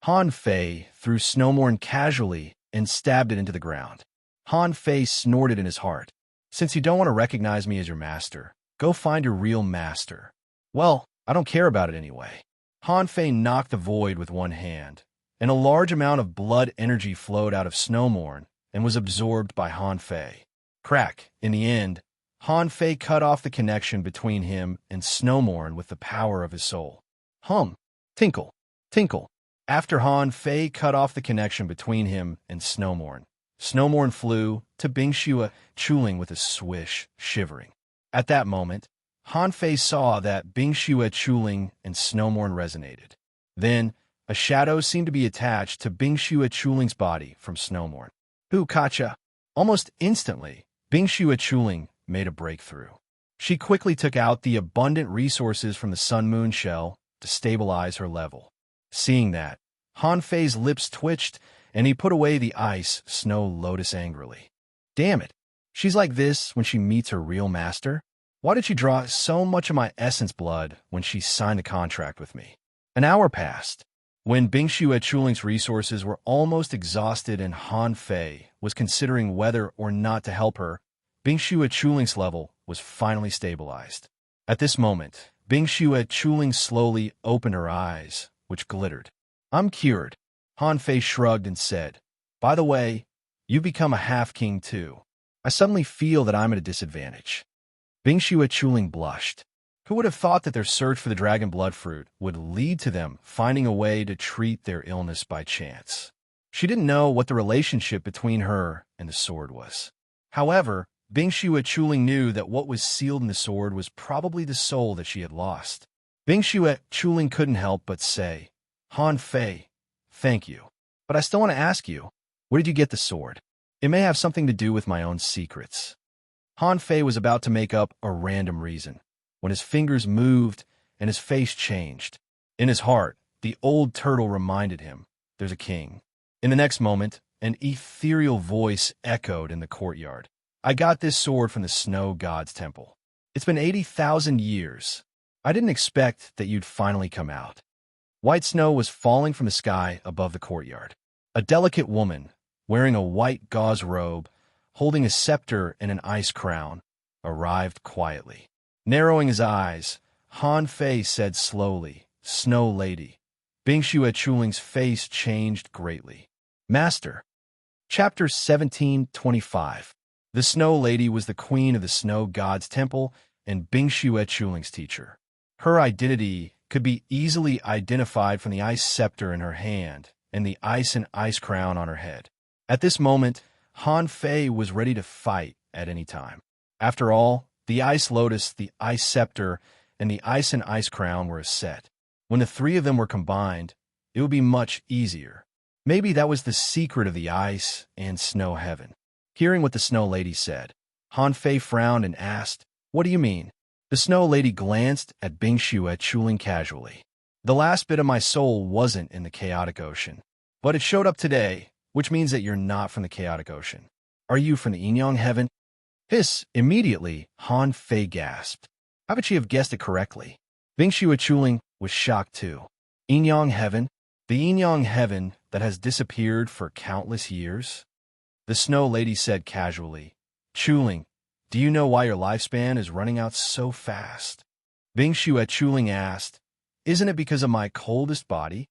Han Fei threw Snowmorn casually and stabbed it into the ground. Han Fei snorted in his heart. Since you don't want to recognize me as your master, go find your real master. Well, I don't care about it anyway. Han Fei knocked the void with one hand, and a large amount of blood energy flowed out of Snowmorn and was absorbed by Han Fei. Crack. In the end, Han Fei cut off the connection between him and Snowmorn with the power of his soul. Tinkle. Tinkle. After Han Fei cut off the connection between him and Snowmorn, Snowmorn flew to Bing Xue Chuling with a swish, shivering. At that moment, Han Fei saw that Bing Xue Chuling and Snowmorn resonated. Then, a shadow seemed to be attached to Bing Xue Chuling's body from Snowmorn. Kacha! Almost instantly, Bing Xue Chuling made a breakthrough. She quickly took out the abundant resources from the Sun-Moon shell to stabilize her level. Seeing that, Han Fei's lips twitched, and he put away the Ice Snow Lotus angrily. Damn it! She's like this when she meets her real master? Why did she draw so much of my essence blood when she signed the contract with me? An hour passed. When Bing Xue Chuling's resources were almost exhausted and Han Fei was considering whether or not to help her, Bing Xue Chuling's level was finally stabilized. At this moment, Bing Xue Chuling slowly opened her eyes, which glittered. I'm cured. Han Fei shrugged and said, by the way, you've become a half-king too. I suddenly feel that I'm at a disadvantage. Bing Xue Chuling blushed. Who would have thought that their search for the dragon blood fruit would lead to them finding a way to treat their illness by chance? She didn't know what the relationship between her and the sword was. However, Bing Xue Chuling knew that what was sealed in the sword was probably the soul that she had lost. Bing Xue Chuling couldn't help but say, Han Fei, thank you. But I still want to ask you, where did you get the sword? It may have something to do with my own secrets. Han Fei was about to make up a random reason, when his fingers moved and his face changed. In his heart, the old turtle reminded him, there's a king. In the next moment, an ethereal voice echoed in the courtyard. I got this sword from the Snow God's Temple. It's been 80,000 years. I didn't expect that you'd finally come out. White snow was falling from the sky above the courtyard. A delicate woman, wearing a white gauze robe, holding a scepter and an ice crown, arrived quietly. Narrowing his eyes, Han Fei said slowly, Snow Lady. Bing Xue Chuling's face changed greatly. Master. Chapter 1725. The Snow Lady was the queen of the Snow God's Temple and Bing Xue Chuling's teacher. Her identity could be easily identified from the ice scepter in her hand and the ice and ice crown on her head. At this moment, Han Fei was ready to fight at any time. After all, the ice lotus, the ice scepter, and the ice and ice crown were a set. When the three of them were combined, it would be much easier. Maybe that was the secret of the ice and snow heaven. Hearing what the Snow Lady said, Han Fei frowned and asked, What do you mean? The Snow Lady glanced at Bing Xue Chuling casually. The last bit of my soul wasn't in the chaotic ocean, but it showed up today, which means that you're not from the chaotic ocean. Are you from the Yin heaven? Immediately, Han Fei gasped. How could she have guessed it correctly? Bing Xue Chuling was shocked too. Yin heaven? The Yin heaven that has disappeared for countless years? The Snow Lady said casually, Chuling, do you know why your lifespan is running out so fast? Bing Xue Chuling asked, Isn't it because of my coldest body?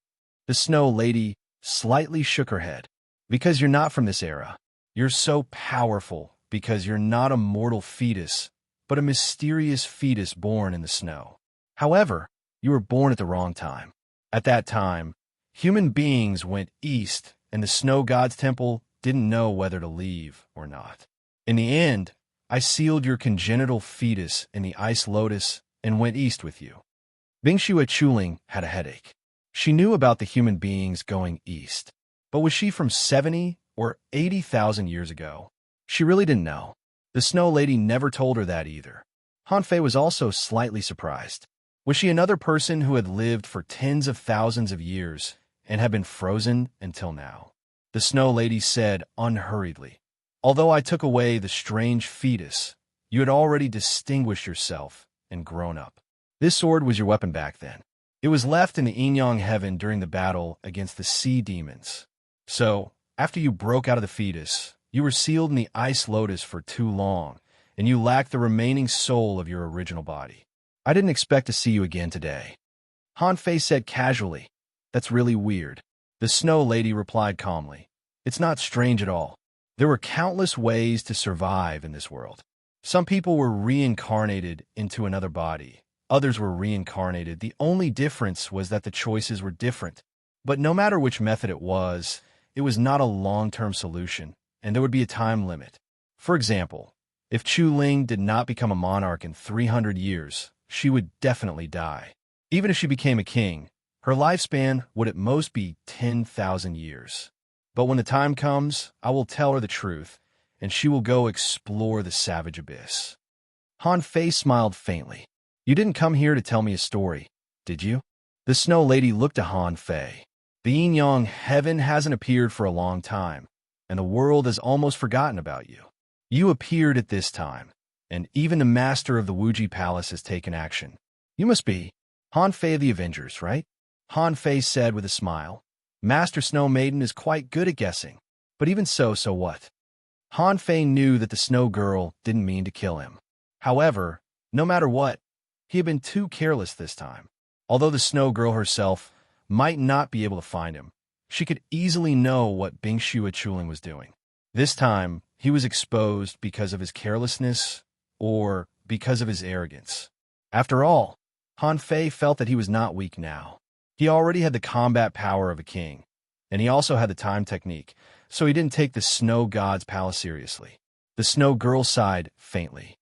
The Snow Lady slightly shook her head. Because you're not from this era. You're so powerful because you're not a mortal fetus, but a mysterious fetus born in the snow. However, you were born at the wrong time. At that time, human beings went east, and the snow god's temple didn't know whether to leave or not. In the end, I sealed your congenital fetus in the ice lotus and went east with you. Bingxue Chuling had a headache. She knew about the human beings going east. But was she from 70 or 80,000 years ago? She really didn't know. The Snow Lady never told her that either. Han Fei was also slightly surprised. Was she another person who had lived for tens of thousands of years and had been frozen until now? The Snow Lady said unhurriedly, "Although I took away the strange fetus, you had already distinguished yourself and grown up. This sword was your weapon back then. It was left in the Yin-Yang heaven during the battle against the sea demons. So, after you broke out of the fetus, you were sealed in the ice lotus for too long, and you lacked the remaining soul of your original body. I didn't expect to see you again today." Han Fei said casually, "That's really weird." The Snow Lady replied calmly, "It's not strange at all. There were countless ways to survive in this world. Some people were reincarnated into another body. Others were reincarnated. The only difference was that the choices were different. But no matter which method it was not a long-term solution, and there would be a time limit. For example, if Chu Ling did not become a monarch in 300 years, she would definitely die. Even if she became a king, her lifespan would at most be 10,000 years. But when the time comes, I will tell her the truth, and she will go explore the savage abyss." Han Fei smiled faintly. "You didn't come here to tell me a story, did you?" The Snow Lady looked to Han Fei. "The Yin-Yang heaven hasn't appeared for a long time, and the world has almost forgotten about you. You appeared at this time, and even the master of the Wuji Palace has taken action. You must be Han Fei of the Avengers, right?" Han Fei said with a smile. "Master Snow Maiden is quite good at guessing. But even so what?" Han Fei knew that the Snow Girl didn't mean to kill him. However, no matter what, he had been too careless this time. Although the Snow Girl herself might not be able to find him, she could easily know what Bingxue Chuling was doing. This time, he was exposed because of his carelessness or because of his arrogance. After all, Han Fei felt that he was not weak now. He already had the combat power of a king, and he also had the time technique, so he didn't take the Snow God's palace seriously. The Snow Girl sighed faintly.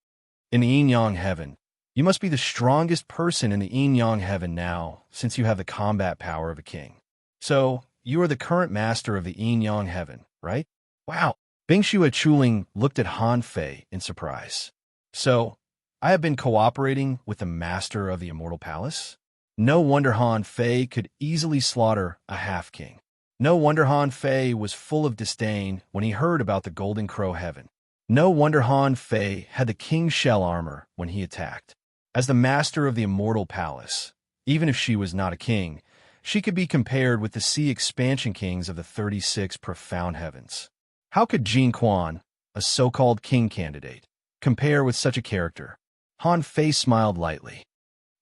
"In the Yin-Yang heaven, you must be the strongest person in the Yin-Yang heaven now, since you have the combat power of a king. So, you are the current master of the Yin-Yang heaven, right?" "Wow!" Bingxue Chuling looked at Han Fei in surprise. "So, I have been cooperating with the master of the Immortal Palace?" No wonder Han Fei could easily slaughter a half-king. No wonder Han Fei was full of disdain when he heard about the Golden Crow Heaven. No wonder Han Fei had the King's Shell armor when he attacked. As the master of the Immortal Palace, even if she was not a king, she could be compared with the sea expansion kings of the 36 profound heavens. How could Jin Quan, a so-called king candidate, compare with such a character? Han Fei smiled lightly.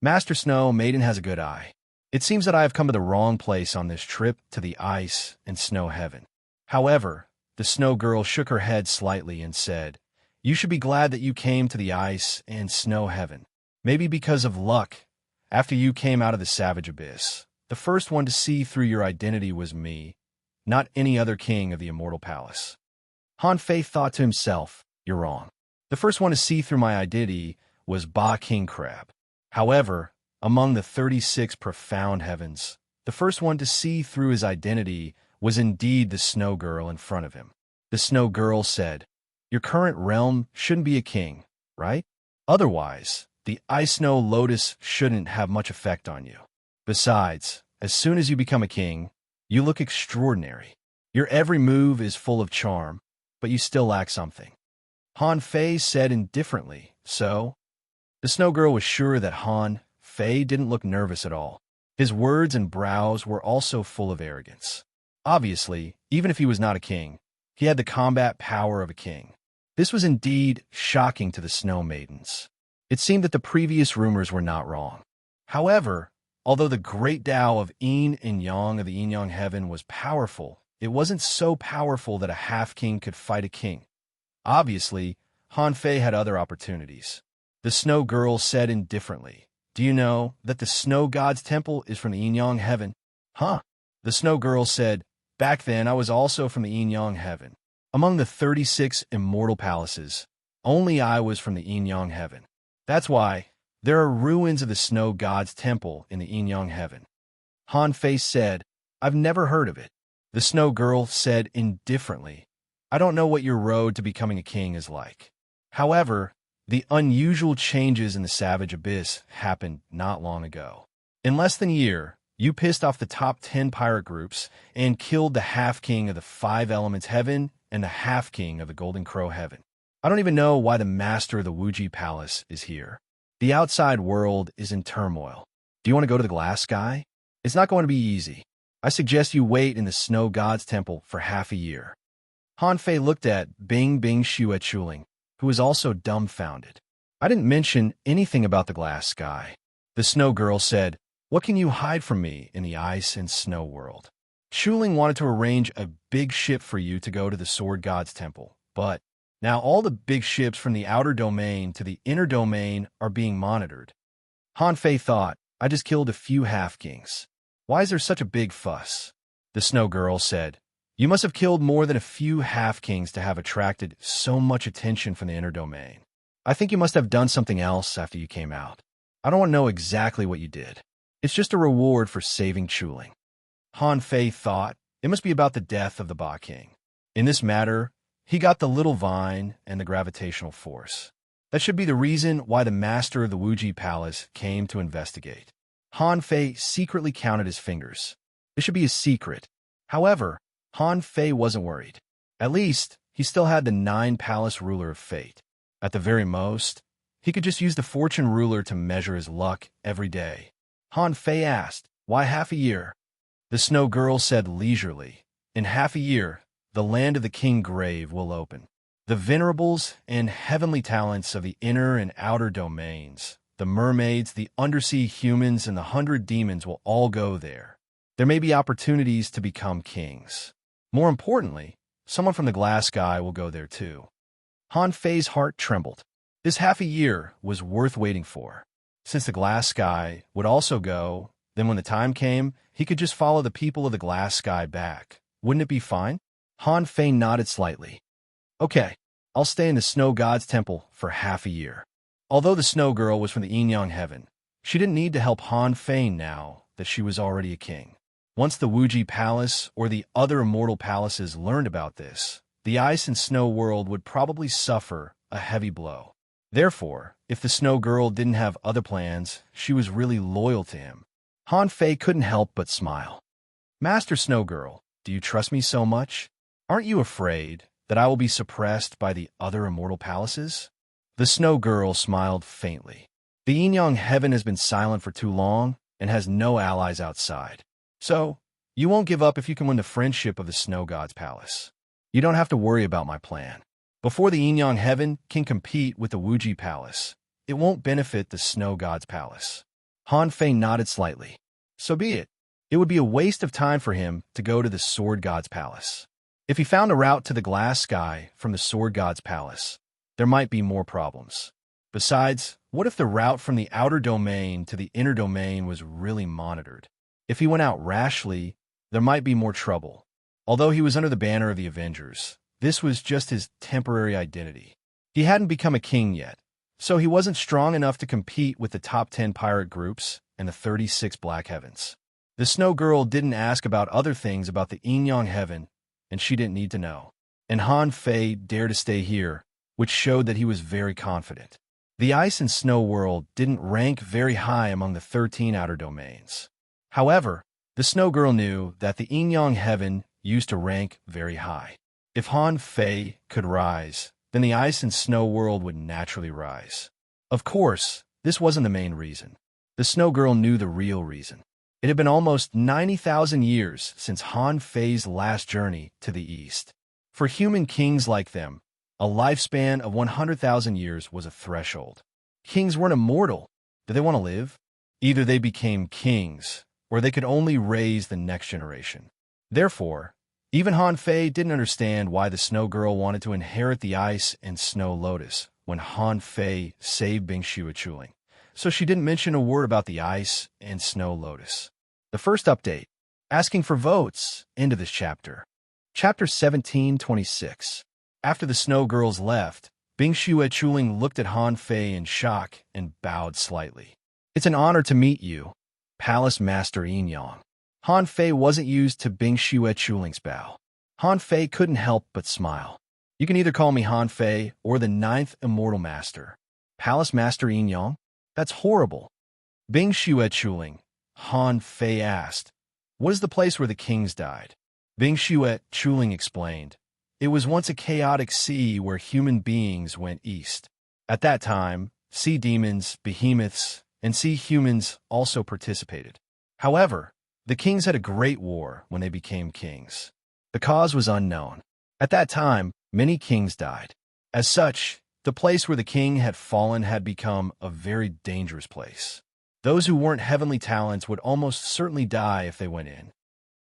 "Master Snow Maiden has a good eye. It seems that I have come to the wrong place on this trip to the ice and snow heaven." However, the Snow Girl shook her head slightly and said, "You should be glad that you came to the ice and snow heaven. Maybe because of luck, after you came out of the savage abyss, the first one to see through your identity was me, not any other king of the Immortal Palace." Han Fei thought to himself, "You're wrong. The first one to see through my identity was Ba King Crab. However, among the 36 profound heavens, the first one to see through his identity was indeed the Snow Girl in front of him." The Snow Girl said, "Your current realm shouldn't be a king, right? Otherwise, the Ice Snow Lotus shouldn't have much effect on you. Besides, as soon as you become a king, you look extraordinary. Your every move is full of charm, but you still lack something." Han Fei said indifferently, "So?" The Snow Girl was sure that Han Fei didn't look nervous at all. His words and brows were also full of arrogance. Obviously, even if he was not a king, he had the combat power of a king. This was indeed shocking to the Snow Maidens. It seemed that the previous rumors were not wrong. However, Although the great Tao of Yin and Yang of the yin-yang heaven was powerful, it wasn't so powerful that a half-king could fight a king. Obviously, Han Fei had other opportunities. The Snow Girl said indifferently, "Do you know that the Snow God's temple is from the yin-yang heaven?" "Huh?" The Snow Girl said, "Back then I was also from the yin-yang heaven. Among the 36 immortal palaces, only I was from the yin-yang heaven. That's why there are ruins of the Snow God's temple in the yin-yang heaven." Han Fei said, "I've never heard of it." The Snow Girl said indifferently, "I don't know what your road to becoming a king is like. However, the unusual changes in the Savage Abyss happened not long ago. In less than a year, you pissed off the top 10 pirate groups and killed the half-king of the Five Elements Heaven and the half-king of the Golden Crow Heaven. I don't even know why the master of the Wuji Palace is here. The outside world is in turmoil. Do you want to go to the Glass Sky? It's not going to be easy. I suggest you wait in the Snow God's Temple for half a year." Han Fei looked at Bing Bing Xue Chuling, who was also dumbfounded. "I didn't mention anything about the Glass Sky." The Snow Girl said, "What can you hide from me in the ice and snow world?" Chuling wanted to arrange a big ship for you to go to the Sword God's Temple, but now all the big ships from the outer domain to the inner domain are being monitored. Han Fei thought, "I just killed a few half-kings. Why is there such a big fuss?" The Snow Girl said, "You must have killed more than a few half-kings to have attracted so much attention from the inner domain. I think you must have done something else after you came out. I don't want to know exactly what you did. It's just a reward for saving Chuling." Han Fei thought, it must be about the death of the Ba King. In this matter, he got the little vine and the gravitational force. That should be the reason why the master of the Wuji Palace came to investigate. Han Fei secretly counted his fingers. It should be a secret. However, Han Fei wasn't worried. At least, he still had the 9-palace ruler of fate. At the very most, he could just use the fortune ruler to measure his luck every day. Han Fei asked, "Why half a year?" The Snow Girl said leisurely, "In half a year, the land of the King Grave will open. The venerables and heavenly talents of the inner and outer domains, the mermaids, the undersea humans, and the 100 demons will all go there. There may be opportunities to become kings. More importantly, someone from the Glass Sky will go there too." Han Fei's heart trembled. This half a year was worth waiting for. Since the Glass Sky would also go, then when the time came, he could just follow the people of the Glass Sky back. Wouldn't it be fine? Han Fei nodded slightly. "Okay, I'll stay in the Snow God's Temple for half a year." Although the Snow Girl was from the yin-yang heaven, she didn't need to help Han Fei now that she was already a king. Once the Wuji Palace or the other immortal palaces learned about this, the ice and snow world would probably suffer a heavy blow. Therefore, if the Snow Girl didn't have other plans, she was really loyal to him. Han Fei couldn't help but smile. "Master Snow Girl, do you trust me so much? Aren't you afraid that I will be suppressed by the other immortal palaces?" The Snow Girl smiled faintly. "The yin-yang heaven has been silent for too long and has no allies outside. So, you won't give up if you can win the friendship of the Snow God's Palace. You don't have to worry about my plan. Before the yin-yang heaven can compete with the Wuji Palace, it won't benefit the Snow God's Palace." Han Fei nodded slightly. So be it. It would be a waste of time for him to go to the Sword God's Palace. If he found a route to the Glass Sky from the Sword God's Palace, there might be more problems. Besides, what if the route from the outer domain to the inner domain was really monitored? If he went out rashly, there might be more trouble. Although he was under the banner of the Avengers, this was just his temporary identity. He hadn't become a king yet, so he wasn't strong enough to compete with the top 10 pirate groups and the 36 Black Heavens. The Snow Girl didn't ask about other things about the yin-yang heaven, and she didn't need to know. And Han Fei dared to stay here, which showed that he was very confident. The ice and snow world didn't rank very high among the 13 outer domains. However, the Snow Girl knew that the yin-yang heaven used to rank very high. If Han Fei could rise, then the ice and snow world would naturally rise. Of course, this wasn't the main reason. The Snow Girl knew the real reason. It had been almost 90,000 years since Han Fei's last journey to the east. For human kings like them, a lifespan of 100,000 years was a threshold. Kings weren't immortal. Did they want to live? Either they became kings, or they could only raise the next generation. Therefore, even Han Fei didn't understand why the Snow Girl wanted to inherit the Ice and Snow Lotus when Han Fei saved Bing Chuling. So she didn't mention a word about the Ice and Snow Lotus. The first update, asking for votes, into this chapter. Chapter 1726. After the Snow Girls left, Bing Chuling looked at Han Fei in shock and bowed slightly. "It's an honor to meet you, Palace Master Yin Yang." Han Fei wasn't used to Bing Chuling's bow. Han Fei couldn't help but smile. "You can either call me Han Fei or the Ninth Immortal Master. Palace Master Yin Yang? That's horrible." Bing Chuling, Han Fei asked, "What is the place where the kings died?" Bing Chuling explained, "It was once a chaotic sea where human beings went east. At that time, sea demons, behemoths, and sea humans also participated. However, the kings had a great war when they became kings. The cause was unknown. At that time, many kings died. As such, the place where the king had fallen had become a very dangerous place. Those who weren't heavenly talents would almost certainly die if they went in."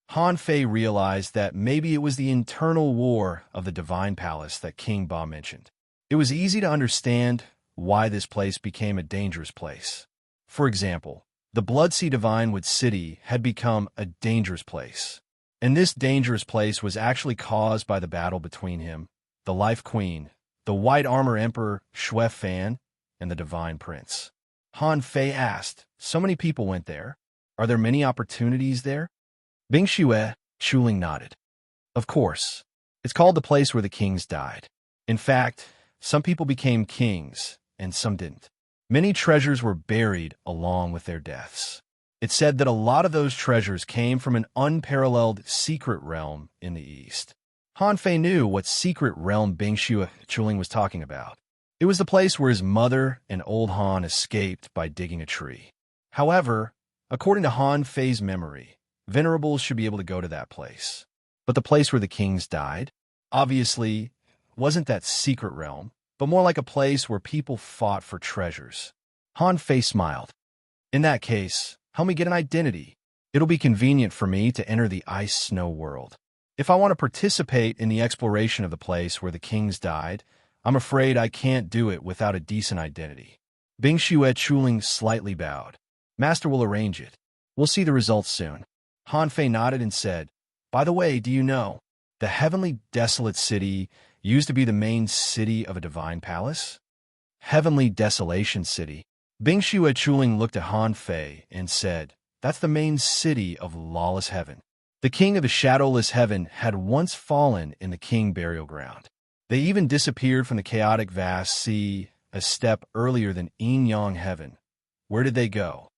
Han Fei realized that maybe it was the internal war of the Divine Palace that King Ba mentioned. It was easy to understand why this place became a dangerous place. For example, the Bloodsea Divinewood City had become a dangerous place. And this dangerous place was actually caused by the battle between him, the Life Queen, the White Armor Emperor Xue Fan, and the Divine Prince. Han Fei asked, "So many people went there. Are there many opportunities there?" Bing Chuling nodded. "Of course. It's called the place where the kings died. In fact, some people became kings, and some didn't. Many treasures were buried along with their deaths. It's said that a lot of those treasures came from an unparalleled secret realm in the east." Han Fei knew what secret realm Bing Chuling was talking about. It was the place where his mother and old Han escaped by digging a tree. However, according to Han Fei's memory, venerables should be able to go to that place. But the place where the kings died, obviously, wasn't that secret realm, but more like a place where people fought for treasures. Han Fei smiled. "In that case, help me get an identity. It'll be convenient for me to enter the ice-snow world. If I want to participate in the exploration of the place where the kings died, I'm afraid I can't do it without a decent identity." Bing Chuling slightly bowed. "Master will arrange it. We'll see the results soon." Han Fei nodded and said, "By the way, do you know, the heavenly desolate city used to be the main city of a divine palace?" "Heavenly Desolation City." Bing Chuling looked at Han Fei and said, "That's the main city of lawless heaven. The king of the shadowless heaven had once fallen in the king burial ground. They even disappeared from the chaotic vast sea a step earlier than Yin Yang heaven. Where did they go?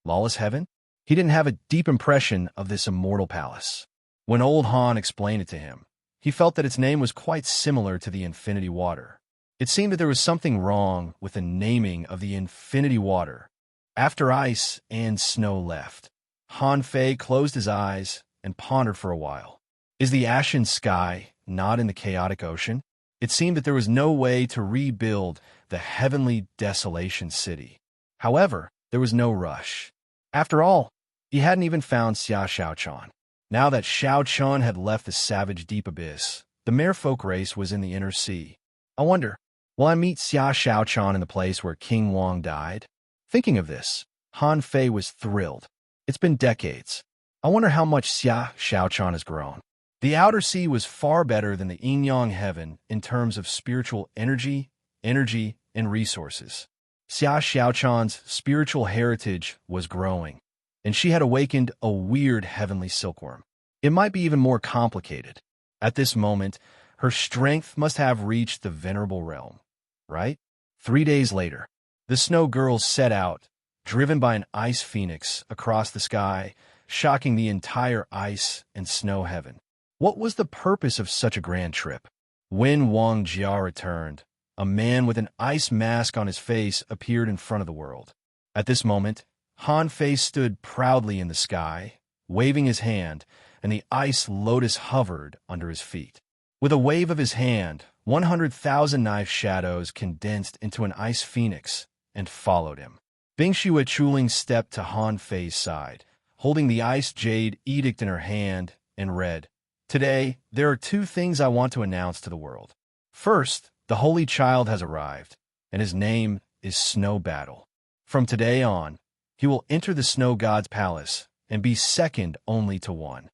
Lawless heaven?" He didn't have a deep impression of this immortal palace. When old Han explained it to him, he felt that its name was quite similar to the Infinity Water. It seemed that there was something wrong with the naming of the Infinity Water. After Ice and Snow left, Han Fei closed his eyes and pondered for a while. Is the ashen sky not in the chaotic ocean? It seemed that there was no way to rebuild the heavenly desolation city. However, there was no rush. After all, he hadn't even found Xia Xiaochan. Now that Xiaochan had left the savage deep abyss, the merfolk race was in the inner sea. I wonder, will I meet Xia Xiaochan in the place where King Wang died? Thinking of this, Han Fei was thrilled. It's been decades. I wonder how much Xia Xiaochan has grown. The outer sea was far better than the Yin Yang heaven in terms of spiritual energy, and resources. Xia Xiaochan's spiritual heritage was growing, and she had awakened a weird heavenly silkworm. It might be even more complicated. At this moment, her strength must have reached the venerable realm, right? 3 days later, the Snow Girls set out, driven by an ice phoenix across the sky, shocking the entire ice and snow heaven. What was the purpose of such a grand trip? When Wang Jia returned, a man with an ice mask on his face appeared in front of the world. At this moment, Han Fei stood proudly in the sky, waving his hand, and the ice lotus hovered under his feet. With a wave of his hand, 100,000 knife shadows condensed into an ice phoenix and followed him. Bing Shue Chuling stepped to Han Fei's side, holding the ice jade edict in her hand, and read, "Today, there are two things I want to announce to the world. First, the Holy Child has arrived, and his name is Snow Battle. From today on, he will enter the Snow God's palace and be second only to one."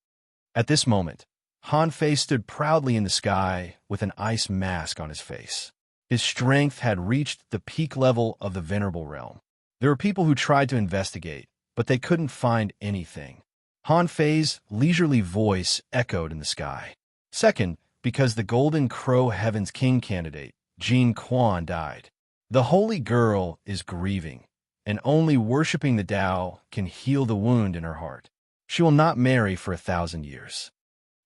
At this moment, Han Fei stood proudly in the sky with an ice mask on his face. His strength had reached the peak level of the venerable realm. There were people who tried to investigate, but they couldn't find anything. Han Fei's leisurely voice echoed in the sky. Second, because the Golden Crow Heaven's King candidate, Jin Quan, died. The holy girl is grieving, and only worshipping the Tao can heal the wound in her heart. She will not marry for 1,000 years.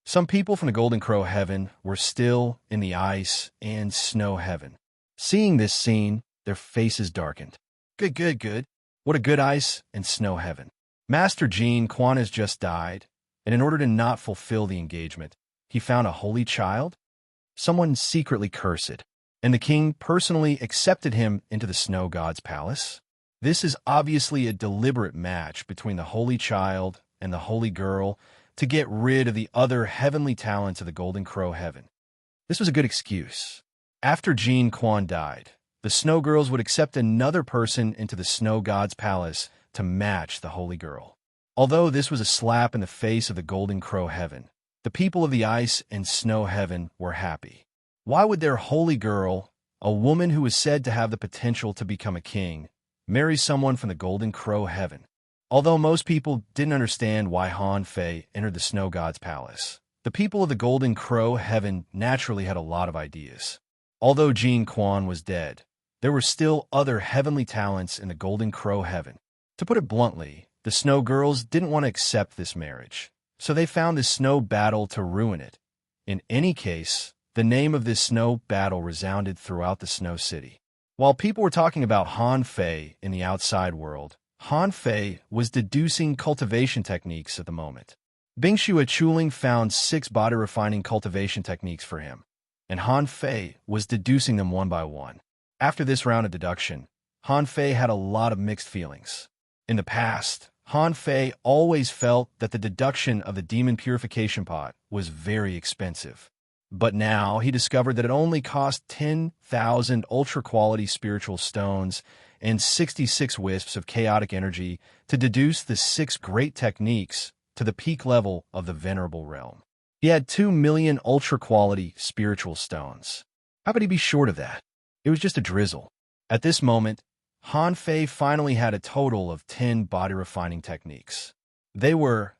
Some people from the Golden Crow Heaven were still in the ice and snow heaven. Seeing this scene, their faces darkened. Good. What a good ice and snow heaven. Master Jin Quan has just died, and in order to not fulfill the engagement, he found a holy child? Someone secretly cursed, and the king personally accepted him into the snow god's palace? This is obviously a deliberate match between the holy child and the holy girl to get rid of the other heavenly talents of the Golden Crow Heaven. This was a good excuse. After Jin Quan died, the snow girls would accept another person into the snow god's palace to match the holy girl. Although this was a slap in the face of the Golden Crow Heaven, the people of the ice and snow heaven were happy. Why would their holy girl, a woman who was said to have the potential to become a king, marry someone from the Golden Crow Heaven? Although most people didn't understand why Han Fei entered the snow god's palace, the people of the Golden Crow Heaven naturally had a lot of ideas. Although Jin Quan was dead, there were still other heavenly talents in the Golden Crow Heaven. To put it bluntly, the snow girls didn't want to accept this marriage, so they found this snow battle to ruin it. In any case, the name of this snow battle resounded throughout the Snow City. While people were talking about Han Fei in the outside world, Han Fei was deducing cultivation techniques at the moment. Bing Shue Chuling found 6 body-refining cultivation techniques for him, and Han Fei was deducing them one by one. After this round of deduction, Han Fei had a lot of mixed feelings. In the past, Han Fei always felt that the deduction of the demon purification pot was very expensive. But now he discovered that it only cost 10,000 ultra-quality spiritual stones and 66 wisps of chaotic energy to deduce the 6 great techniques to the peak level of the venerable realm. He had 2 million ultra-quality spiritual stones. How could he be short of that? It was just a drizzle. At this moment, Han Fei finally had a total of 10 body-refining techniques. They were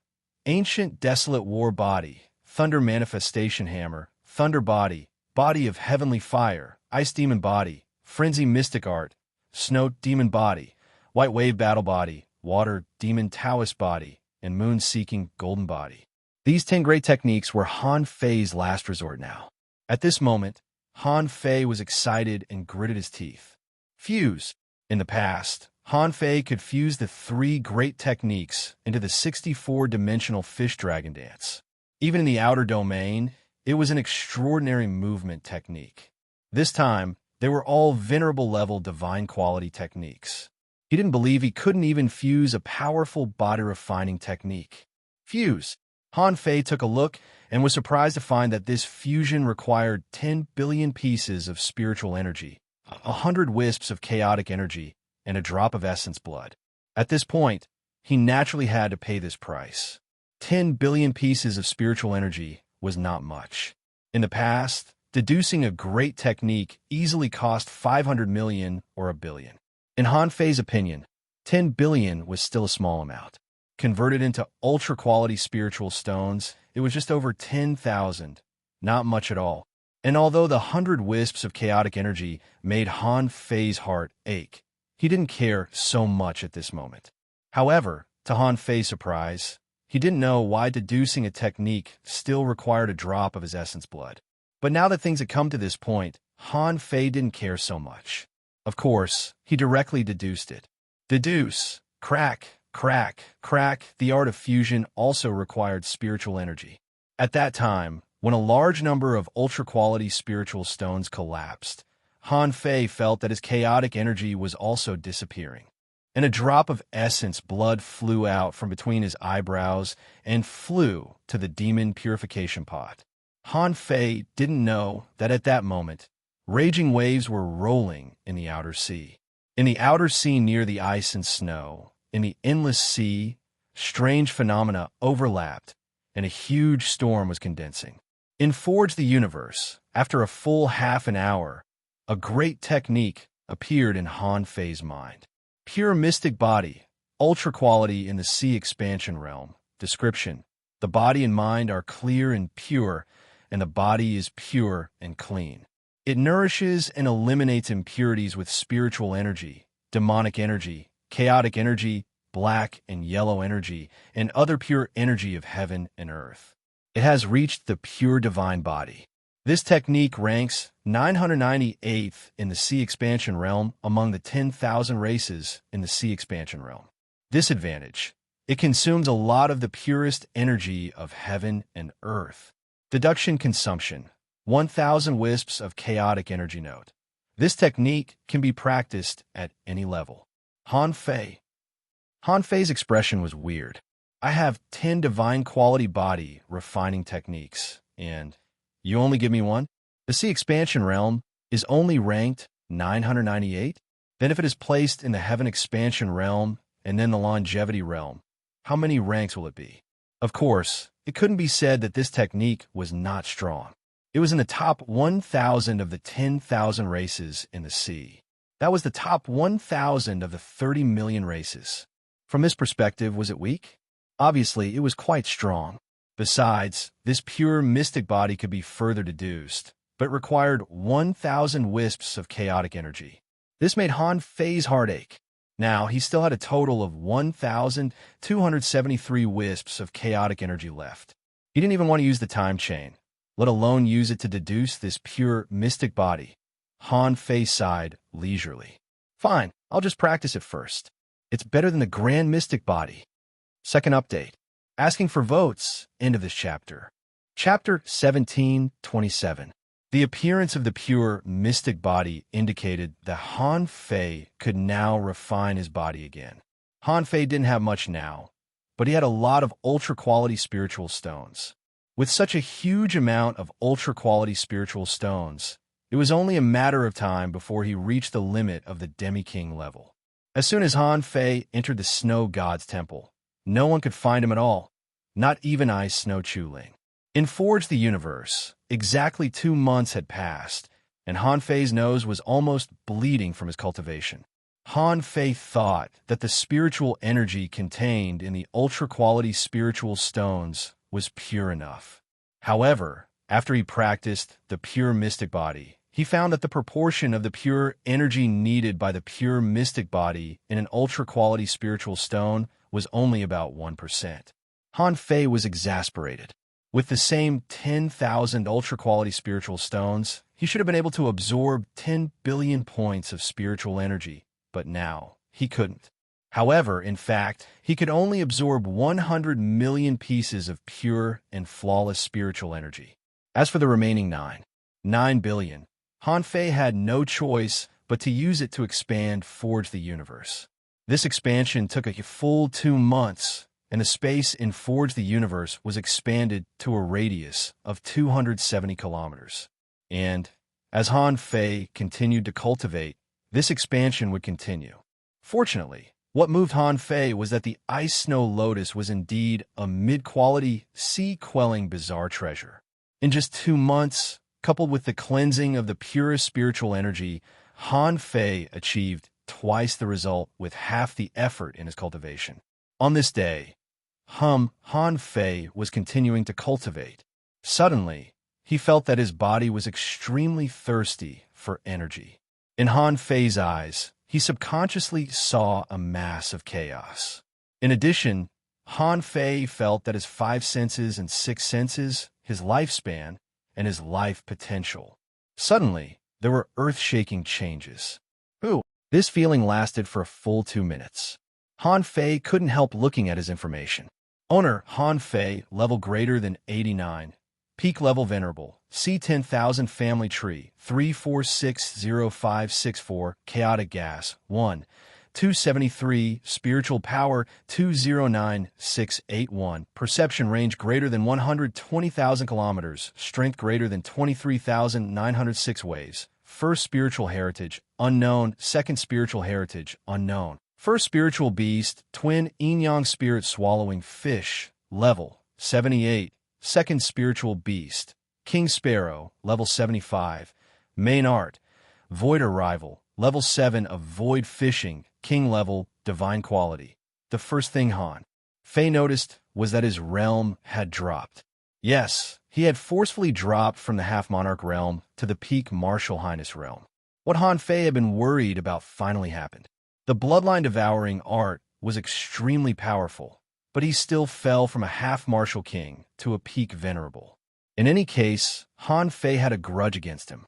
Ancient Desolate War Body, Thunder Manifestation Hammer, Thunder Body, Body of Heavenly Fire, Ice Demon Body, Frenzy Mystic Art, Snow Demon Body, White Wave Battle Body, Water Demon Taoist Body, and Moon Seeking Golden Body. These 10 great techniques were Han Fei's last resort now. At this moment, Han Fei was excited and gritted his teeth. Fuse. In the past, Han Fei could fuse the 3 great techniques into the 64-dimensional fish dragon dance. Even in the outer domain, it was an extraordinary movement technique. This time, they were all venerable level divine quality techniques. He didn't believe he couldn't even fuse a powerful body-refining technique. Fuse. Han Fei took a look and was surprised to find that this fusion required 10 billion pieces of spiritual energy, 100 wisps of chaotic energy, and a drop of essence blood. At this point, he naturally had to pay this price. 10 billion pieces of spiritual energy was not much. In the past, deducing a great technique easily cost 500 million or a billion. In Han Fei's opinion, 10 billion was still a small amount. Converted into ultra-quality spiritual stones, it was just over 10,000, not much at all. And although the 100 wisps of chaotic energy made Han Fei's heart ache, he didn't care so much at this moment. However, to Han Fei's surprise, he didn't know why deducing a technique still required a drop of his essence blood. But now that things had come to this point, Han Fei didn't care so much. Of course, he directly deduced it. Deduce, crack, crack, crack. The art of fusion also required spiritual energy. At that time, when a large number of ultra-quality spiritual stones collapsed, Han Fei felt that his chaotic energy was also disappearing. and a drop of essence blood flew out from between his eyebrows and flew to the demon purification pot. Han Fei didn't know that at that moment, raging waves were rolling in the outer sea. In the outer sea near the ice and snow, in the endless sea, strange phenomena overlapped, and a huge storm was condensing. In Forge the Universe, after a full half an hour, a great technique appeared in Han Fei's mind. Pure mystic body, ultra quality in the sea expansion realm. Description: the body and mind are clear and pure, and the body is pure and clean. It nourishes and eliminates impurities with spiritual energy, demonic energy, chaotic energy, black and yellow energy, and other pure energy of heaven and earth. It has reached the pure divine body. This technique ranks 998th in the sea expansion realm among the 10,000 races in the sea expansion realm. Disadvantage: it consumes a lot of the purest energy of heaven and earth. Deduction consumption: 1,000 wisps of chaotic energy. Note: this technique can be practiced at any level. Han Fei's expression was weird. I have 10 divine quality body refining techniques, and you only give me one? The sea expansion realm is only ranked 998? Then if it is placed in the heaven expansion realm and then the longevity realm, how many ranks will it be? Of course, it couldn't be said that this technique was not strong. It was in the top 1,000 of the 10,000 races in the sea. That was the top 1,000 of the 30 million races. From this perspective, was it weak? Obviously, it was quite strong. Besides, this pure mystic body could be further deduced, but required 1,000 wisps of chaotic energy. This made Han Fei's heart ache. Now, he still had a total of 1,273 wisps of chaotic energy left. He didn't even want to use the time chain, let alone use it to deduce this pure mystic body. Han Fei sighed leisurely. Fine, I'll just practice it first. It's better than the grand mystic body. Second update. Asking for votes. End of this chapter. Chapter 17:27. The appearance of the pure mystic body indicated that Han Fei could now refine his body again. Han Fei didn't have much now, but he had a lot of ultra-quality spiritual stones. With such a huge amount of ultra-quality spiritual stones, it was only a matter of time before he reached the limit of the Demi-King level. As soon as Han Fei entered the Snow God's temple, no one could find him at all, not even Ice Snow Chuling. In Forge the Universe, exactly 2 months had passed, and Han Fei's nose was almost bleeding from his cultivation. Han Fei thought that the spiritual energy contained in the ultra-quality spiritual stones was pure enough. However, after he practiced the pure mystic body, he found that the proportion of the pure energy needed by the pure mystic body in an ultra-quality spiritual stone was only about 1%. Han Fei was exasperated. With the same 10,000 ultra-quality spiritual stones, he should have been able to absorb 10 billion points of spiritual energy, but now he couldn't. However, in fact, he could only absorb 100 million pieces of pure and flawless spiritual energy. As for the remaining 9 billion, Han Fei had no choice but to use it to expand Forge the Universe. This expansion took a full 2 months, and the space in Forge the Universe was expanded to a radius of 270 kilometers. And, as Han Fei continued to cultivate, this expansion would continue. Fortunately, what moved Han Fei was that the Ice Snow Lotus was indeed a mid-quality, sea-quelling bizarre treasure. In just 2 months, coupled with the cleansing of the purest spiritual energy, Han Fei achieved twice the result with half the effort in his cultivation. On this day, Han Fei was continuing to cultivate. Suddenly, he felt that his body was extremely thirsty for energy. In Han Fei's eyes, he subconsciously saw a mass of chaos. In addition, Han Fei felt that his 5 senses and 6 senses, his lifespan, and his life potential. Suddenly, there were earth-shaking changes. This feeling lasted for a full 2 minutes. Han Fei couldn't help looking at his information. Owner Han Fei, level greater than 89. Peak level venerable. C10,000 family tree. 3460564. Chaotic gas. 1. 273, spiritual power 209,681, perception range greater than 120,000 kilometers, strength greater than 23,906 waves. First spiritual heritage, unknown. Second spiritual heritage, unknown. First spiritual beast, twin yin-yang spirit swallowing fish, level 78. Second spiritual beast, king sparrow, level 75. Main art, void arrival, level 7 of void fishing, king level, divine quality. The first thing Han Fei noticed was that his realm had dropped. Yes, he had forcefully dropped from the half-monarch realm to the peak martial highness realm. What Han Fei had been worried about finally happened. The bloodline-devouring art was extremely powerful, but he still fell from a half-martial king to a peak venerable. In any case, Han Fei had a grudge against him.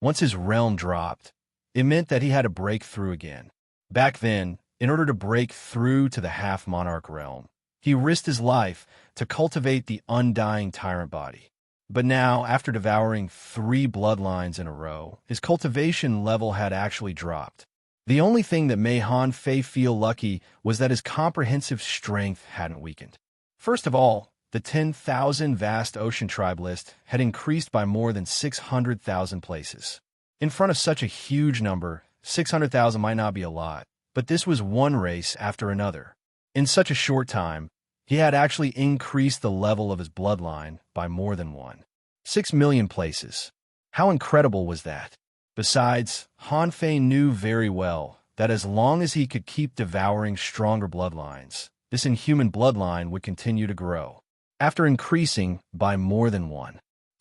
Once his realm dropped, it meant that he had to break through again. Back then, in order to break through to the half-monarch realm, he risked his life to cultivate the undying tyrant body. But now, after devouring 3 bloodlines in a row, his cultivation level had actually dropped. The only thing that made Han Fei feel lucky was that his comprehensive strength hadn't weakened. First of all, the 10,000 vast ocean tribe list had increased by more than 600,000 places. In front of such a huge number, 600,000 might not be a lot, but this was one race after another. In such a short time, he had actually increased the level of his bloodline by more than 6 million places. How incredible was that? Besides, Han Fei knew very well that as long as he could keep devouring stronger bloodlines, this inhuman bloodline would continue to grow. After increasing by more than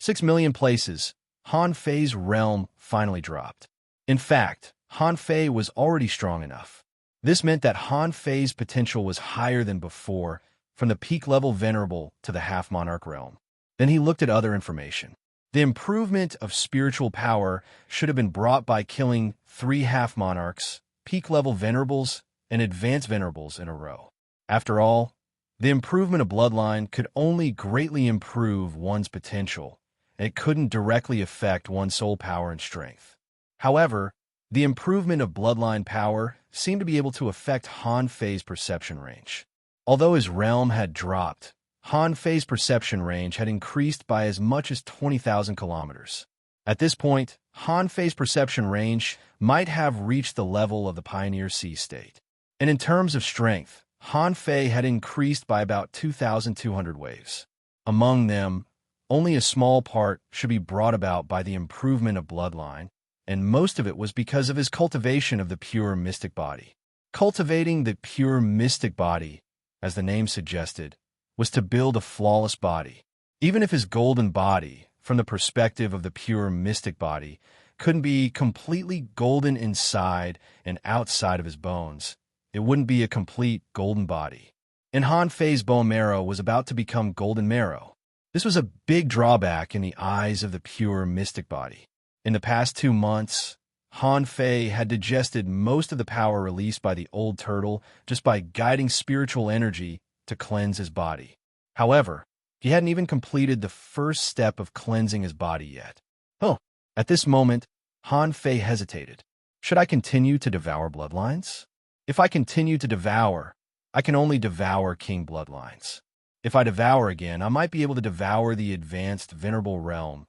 6 million places, Han Fei's realm finally dropped. In fact, Han Fei was already strong enough. This meant that Han Fei's potential was higher than before, from the peak level venerable to the half-monarch realm. Then he looked at other information. The improvement of spiritual power should have been brought by killing 3 half-monarchs, peak-level venerables, and advanced venerables in a row. After all, the improvement of bloodline could only greatly improve one's potential, and it couldn't directly affect one's soul power and strength. However, the improvement of bloodline power seemed to be able to affect Han Fei's perception range. Although his realm had dropped, Han Fei's perception range had increased by as much as 20,000 kilometers. At this point, Han Fei's perception range might have reached the level of the Pioneer Sea state. And in terms of strength, Han Fei had increased by about 2,200 waves. Among them, only a small part should be brought about by the improvement of bloodline, and most of it was because of his cultivation of the pure mystic body. Cultivating the pure mystic body, as the name suggested, was to build a flawless body. Even if his golden body, from the perspective of the pure mystic body, couldn't be completely golden inside and outside of his bones, it wouldn't be a complete golden body. And Han Fei's bone marrow was about to become golden marrow. This was a big drawback in the eyes of the pure mystic body. In the past 2 months, Han Fei had digested most of the power released by the old turtle just by guiding spiritual energy to cleanse his body. However, he hadn't even completed the first step of cleansing his body yet. At this moment, Han Fei hesitated. Should I continue to devour bloodlines? If I continue to devour, I can only devour king bloodlines. If I devour again, I might be able to devour the advanced venerable realm.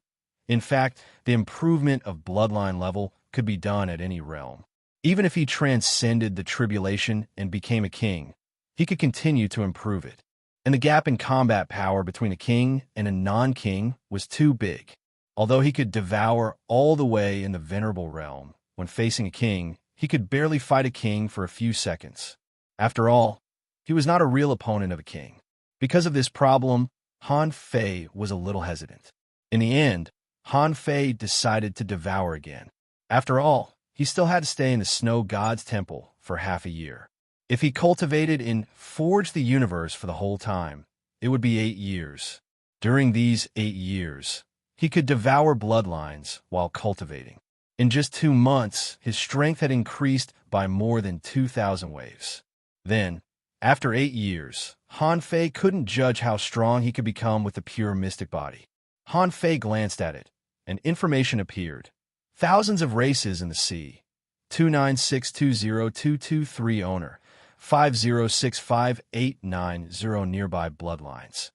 In fact, the improvement of bloodline level could be done at any realm. Even if he transcended the tribulation and became a king, he could continue to improve it. And the gap in combat power between a king and a non-king was too big. Although he could devour all the way in the venerable realm, when facing a king, he could barely fight a king for a few seconds. After all, he was not a real opponent of a king. Because of this problem, Han Fei was a little hesitant. In the end, Han Fei decided to devour again. After all, he still had to stay in the Snow God's temple for half a year. If he cultivated and forged the universe for the whole time, it would be 8 years. During these 8 years, he could devour bloodlines while cultivating. In just 2 months, his strength had increased by more than 2,000 waves. Then, after 8 years, Han Fei couldn't judge how strong he could become with the pure mystic body. Han Fei glanced at it, and information appeared. Thousands of races in the sea, 296202223 owner, 5065890 nearby bloodlines.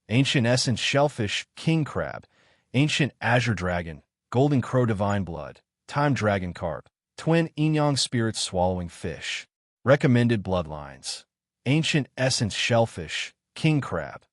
Ancient essence shellfish, king crab, ancient azure dragon, golden crow divine blood, time dragon carp, twin yin-yang spirits swallowing fish. Recommended bloodlines. Ancient essence shellfish, king crab.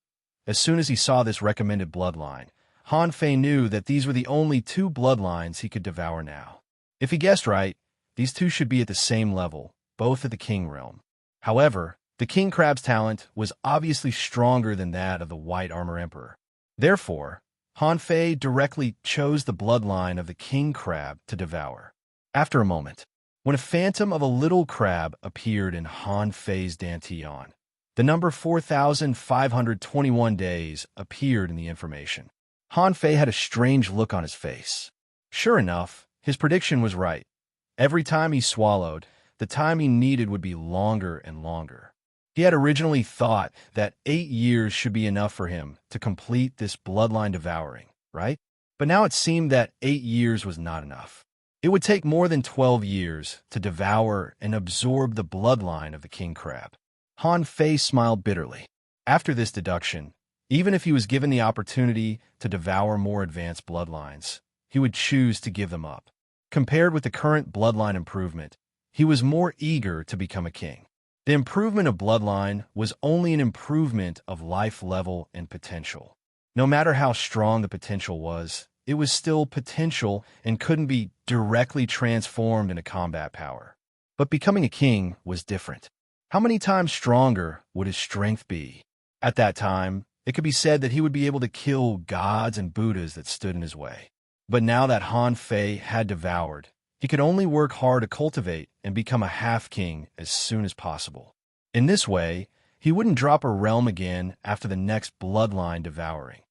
As soon as he saw this recommended bloodline, Han Fei knew that these were the only two bloodlines he could devour now. If he guessed right, these two should be at the same level, both at the king realm. However, the king crab's talent was obviously stronger than that of the white armor emperor. Therefore, Han Fei directly chose the bloodline of the king crab to devour. After a moment, when a phantom of a little crab appeared in Han Fei's dantian, the number 4,521 days appeared in the information. Han Fei had a strange look on his face. Sure enough, his prediction was right. Every time he swallowed, the time he needed would be longer and longer. He had originally thought that 8 years should be enough for him to complete this bloodline devouring, right? But now it seemed that 8 years was not enough. It would take more than 12 years to devour and absorb the bloodline of the king crab. Han Fei smiled bitterly. After this deduction, even if he was given the opportunity to devour more advanced bloodlines, he would choose to give them up. Compared with the current bloodline improvement, he was more eager to become a king. The improvement of bloodline was only an improvement of life level and potential. No matter how strong the potential was, it was still potential and couldn't be directly transformed into combat power. But becoming a king was different. How many times stronger would his strength be? At that time, it could be said that he would be able to kill gods and Buddhas that stood in his way. But now that Han Fei had devoured, he could only work hard to cultivate and become a half-king as soon as possible. In this way, he wouldn't drop a realm again after the next bloodline devouring.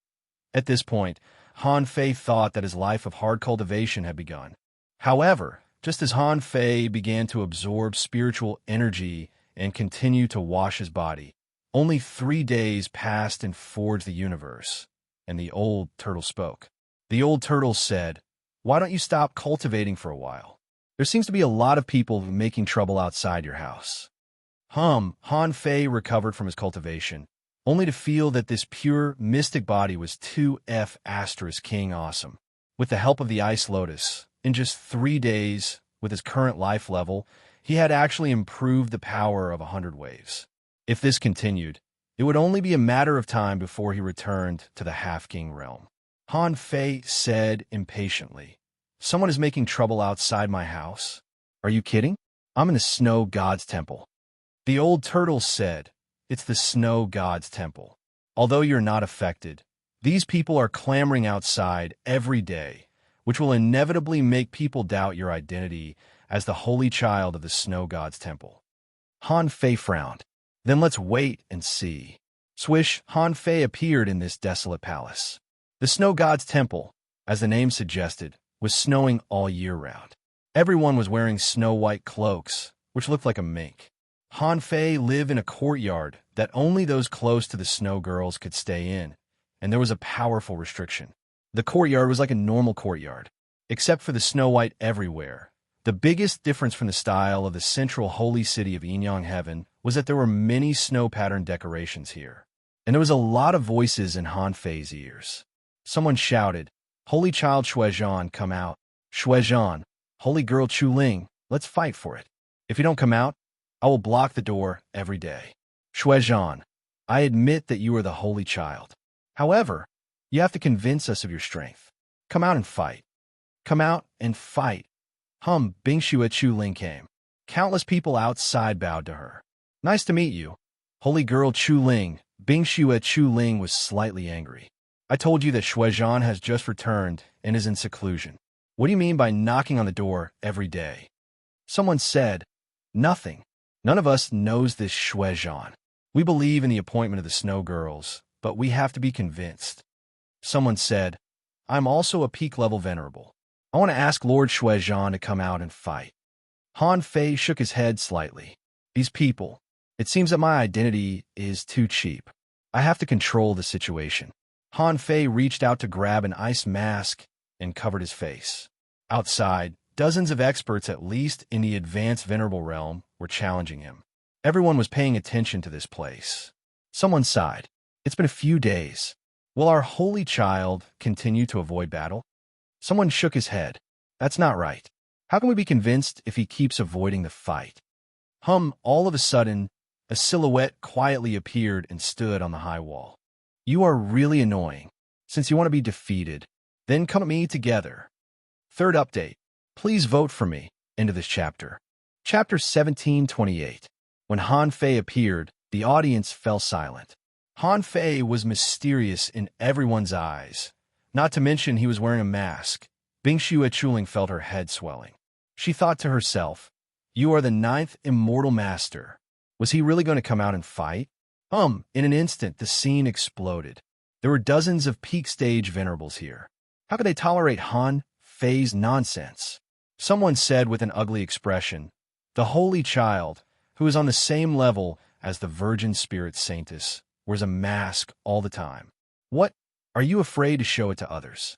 At this point, Han Fei thought that his life of hard cultivation had begun. However, just as Han Fei began to absorb spiritual energy and continue to wash his body, only 3 days passed and forged the universe, and the old turtle spoke. The old turtle said, "Why don't you stop cultivating for a while? There seems to be a lot of people making trouble outside your house." Han Fei recovered from his cultivation, only to feel that this pure, mystic body was 2F* king awesome. With the help of the Ice Lotus, in just 3 days, with his current life level, he had actually improved the power of 100 waves. If this continued, it would only be a matter of time before he returned to the half-king realm. Han Fei said impatiently, "Someone is making trouble outside my house. Are you kidding? I'm in the snow god's temple." The old turtle said, "It's the snow god's temple. Although you're not affected, these people are clamoring outside every day, which will inevitably make people doubt your identity as the holy child of the snow god's temple." Han Fei frowned. "Then let's wait and see." Swish, Han Fei appeared in this desolate palace. The snow god's temple, as the name suggested, was snowing all year round. Everyone was wearing snow-white cloaks, which looked like a mink. Han Fei lived in a courtyard that only those close to the snow girls could stay in, and there was a powerful restriction. The courtyard was like a normal courtyard, except for the snow-white everywhere. The biggest difference from the style of the central holy city of Yin-Yang Heaven was that there were many snow-pattern decorations here, and there was a lot of voices in Han Fei's ears. Someone shouted, "Holy child Shuezhan, come out. Shuezhan, holy girl Chuling, let's fight for it. If you don't come out, I will block the door every day. Shuezhan, I admit that you are the holy child. However, you have to convince us of your strength. Come out and fight. Come out and fight." Bingshua Chuling came. Countless people outside bowed to her. "Nice to meet you, holy girl Chuling." Bingshua Chuling was slightly angry. "I told you that Shuezhan has just returned and is in seclusion. What do you mean by knocking on the door every day?" Someone said, "Nothing. None of us knows this Shuezhan. We believe in the appointment of the snow girls, but we have to be convinced." Someone said, "I'm also a peak-level venerable. I want to ask Lord Shuezhan to come out and fight." Han Fei shook his head slightly. "These people, it seems that my identity is too cheap. I have to control the situation." Han Fei reached out to grab an ice mask and covered his face. Outside, Dozens of experts, at least in the advanced venerable realm, were challenging him. Everyone was paying attention to this place. Someone sighed. It's been a few days. Will our holy child continue to avoid battle? Someone shook his head. That's not right. How can we be convinced if he keeps avoiding the fight? All of a sudden, a silhouette quietly appeared and stood on the high wall. You are really annoying. Since you want to be defeated, then come at me together. Third update. Please vote for me. End of this chapter. Chapter 1728. When Han Fei appeared, the audience fell silent. Han Fei was mysterious in everyone's eyes. Not to mention he was wearing a mask. Bingshu Chuling felt her head swelling. She thought to herself, you are the 9th immortal master. Was he really going to come out and fight? In an instant, the scene exploded. There were dozens of peak stage venerables here. How could they tolerate Han Fei's nonsense? Someone said with an ugly expression, the holy child, who is on the same level as the virgin spirit saintess, wears a mask all the time. What? Are you afraid to show it to others?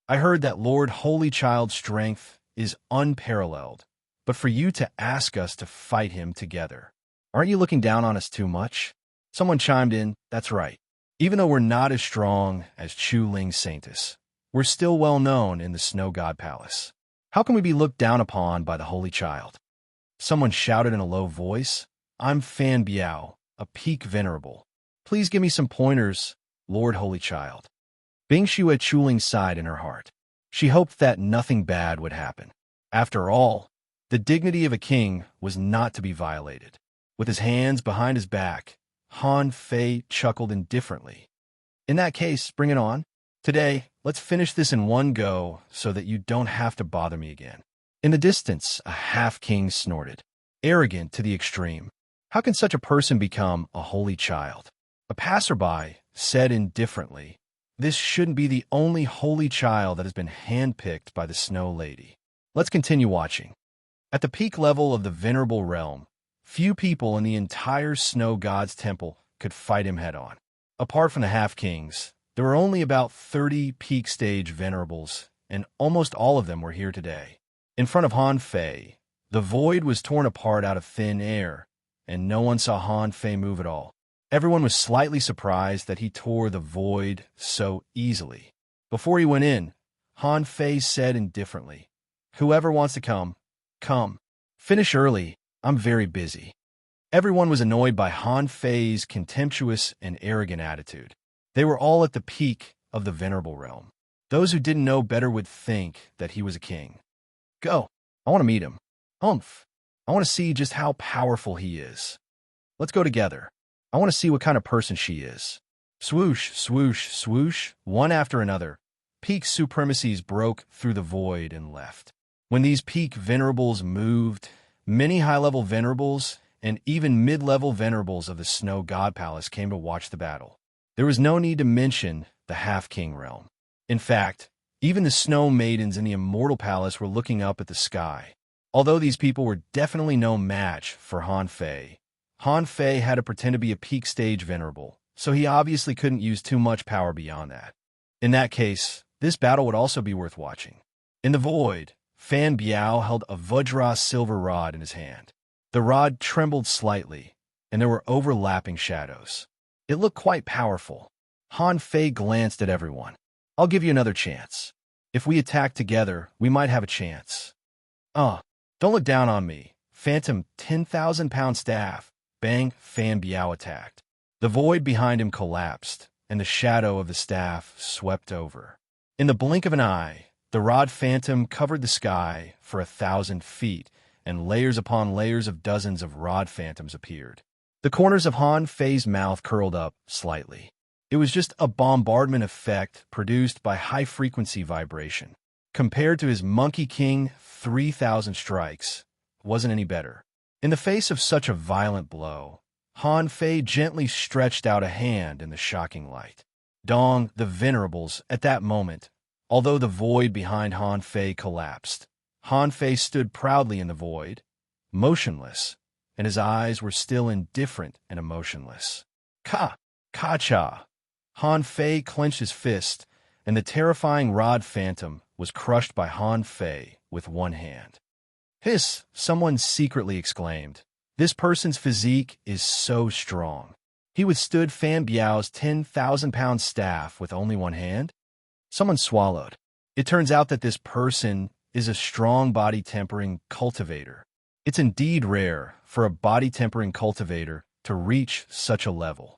I heard that Lord Holy Child's strength is unparalleled, but for you to ask us to fight him together, aren't you looking down on us too much? Someone chimed in, that's right. Even though we're not as strong as Chu Ling Saintess, we're still well known in the Snow God Palace. How can we be looked down upon by the Holy Child? Someone shouted in a low voice, I'm Fan Biao, a peak venerable. Please give me some pointers, Lord Holy Child. Bingshu Chuling sighed in her heart. She hoped that nothing bad would happen. After all, the dignity of a king was not to be violated. With his hands behind his back, Han Fei chuckled indifferently. In that case, bring it on. Today, let's finish this in one go so that you don't have to bother me again. In the distance, a half-king snorted. Arrogant to the extreme. How can such a person become a holy child? A passerby said indifferently, this shouldn't be the only holy child that has been handpicked by the Snow Lady. Let's continue watching. At the peak level of the venerable realm, few people in the entire Snow God's temple could fight him head-on. Apart from the half-kings, there were only about 30 peak stage venerables, and almost all of them were here today. In front of Han Fei, the void was torn apart out of thin air, and no one saw Han Fei move at all. Everyone was slightly surprised that he tore the void so easily. Before he went in, Han Fei said indifferently, whoever wants to come, come. Finish early, I'm very busy. Everyone was annoyed by Han Fei's contemptuous and arrogant attitude. They were all at the peak of the venerable realm. Those who didn't know better would think that he was a king. Go. I want to meet him. I want to see just how powerful he is. Let's go together. I want to see what kind of person she is. Swoosh, swoosh, swoosh, one after another, peak supremacies broke through the void and left. When these peak venerables moved, many high-level venerables and even mid-level venerables of the Snow God Palace came to watch the battle. There was no need to mention the half-king realm. In fact, even the snow maidens in the immortal palace were looking up at the sky. Although these people were definitely no match for Han Fei had to pretend to be a peak stage venerable, so he obviously couldn't use too much power beyond that. In that case, this battle would also be worth watching. In the void, Fan Biao held a Vajra silver rod in his hand. The rod trembled slightly, and there were overlapping shadows. It looked quite powerful. Han Fei glanced at everyone. I'll give you another chance. If we attack together, we might have a chance. Don't look down on me. Phantom 10,000-pound staff. Bang, Fan Biao attacked. The void behind him collapsed, and the shadow of the staff swept over. In the blink of an eye, the rod phantom covered the sky for 1,000 feet, and layers upon layers of dozens of rod phantoms appeared. The corners of Han Fei's mouth curled up slightly. It was just a bombardment effect produced by high-frequency vibration. Compared to his Monkey King 3,000 strikes, it wasn't any better. In the face of such a violent blow, Han Fei gently stretched out a hand in the shocking light. Dong, the venerables, at that moment, although the void behind Han Fei collapsed, Han Fei stood proudly in the void, motionless, and his eyes were still indifferent and emotionless. Ka-cha! Han Fei clenched his fist, and the terrifying rod phantom was crushed by Han Fei with one hand. Hiss, someone secretly exclaimed. This person's physique is so strong. He withstood Fan Biao's 10,000-pound staff with only one hand? Someone swallowed. It turns out that this person is a strong body-tempering cultivator. It's indeed rare for a body-tempering cultivator to reach such a level.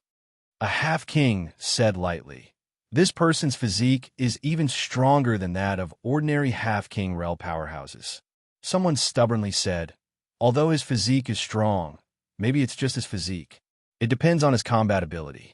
A half-king said lightly. This person's physique is even stronger than that of ordinary half-king rel powerhouses. Someone stubbornly said, although his physique is strong, maybe it's just his physique. It depends on his combat ability.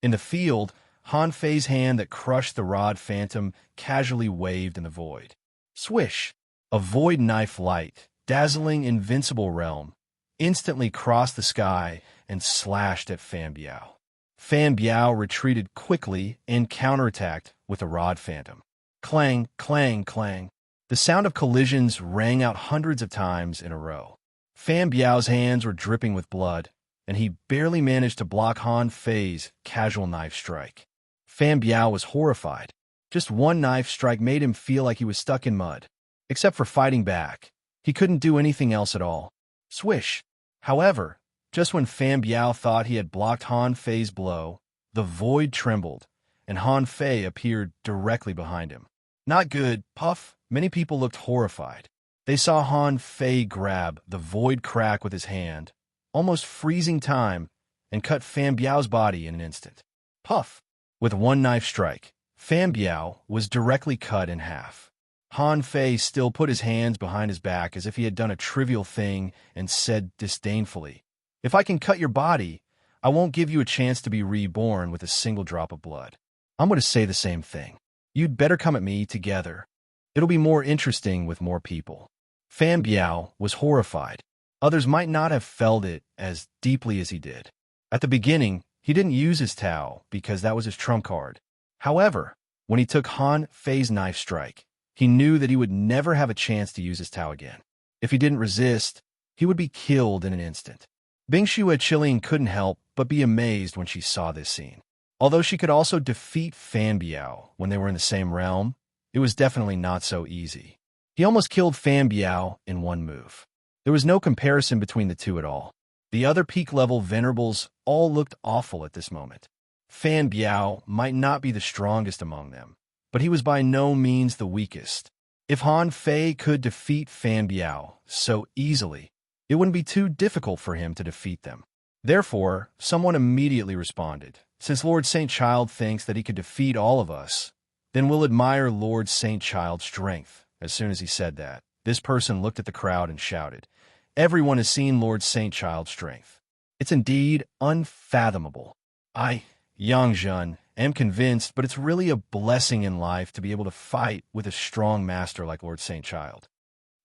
In the field, Han Fei's hand that crushed the rod phantom casually waved in the void. Swish! A void knife light, dazzling invincible realm, instantly crossed the sky and slashed at Fan Biao. Fan Biao retreated quickly and counterattacked with a rod phantom. Clang, clang, clang. The sound of collisions rang out hundreds of times in a row. Fan Biao's hands were dripping with blood, and he barely managed to block Han Fei's casual knife strike. Fan Biao was horrified. Just one knife strike made him feel like he was stuck in mud. Except for fighting back, he couldn't do anything else at all. Swish! However, just when Fan Biao thought he had blocked Han Fei's blow, the void trembled, and Han Fei appeared directly behind him. Not good, puff. Many people looked horrified. They saw Han Fei grab the void crack with his hand, almost freezing time, and cut Fan Biao's body in an instant. Puff! With one knife strike, Fan Biao was directly cut in half. Han Fei still put his hands behind his back as if he had done a trivial thing and said disdainfully, "If I can cut your body, I won't give you a chance to be reborn with a single drop of blood. I'm going to say the same thing. You'd better come at me together. It'll be more interesting with more people." Fan Biao was horrified. Others might not have felt it as deeply as he did. At the beginning, he didn't use his Tao because that was his trump card. However, when he took Han Fei's knife strike, he knew that he would never have a chance to use his Tao again. If he didn't resist, he would be killed in an instant. Bingxue Qilian couldn't help but be amazed when she saw this scene. Although she could also defeat Fan Biao when they were in the same realm, it was definitely not so easy. He almost killed Fan Biao in one move. There was no comparison between the two at all. The other peak-level venerables all looked awful at this moment. Fan Biao might not be the strongest among them, but he was by no means the weakest. If Han Fei could defeat Fan Biao so easily, it wouldn't be too difficult for him to defeat them. Therefore, someone immediately responded, "Since Lord Saint Child thinks that he could defeat all of us, then we'll admire Lord Saint Child's strength." As soon as he said that, this person looked at the crowd and shouted, "Everyone has seen Lord Saint Child's strength. It's indeed unfathomable. I, Yang Zhen, am convinced, but it's really a blessing in life to be able to fight with a strong master like Lord Saint Child."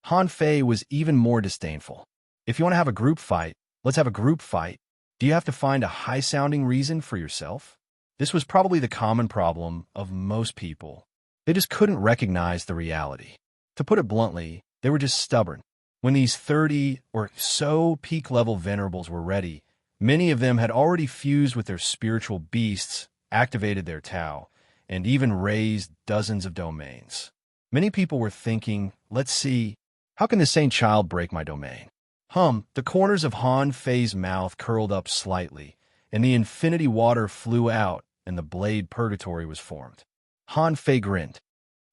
Han Fei was even more disdainful. "If you want to have a group fight, let's have a group fight. Do you have to find a high-sounding reason for yourself?" This was probably the common problem of most people. They just couldn't recognize the reality. To put it bluntly, they were just stubborn. When these 30 or so peak-level venerables were ready, many of them had already fused with their spiritual beasts, activated their Tao, and even raised dozens of domains. Many people were thinking, let's see, how can the Saint Child break my domain? The corners of Han Fei's mouth curled up slightly, and the infinity water flew out, and the blade purgatory was formed. Han Fei grinned.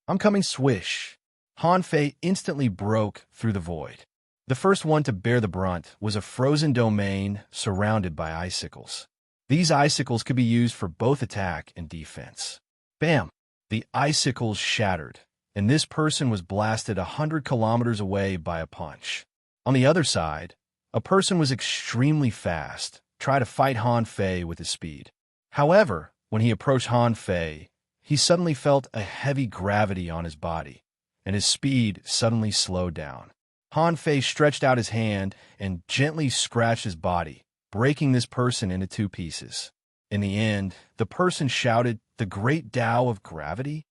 "I'm coming, swish." Han Fei instantly broke through the void. The first one to bear the brunt was a frozen domain surrounded by icicles. These icicles could be used for both attack and defense. Bam! The icicles shattered, and this person was blasted 100 kilometers away by a punch. On the other side, a person was extremely fast, tried to fight Han Fei with his speed. However, when he approached Han Fei, he suddenly felt a heavy gravity on his body, and his speed suddenly slowed down. Han Fei stretched out his hand and gently scratched his body, breaking this person into two pieces. In the end, the person shouted, "The great Tao of gravity?"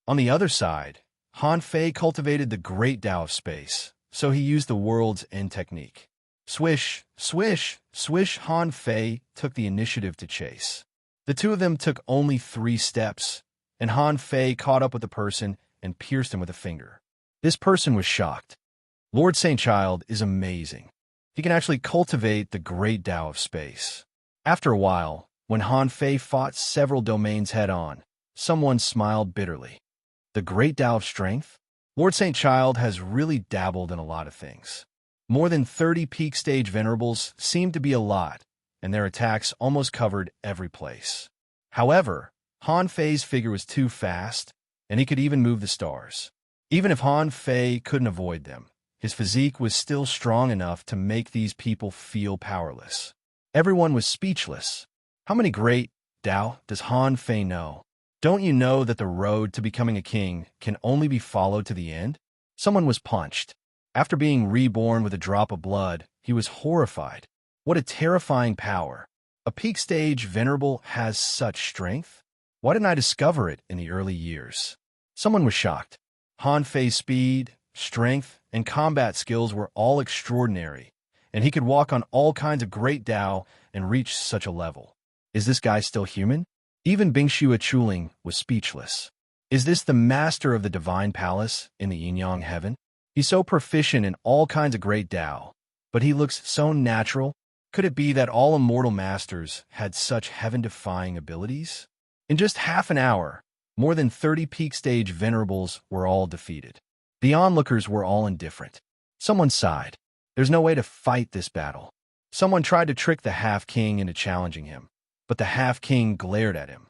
On the other side, Han Fei cultivated the great Tao of space, so he used the world's end technique. Swish, swish, swish. Han Fei took the initiative to chase. The two of them took only 3 steps, and Han Fei caught up with the person and pierced him with a finger. This person was shocked. Lord Saint Child is amazing. He can actually cultivate the great Tao of space. After a while, when Han Fei fought several domains head-on, someone smiled bitterly. The great Tao of strength? Lord Saint Child has really dabbled in a lot of things. More than 30 peak stage venerables seemed to be a lot, and their attacks almost covered every place. However, Han Fei's figure was too fast, and he could even move the stars. Even if Han Fei couldn't avoid them, his physique was still strong enough to make these people feel powerless. Everyone was speechless. How many great Tao does Han Fei know? Don't you know that the road to becoming a king can only be followed to the end? Someone was punched. After being reborn with a drop of blood, he was horrified. What a terrifying power. A peak stage venerable has such strength? Why didn't I discover it in the early years? Someone was shocked. Han Fei's speed, strength, and combat skills were all extraordinary, and he could walk on all kinds of great Tao and reach such a level. Is this guy still human? Even Bingxue Chuling was speechless. Is this the master of the divine palace in the yin-yang heaven? He's so proficient in all kinds of great Tao, but he looks so natural. Could it be that all immortal masters had such heaven-defying abilities? In just half an hour, more than 30 peak stage venerables were all defeated. The onlookers were all indifferent. Someone sighed. There's no way to fight this battle. Someone tried to trick the half-king into challenging him, but the half-king glared at him.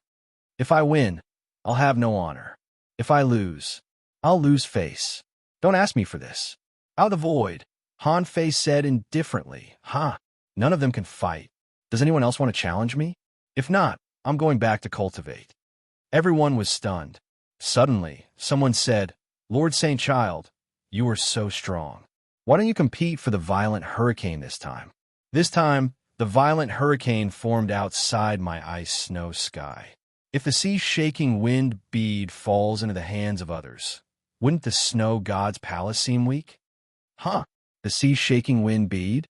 If I win, I'll have no honor. If I lose, I'll lose face. Don't ask me for this. Out of the void, Han Fei said indifferently, none of them can fight. Does anyone else want to challenge me? If not, I'm going back to cultivate. Everyone was stunned. Suddenly, someone said, Lord Saint Child, you are so strong. Why don't you compete for the violent hurricane this time? This time, the violent hurricane formed outside my ice-snow sky. If the sea-shaking wind bead falls into the hands of others, wouldn't the snow god's palace seem weak? The sea-shaking wind bead?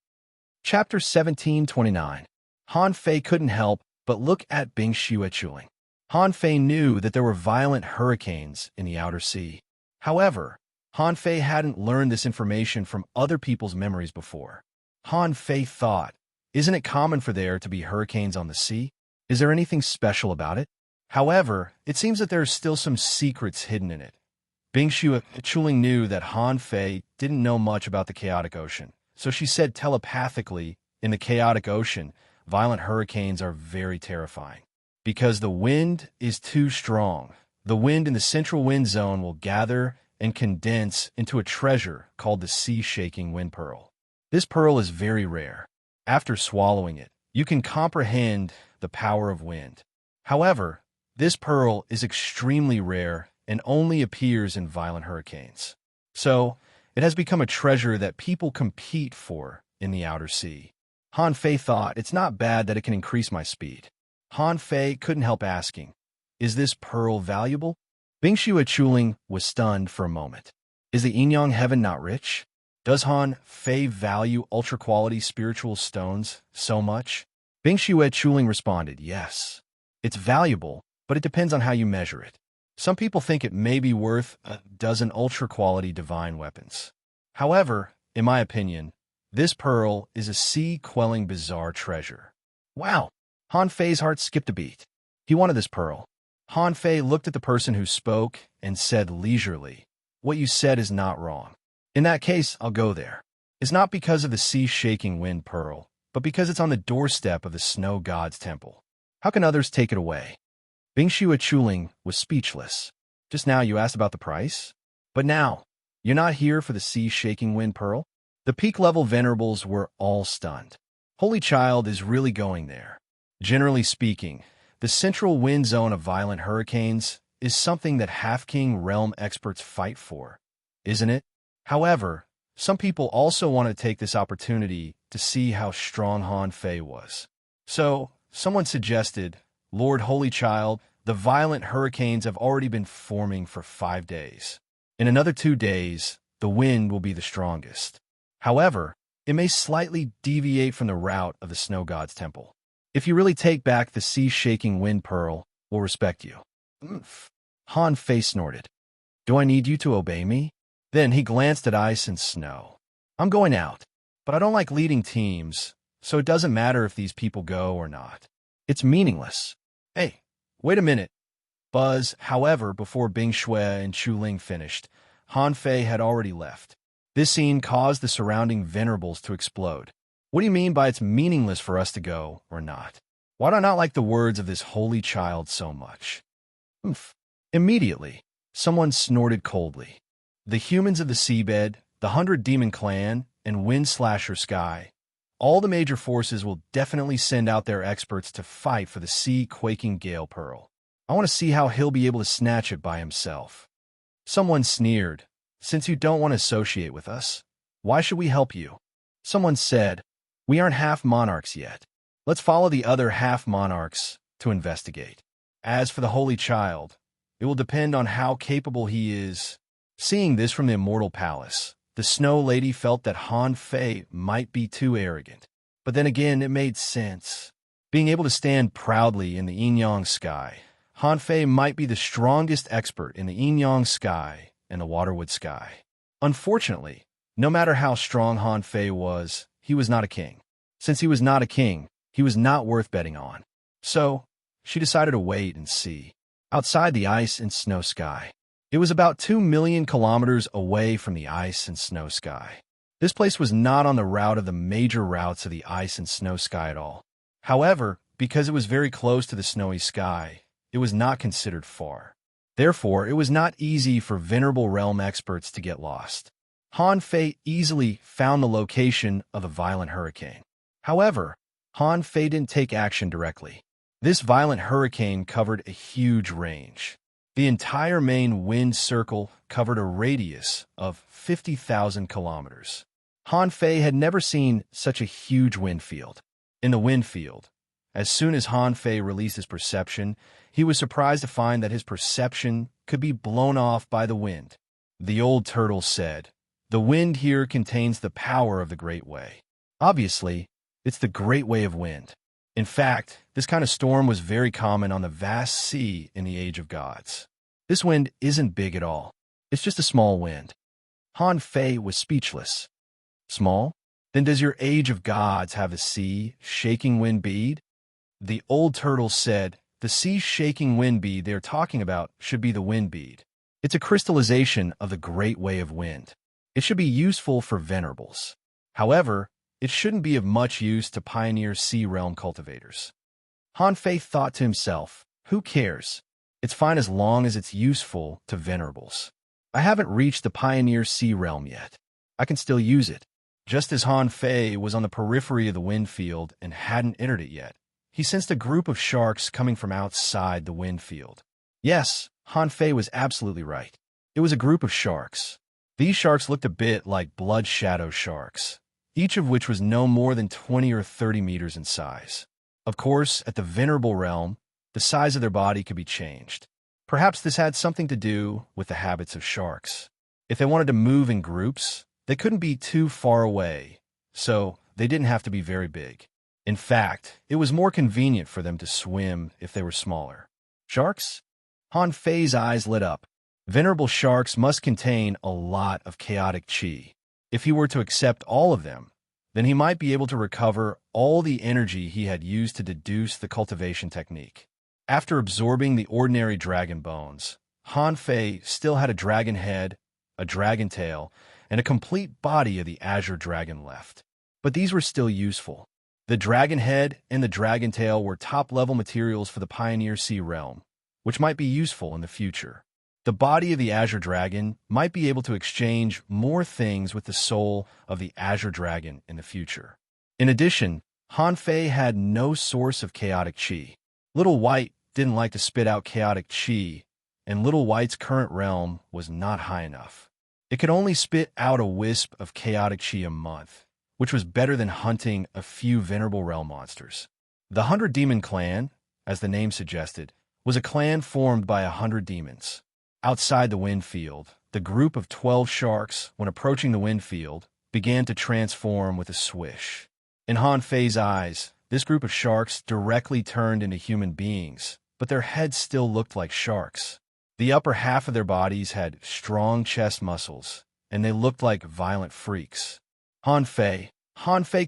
Chapter 1729. Han Fei couldn't help but look at Bingxue Chuling. Han Fei knew that there were violent hurricanes in the outer sea. However, Han Fei hadn't learned this information from other people's memories before. Han Fei thought, isn't it common for there to be hurricanes on the sea? Is there anything special about it? However, it seems that there are still some secrets hidden in it. Bingxue Chuling knew that Han Fei didn't know much about the chaotic ocean, so she said telepathically, in the chaotic ocean, violent hurricanes are very terrifying. Because the wind is too strong, the wind in the central wind zone will gather and condense into a treasure called the sea-shaking wind pearl. This pearl is very rare. After swallowing it, you can comprehend the power of wind. However, this pearl is extremely rare and only appears in violent hurricanes. So, it has become a treasure that people compete for in the outer sea. Han Fei thought, it's not bad that it can increase my speed. Han Fei couldn't help asking, is this pearl valuable? Bingxue Chuling was stunned for a moment. Is the yin-yang heaven not rich? Does Han Fei value ultra-quality spiritual stones so much? Bingxue Chuling responded, yes. It's valuable, but it depends on how you measure it. Some people think it may be worth a dozen ultra-quality divine weapons. However, in my opinion, this pearl is a sea-quelling bizarre treasure. Wow! Han Fei's heart skipped a beat. He wanted this pearl. Han Fei looked at the person who spoke and said leisurely, what you said is not wrong. In that case, I'll go there. It's not because of the sea-shaking wind pearl, but because it's on the doorstep of the snow god's temple. How can others take it away? Bingxue Chuling was speechless. Just now you asked about the price? But now, you're not here for the sea-shaking wind pearl? The peak-level venerables were all stunned. Holy Child is really going there. Generally speaking, the central wind zone of violent hurricanes is something that half-king realm experts fight for, isn't it? However, some people also want to take this opportunity to see how strong Han Fei was. So, someone suggested, Lord Holy Child, the violent hurricanes have already been forming for 5 days. In another 2 days, the wind will be the strongest. However, it may slightly deviate from the route of the snow god's temple. If you really take back the sea-shaking wind pearl, we'll respect you. Han Fei snorted. Do I need you to obey me? Then he glanced at ice and snow. I'm going out, but I don't like leading teams, so it doesn't matter if these people go or not. It's meaningless. Hey, wait a minute. Buzz, however, before Bing Shui and Chu Ling finished, Han Fei had already left. This scene caused the surrounding venerables to explode. What do you mean by it's meaningless for us to go or not? Why do I not like the words of this holy child so much? Oomph. Immediately, someone snorted coldly. The humans of the seabed, the 100 Demon Clan, and Wind Slasher Sky, all the major forces will definitely send out their experts to fight for the sea-quaking Gale Pearl. I want to see how he'll be able to snatch it by himself. Someone sneered. Since you don't want to associate with us, why should we help you? Someone said, we aren't half monarchs yet. Let's follow the other half monarchs to investigate. As for the Holy Child, it will depend on how capable he is. Seeing this from the Immortal Palace, the Snow Lady felt that Han Fei might be too arrogant. But then again, it made sense. Being able to stand proudly in the Yin-Yang sky, Han Fei might be the strongest expert in the Yin-Yang sky and the Waterwood sky. Unfortunately, no matter how strong Han Fei was not a king. Since he was not a king, he was not worth betting on. So, she decided to wait and see. Outside the ice and snow sky. It was about 2 million kilometers away from the ice and snow sky. This place was not on the route of the major routes of the ice and snow sky at all. However, because it was very close to the snowy sky, it was not considered far. Therefore, it was not easy for Venerable Realm experts to get lost. Han Fei easily found the location of the violent hurricane. However, Han Fei didn't take action directly. This violent hurricane covered a huge range. The entire main wind circle covered a radius of 50,000 kilometers. Han Fei had never seen such a huge wind field. In the wind field, as soon as Han Fei released his perception, he was surprised to find that his perception could be blown off by the wind. The old turtle said, the wind here contains the power of the Great Way. Obviously, it's the Great Way of Wind. In fact, this kind of storm was very common on the vast sea in the Age of Gods. This wind isn't big at all. It's just a small wind. Han Fei was speechless. Small? Then does your Age of Gods have a sea-shaking wind bead? The old turtle said, the sea-shaking wind bead they're talking about should be the wind bead. It's a crystallization of the Great Way of Wind. It should be useful for venerables. However, it shouldn't be of much use to pioneer sea realm cultivators. Han Fei thought to himself, who cares? It's fine as long as it's useful to venerables. I haven't reached the pioneer sea realm yet. I can still use it. Just as Han Fei was on the periphery of the wind field and hadn't entered it yet, he sensed a group of sharks coming from outside the wind field. Yes, Han Fei was absolutely right. It was a group of sharks. These sharks looked a bit like blood shadow sharks, each of which was no more than 20 or 30 meters in size. Of course, at the Venerable Realm, the size of their body could be changed. Perhaps this had something to do with the habits of sharks. If they wanted to move in groups, they couldn't be too far away, so they didn't have to be very big. In fact, it was more convenient for them to swim if they were smaller. Sharks? Han Fei's eyes lit up. Venerable sharks must contain a lot of chaotic chi. If he were to accept all of them, then he might be able to recover all the energy he had used to deduce the cultivation technique. After absorbing the ordinary dragon bones, Han Fei still had a dragon head, a dragon tail, and a complete body of the azure dragon left. But these were still useful. The dragon head and the dragon tail were top-level materials for the Pioneer Sea realm, which might be useful in the future. The body of the Azure Dragon might be able to exchange more things with the soul of the Azure Dragon in the future. In addition, Han Fei had no source of chaotic chi. Little White didn't like to spit out chaotic chi, and Little White's current realm was not high enough. It could only spit out a wisp of chaotic chi a month, which was better than hunting a few Venerable Realm monsters. The 100 Demon Clan, as the name suggested, was a clan formed by 100 demons. Outside the wind field, the group of 12 sharks, when approaching the wind field, began to transform with a swish. In Han Fei's eyes, this group of sharks directly turned into human beings, but their heads still looked like sharks. The upper half of their bodies had strong chest muscles, and they looked like violent freaks. Han Fei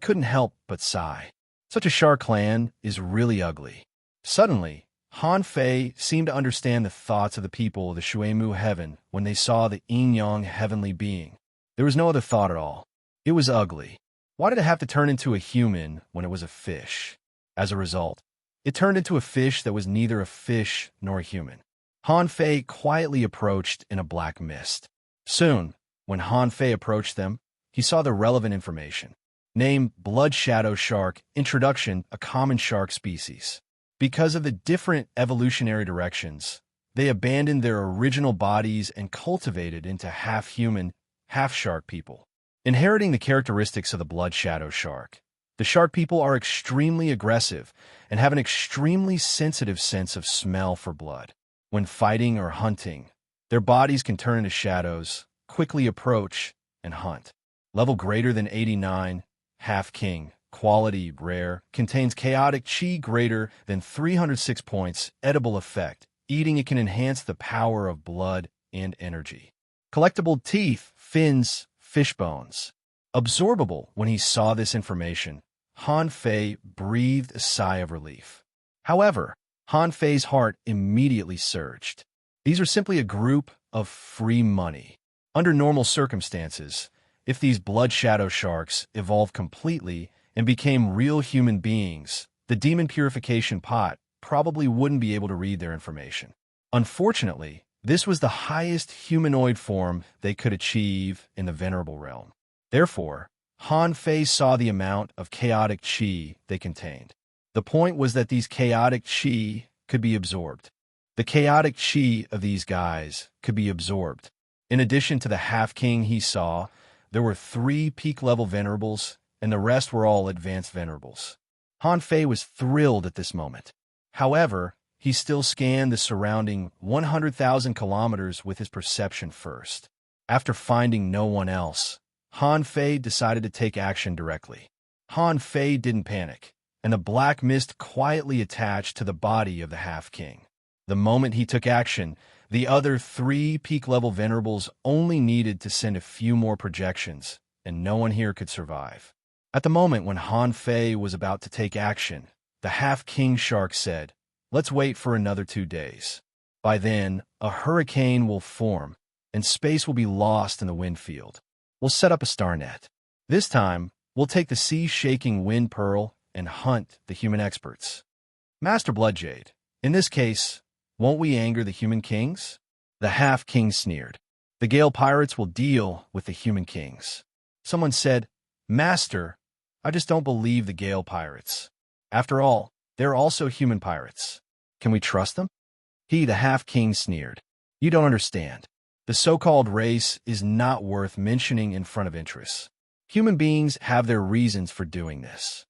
couldn't help but sigh. Such a shark clan is really ugly. Suddenly, Han Fei seemed to understand the thoughts of the people of the Shuimu heaven when they saw the yin-yang heavenly being. There was no other thought at all. It was ugly. Why did it have to turn into a human when it was a fish? As a result, it turned into a fish that was neither a fish nor a human. Han Fei quietly approached in a black mist. Soon, when Han Fei approached them, he saw the relevant information. Name blood shadow shark, introduction, a common shark species. Because of the different evolutionary directions, they abandoned their original bodies and cultivated into half-human, half-shark people. Inheriting the characteristics of the blood shadow shark, the shark people are extremely aggressive and have an extremely sensitive sense of smell for blood. When fighting or hunting, their bodies can turn into shadows, quickly approach, and hunt. Level greater than 89, half-king. Quality, rare, contains chaotic chi greater than 306 points, edible effect. Eating it can enhance the power of blood and energy. Collectible teeth, fins, fish bones. Absorbable. When he saw this information, Han Fei breathed a sigh of relief. However, Han Fei's heart immediately surged. These are simply a group of free money. Under normal circumstances, if these blood shadow sharks evolved completely and became real human beings, the demon purification pot probably wouldn't be able to read their information. Unfortunately, this was the highest humanoid form they could achieve in the venerable realm. Therefore, Han Fei saw the amount of chaotic chi they contained. The point was that these chaotic chi could be absorbed. The chaotic chi of these guys could be absorbed. In addition to the half-king he saw, there were 3 peak-level venerables, and the rest were all advanced venerables. Han Fei was thrilled at this moment. However, he still scanned the surrounding 100,000 kilometers with his perception first. After finding no one else, Han Fei decided to take action directly. Han Fei didn't panic, and the black mist quietly attached to the body of the half-king. The moment he took action, the other 3 peak-level venerables only needed to send a few more projections, and no one here could survive. At the moment when Han Fei was about to take action, the half-king shark said, "Let's wait for another 2 days. By then, a hurricane will form, and space will be lost in the wind field. We'll set up a star net. This time, we'll take the sea-shaking wind pearl and hunt the human experts. Master Bloodjade, in this case, won't we anger the human kings?" The half-king sneered. "The Gale pirates will deal with the human kings." Someone said, "Master, I just don't believe the Gale pirates. After all, they're also human pirates. Can we trust them?" He, the half-king, sneered. "You don't understand. The so-called race is not worth mentioning in front of interests. Human beings have their reasons for doing this."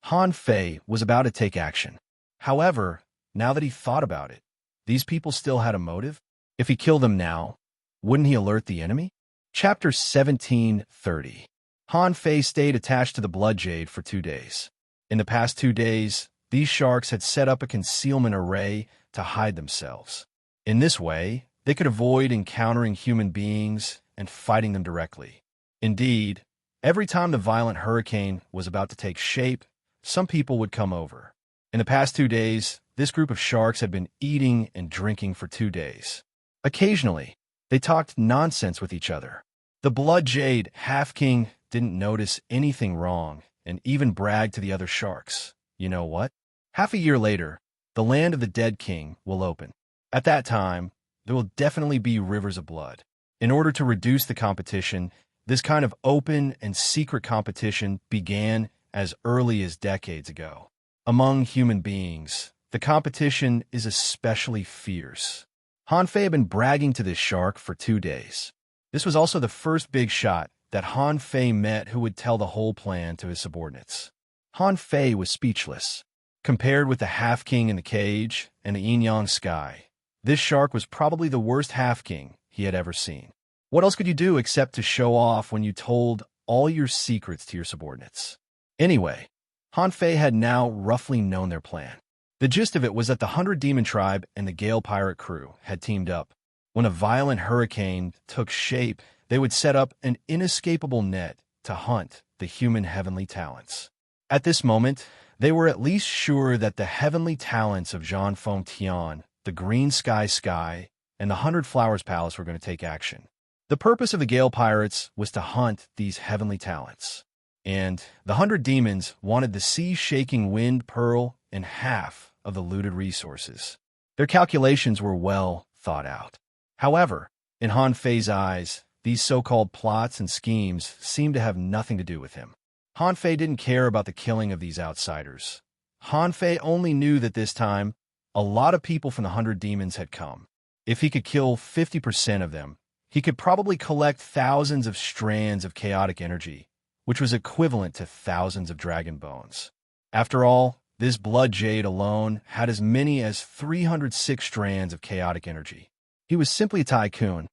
Han Fei was about to take action. However, now that he thought about it, these people still had a motive. If he killed them now, wouldn't he alert the enemy? Chapter 17:30. Han Fei stayed attached to the Bloodjade for 2 days. In the past 2 days, these sharks had set up a concealment array to hide themselves. In this way, they could avoid encountering human beings and fighting them directly. Indeed, every time the violent hurricane was about to take shape, some people would come over. In the past 2 days, this group of sharks had been eating and drinking for 2 days. Occasionally, they talked nonsense with each other. The Bloodjade half-king didn't notice anything wrong and even bragged to the other sharks. "You know what? Half a year later, the land of the dead king will open. At that time, there will definitely be rivers of blood. In order to reduce the competition, this kind of open and secret competition began as early as decades ago. Among human beings, the competition is especially fierce." Han Fei had been bragging to this shark for 2 days. This was also the first big shot that Han Fei met who would tell the whole plan to his subordinates. Han Fei was speechless. Compared with the half-king in the cage and the yin-yang sky, this shark was probably the worst half-king he had ever seen. What else could you do except to show off when you told all your secrets to your subordinates? Anyway, Han Fei had now roughly known their plan. The gist of it was that the 100 Demon tribe and the Gale pirate crew had teamed up. When a violent hurricane took shape, they would set up an inescapable net to hunt the human heavenly talents. At this moment, they were at least sure that the heavenly talents of Jean Fontaine, the Green Sky, and the 100 Flowers Palace were going to take action. The purpose of the Gale pirates was to hunt these heavenly talents. And the 100 Demons wanted the sea-shaking wind pearl and half of the looted resources. Their calculations were well thought out. However, in Han Fei's eyes, these so-called plots and schemes seemed to have nothing to do with him. Han Fei didn't care about the killing of these outsiders. Han Fei only knew that this time, a lot of people from the 100 Demons had come. If he could kill 50% of them, he could probably collect thousands of strands of chaotic energy, which was equivalent to thousands of dragon bones. After all, this blood jade alone had as many as 306 strands of chaotic energy. He was simply a tycoon.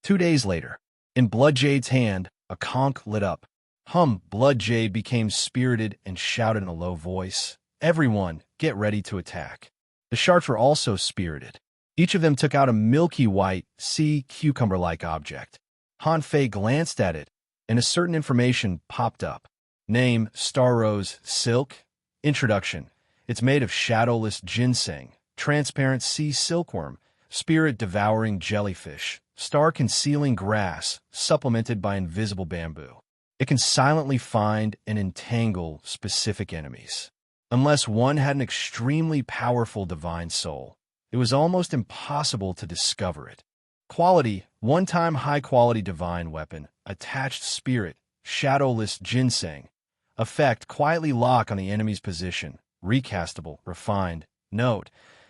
2 days later, in Blood Jade's hand, a conch lit up. Blood Jade became spirited and shouted in a low voice, "Everyone, get ready to attack." The sharks were also spirited. Each of them took out a milky white, sea cucumber-like object. Han Fei glanced at it, and a certain information popped up. Name, Star Rose Silk. Introduction. It's made of shadowless ginseng, transparent sea silkworm, spirit-devouring jellyfish, star-concealing grass, supplemented by invisible bamboo. It can silently find and entangle specific enemies. Unless one had an extremely powerful divine soul, it was almost impossible to discover it. Quality, one-time high-quality divine weapon, attached spirit, shadowless ginseng. Effect, quietly lock on the enemy's position, recastable, refined. Note,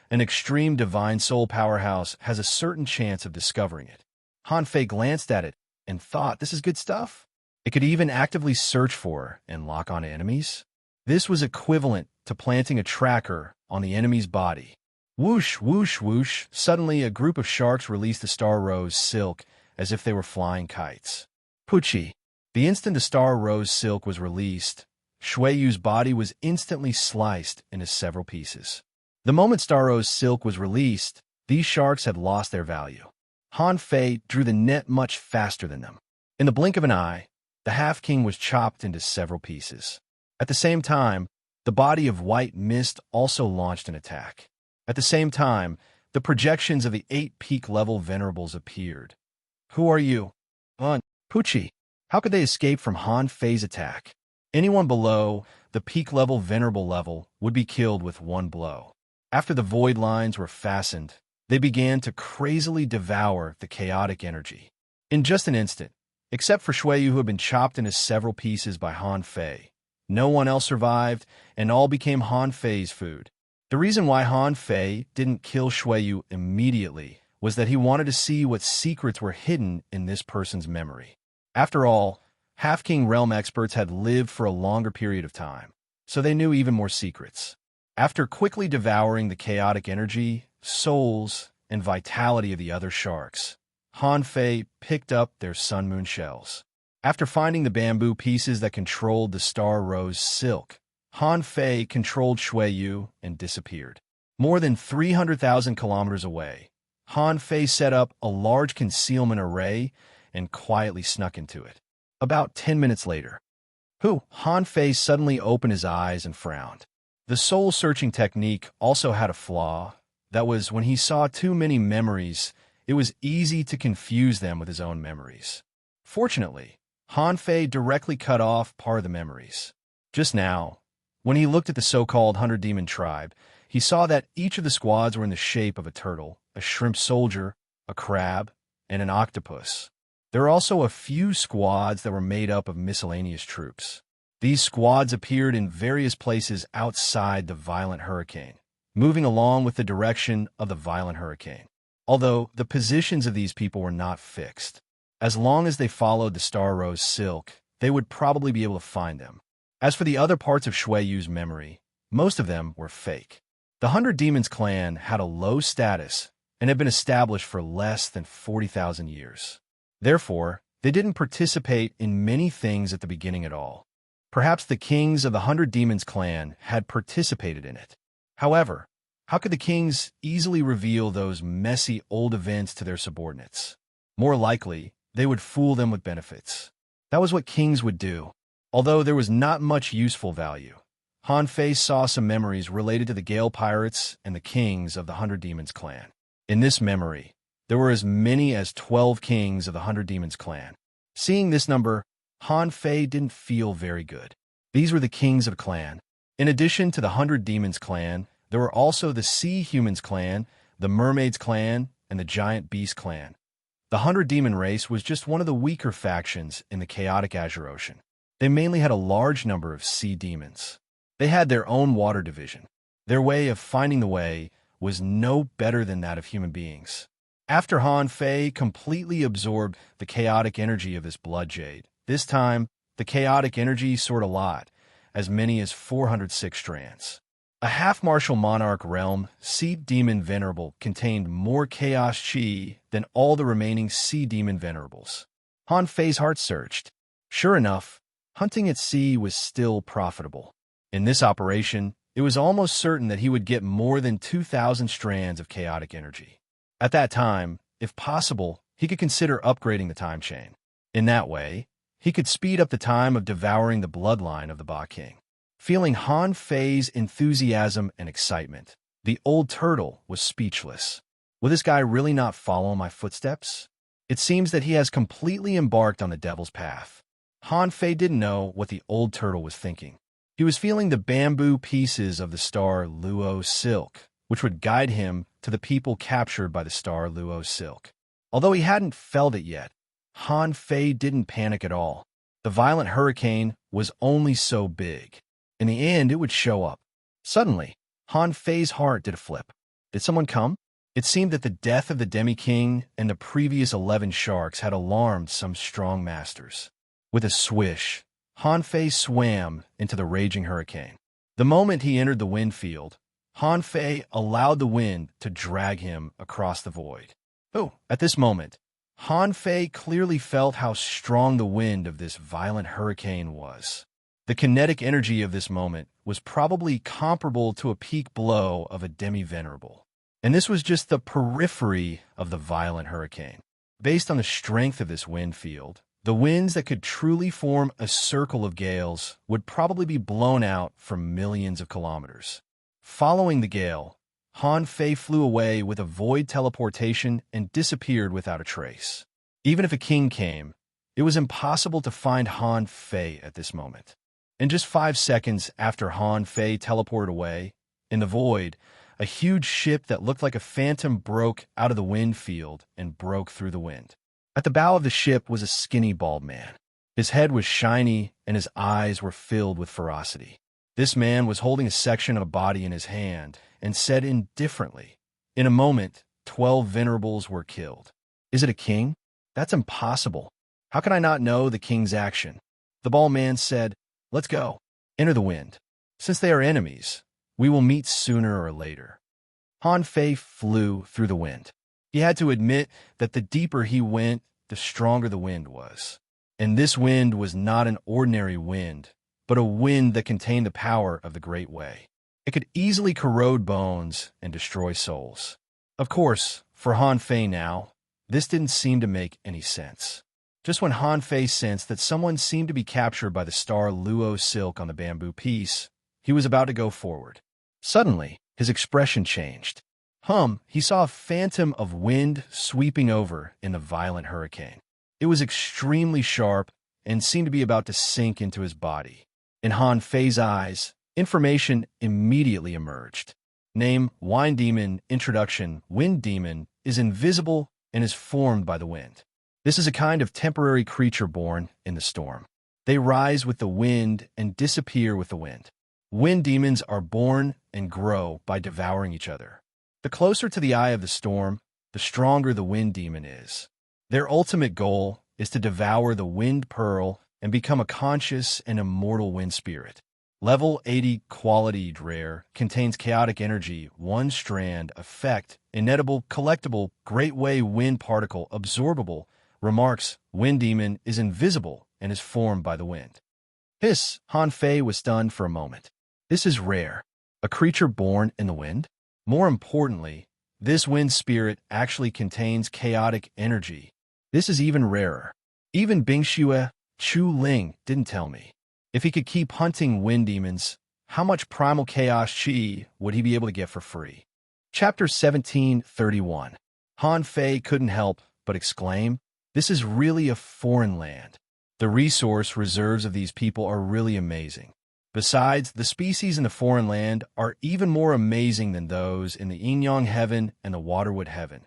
an extreme divine soul powerhouse has a certain chance of discovering it. Han Fei glanced at it and thought, this is good stuff. It could even actively search for and lock on enemies. This was equivalent to planting a tracker on the enemy's body. Whoosh, whoosh, whoosh. Suddenly, a group of sharks released the Star Rose Silk as if they were flying kites. Pucci. The instant the Star Rose Silk was released, Shui Yu's body was instantly sliced into several pieces. The moment Star Rose Silk was released, these sharks had lost their value. Han Fei drew the net much faster than them. In the blink of an eye, the Half-King was chopped into several pieces. At the same time, the body of white mist also launched an attack. At the same time, the projections of the 8 peak-level venerables appeared. Who are you? Pucci. How could they escape from Han Fei's attack? Anyone below the peak-level venerable level would be killed with one blow. After the void lines were fastened, they began to crazily devour the chaotic energy. In just an instant, except for Shui Yu, who had been chopped into several pieces by Han Fei, no one else survived, and all became Han Fei's food. The reason why Han Fei didn't kill Shui Yu immediately was that he wanted to see what secrets were hidden in this person's memory. After all, Half-King realm experts had lived for a longer period of time, so they knew even more secrets. After quickly devouring the chaotic energy, souls, and vitality of the other sharks, Han Fei picked up their sun moon shells. After finding the bamboo pieces that controlled the Star Rose Silk, Han Fei controlled Shui Yu and disappeared. More than 300,000 kilometers away, Han Fei set up a large concealment array and quietly snuck into it. About 10 minutes later, Han Fei suddenly opened his eyes and frowned. The soul-searching technique also had a flaw. That was, when he saw too many memories, it was easy to confuse them with his own memories. Fortunately, Han Fei directly cut off part of the memories. Just now, when he looked at the so-called 100 Demon tribe, he saw that each of the squads were in the shape of a turtle, a shrimp soldier, a crab, and an octopus. There were also a few squads that were made up of miscellaneous troops. These squads appeared in various places outside the violent hurricane, moving along with the direction of the violent hurricane. Although the positions of these people were not fixed. As long as they followed the Star Rose Silk, they would probably be able to find them. As for the other parts of Shui Yu's memory, most of them were fake. The 100 Demons clan had a low status and had been established for less than 40,000 years. Therefore, they didn't participate in many things at the beginning at all. Perhaps the kings of the 100 Demons clan had participated in it. However, How could the kings easily reveal those messy old events to their subordinates? More likely, they would fool them with benefits. That was what kings would do. Although there was not much useful value, Han Fei saw some memories related to the Gale Pirates and the kings of the Hundred Demons clan. In this memory, there were as many as 12 kings of the Hundred Demons clan. Seeing this number, Han Fei didn't feel very good. These were the kings of clan. In addition to the Hundred Demons clan, there were also the Sea Humans clan, the Mermaids clan, and the Giant Beast clan. The Hundred Demon race was just one of the weaker factions in the chaotic Azure Ocean. They mainly had a large number of sea demons. They had their own water division. Their way of finding the way was no better than that of human beings. After Han Fei completely absorbed the chaotic energy of this blood jade, this time, the chaotic energy soared a lot, as many as 406 strands. A half-martial monarch realm, Sea Demon Venerable, contained more chaos chi than all the remaining Sea Demon Venerables. Han Fei's heart surged. Sure enough, hunting at sea was still profitable. In this operation, it was almost certain that he would get more than 2,000 strands of chaotic energy. At that time, if possible, he could consider upgrading the time chain. In that way, he could speed up the time of devouring the bloodline of the Ba King. Feeling Han Fei's enthusiasm and excitement, the old turtle was speechless. Will this guy really not follow my footsteps? It seems that he has completely embarked on the devil's path. Han Fei didn't know what the old turtle was thinking. He was feeling the bamboo pieces of the star Luo silk, which would guide him to the people captured by the star Luo silk. Although he hadn't felt it yet, Han Fei didn't panic at all. The violent hurricane was only so big. In the end, it would show up. Suddenly, Han Fei's heart did a flip. Did someone come? It seemed that the death of the Demi-King and the previous 11 sharks had alarmed some strong masters. With a swish, Han Fei swam into the raging hurricane. The moment he entered the wind field, Han Fei allowed the wind to drag him across the void. Oh, at this moment, Han Fei clearly felt how strong the wind of this violent hurricane was. The kinetic energy of this moment was probably comparable to a peak blow of a demi-venerable. And this was just the periphery of the violent hurricane. Based on the strength of this wind field, the winds that could truly form a circle of gales would probably be blown out for millions of kilometers. Following the gale, Han Fei flew away with a void teleportation and disappeared without a trace. Even if a king came, it was impossible to find Han Fei at this moment. And just 5 seconds after Han Fei teleported away, in the void, a huge ship that looked like a phantom broke out of the wind field and broke through the wind. At the bow of the ship was a skinny bald man. His head was shiny and his eyes were filled with ferocity. This man was holding a section of a body in his hand and said indifferently, "In a moment, 12 venerables were killed." Is it a king? That's impossible. How can I not know the king's action? The bald man said, "Let's go. Enter the wind. Since they are enemies, we will meet sooner or later." Han Fei flew through the wind. He had to admit that the deeper he went, the stronger the wind was. And this wind was not an ordinary wind, but a wind that contained the power of the Great Way. It could easily corrode bones and destroy souls. Of course, for Han Fei now, this didn't seem to make any sense. Just when Han Fei sensed that someone seemed to be captured by the star Luo silk on the bamboo piece, he was about to go forward. Suddenly, his expression changed. He saw a phantom of wind sweeping over in the violent hurricane. It was extremely sharp and seemed to be about to sink into his body. In Han Fei's eyes, information immediately emerged. Name, Wine Demon. Introduction, Wind Demon is invisible and is formed by the wind. This is a kind of temporary creature born in the storm. They rise with the wind and disappear with the wind. Wind demons are born and grow by devouring each other. The closer to the eye of the storm, the stronger the wind demon is. Their ultimate goal is to devour the wind pearl and become a conscious and immortal wind spirit. Level 80 quality rare contains chaotic energy, 1 strand, effect, inedible, collectible, great way wind particle, absorbable. Remarks, Wind Demon is invisible and is formed by the wind. Han Fei was stunned for a moment. This is rare. A creature born in the wind? More importantly, this wind spirit actually contains chaotic energy. This is even rarer. Even Bingxue Chu Ling didn't tell me. If he could keep hunting wind demons, how much primal chaos chi would he be able to get for free? Chapter 17:31. Han Fei couldn't help but exclaim, "This is really a foreign land. The resource reserves of these people are really amazing. Besides, the species in the foreign land are even more amazing than those in the Yin-Yang Heaven and the Waterwood Heaven."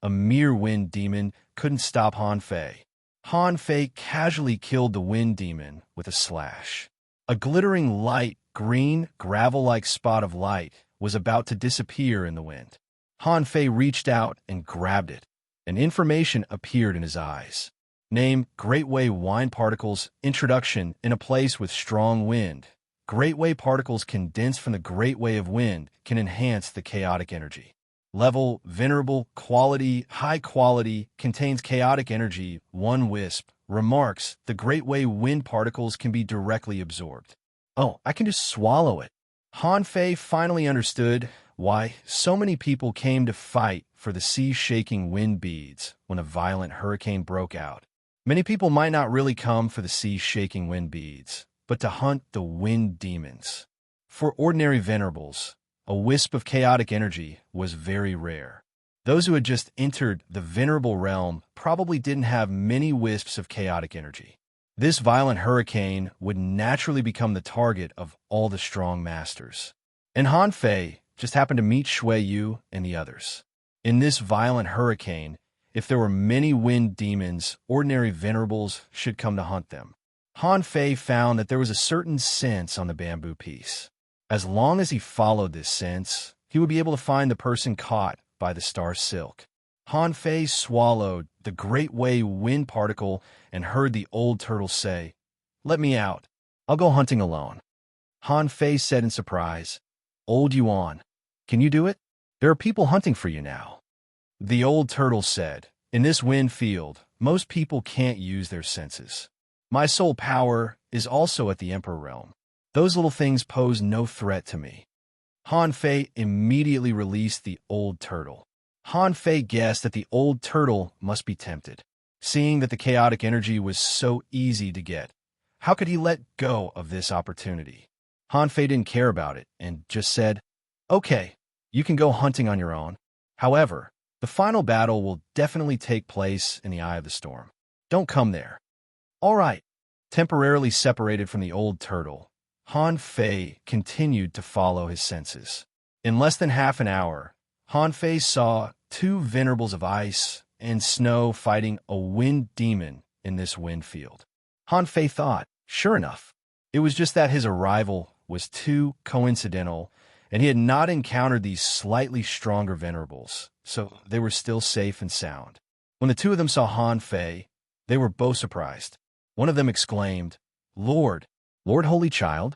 A mere wind demon couldn't stop Han Fei. Han Fei casually killed the wind demon with a slash. A glittering light green, gravel-like spot of light was about to disappear in the wind. Han Fei reached out and grabbed it, and information appeared in his eyes. Name: Great Wave Wine Particles. Introduction: In a place with strong wind, Great Wave particles condensed from the Great Wave of Wind can enhance the chaotic energy. Level: Venerable. Quality: High quality, contains chaotic energy. 1 wisp. Remarks: The Great Wave wind particles can be directly absorbed. Oh, I can just swallow it. Han Fei finally understood why so many people came to fight for the sea-shaking wind beads when a violent hurricane broke out. Many people might not really come for the sea-shaking wind beads, but to hunt the wind demons. For ordinary venerables, a wisp of chaotic energy was very rare. Those who had just entered the venerable realm probably didn't have many wisps of chaotic energy. This violent hurricane would naturally become the target of all the strong masters. And Han Fei just happened to meet Shui Yu and the others. In this violent hurricane, if there were many wind demons, ordinary venerables should come to hunt them. Han Fei found that there was a certain sense on the bamboo piece. As long as he followed this sense, he would be able to find the person caught by the star silk. Han Fei swallowed the Great Wave wind particle and heard the old turtle say, "Let me out. I'll go hunting alone." Han Fei said in surprise, "Old Yuan, can you do it? There are people hunting for you now." The old turtle said, "In this wind field, most people can't use their senses. My soul power is also at the Emperor realm. Those little things pose no threat to me." Han Fei immediately released the old turtle. Han Fei guessed that the old turtle must be tempted. Seeing that the chaotic energy was so easy to get, how could he let go of this opportunity? Han Fei didn't care about it and just said, "Okay, you can go hunting on your own. However, the final battle will definitely take place in the eye of the storm. Don't come there." "All right." Temporarily separated from the old turtle, Han Fei continued to follow his senses. In less than half an hour, Han Fei saw 2 venerables of ice and snow fighting a wind demon in this wind field. Han Fei thought, sure enough, it was just that his arrival was too coincidental, and he had not encountered these slightly stronger venerables, so they were still safe and sound. When the 2 of them saw Han Fei, they were both surprised. One of them exclaimed, Lord Holy Child?"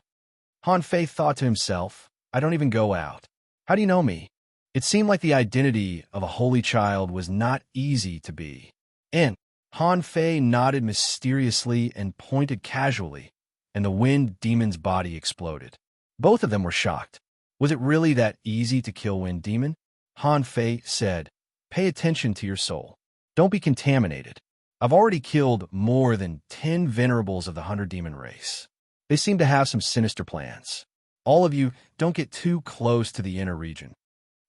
Han Fei thought to himself, "I don't even go out. How do you know me?" It seemed like the identity of a holy child was not easy to be. And Han Fei nodded mysteriously and pointed casually, and the wind demon's body exploded. Both of them were shocked. Was it really that easy to kill wind demon? Han Fei said, "Pay attention to your soul. Don't be contaminated. I've already killed more than 10 venerables of the 100 demon race. They seem to have some sinister plans. All of you, don't get too close to the inner region."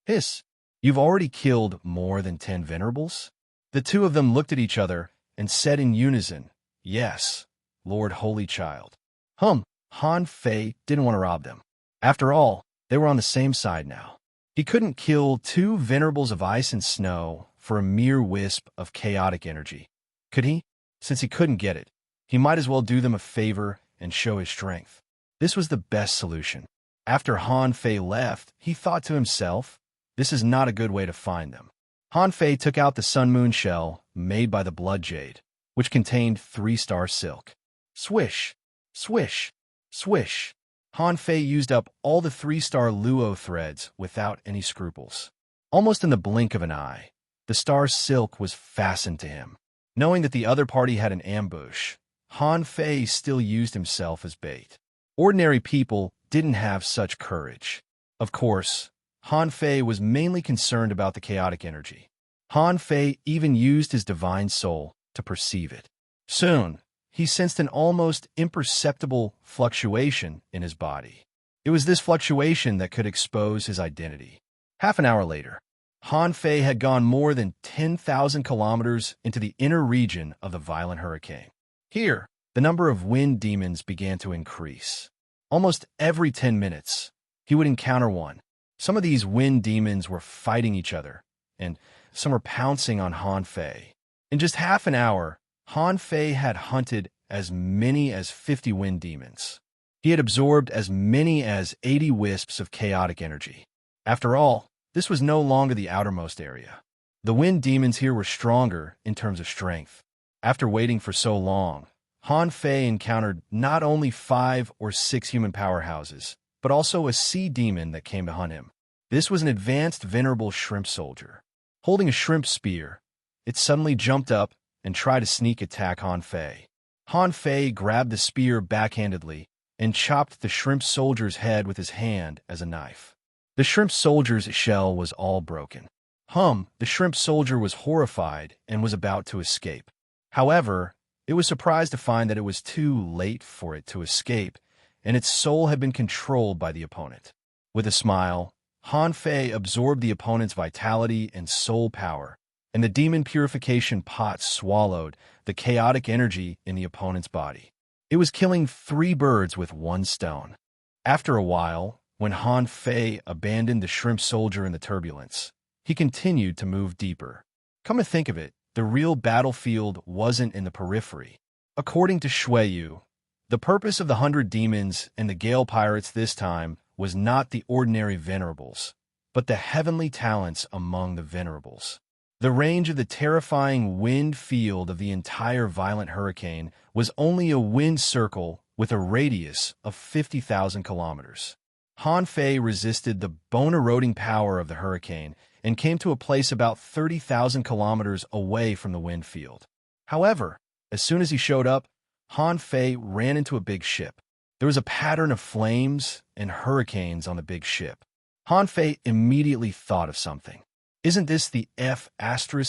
"Hiss, you've already killed more than 10 venerables?" The 2 of them looked at each other and said in unison, "Yes, Lord Holy Child." Han Fei didn't want to rob them. After all, they were on the same side now. He couldn't kill 2 venerables of ice and snow for a mere wisp of chaotic energy. Could he? Since he couldn't get it, he might as well do them a favor and show his strength. This was the best solution. After Han Fei left, he thought to himself, this is not a good way to find them. Han Fei took out the sun moon shell made by the blood jade, which contained 3-star silk. Swish, swish, swish. Han Fei used up all the 3-star luo threads without any scruples. Almost in the blink of an eye, the star silk was fastened to him. Knowing that the other party had an ambush, Han Fei still used himself as bait. Ordinary people didn't have such courage. Of course, Han Fei was mainly concerned about the chaotic energy. Han Fei even used his divine soul to perceive it. Soon, he sensed an almost imperceptible fluctuation in his body. It was this fluctuation that could expose his identity. Half an hour later, Han Fei had gone more than 10,000 kilometers into the inner region of the violent hurricane. Here, the number of wind demons began to increase. Almost every 10 minutes, he would encounter one. Some of these wind demons were fighting each other, and some were pouncing on Han Fei. In just half an hour, Han Fei had hunted as many as 50 wind demons. He had absorbed as many as 80 wisps of chaotic energy. After all, this was no longer the outermost area. The wind demons here were stronger in terms of strength. After waiting for so long, Han Fei encountered not only 5 or 6 human powerhouses, but also a sea demon that came to hunt him. This was an advanced venerable shrimp soldier. Holding a shrimp spear, it suddenly jumped up and tried to sneak attack Han Fei. Han Fei grabbed the spear backhandedly and chopped the shrimp soldier's head with his hand as a knife. The shrimp soldier's shell was all broken. The shrimp soldier was horrified and was about to escape. However, it was surprised to find that it was too late for it to escape, and its soul had been controlled by the opponent. With a smile, Han Fei absorbed the opponent's vitality and soul power, and the demon purification pot swallowed the chaotic energy in the opponent's body. It was killing 3 birds with 1 stone. After a while, when Han Fei abandoned the shrimp soldier in the turbulence, he continued to move deeper. Come to think of it, the real battlefield wasn't in the periphery. According to Shui Yu, the purpose of the 100 demons and the Gale Pirates this time was not the ordinary venerables, but the heavenly talents among the venerables. The range of the terrifying wind field of the entire violent hurricane was only a wind circle with a radius of 50,000 kilometers. Han Fei resisted the bone-eroding power of the hurricane and came to a place about 30,000 kilometers away from the wind field. However, as soon as he showed up, Han Fei ran into a big ship. There was a pattern of flames and hurricanes on the big ship. Han Fei immediately thought of something. Isn't this the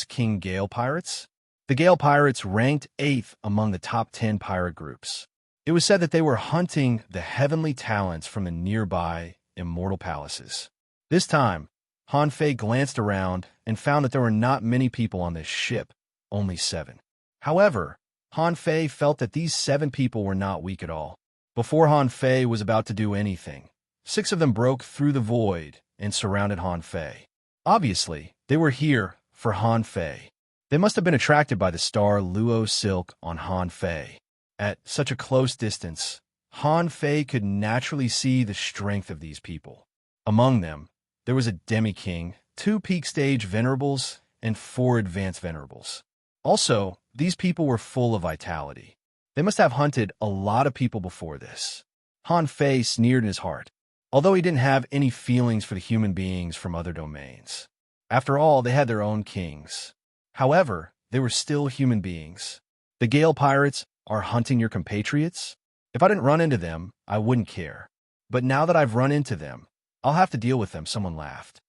King Gale Pirates? The Gale Pirates ranked 8th among the top 10 pirate groups. It was said that they were hunting the heavenly talents from the nearby immortal palaces. This time, Han Fei glanced around and found that there were not many people on this ship, only 7. However, Han Fei felt that these 7 people were not weak at all. Before Han Fei was about to do anything, 6 of them broke through the void and surrounded Han Fei. Obviously, they were here for Han Fei. They must have been attracted by the star Luo silk on Han Fei. At such a close distance, Han Fei could naturally see the strength of these people. Among them, there was a demi-king, 2 peak stage venerables, and 4 advanced venerables. Also, these people were full of vitality. They must have hunted a lot of people before this. Han Fei sneered in his heart, although he didn't have any feelings for the human beings from other domains. After all, they had their own kings. However, they were still human beings. The Gale Pirates are hunting your compatriots? If I didn't run into them, I wouldn't care. But now that I've run into them, I'll have to deal with them, someone laughed.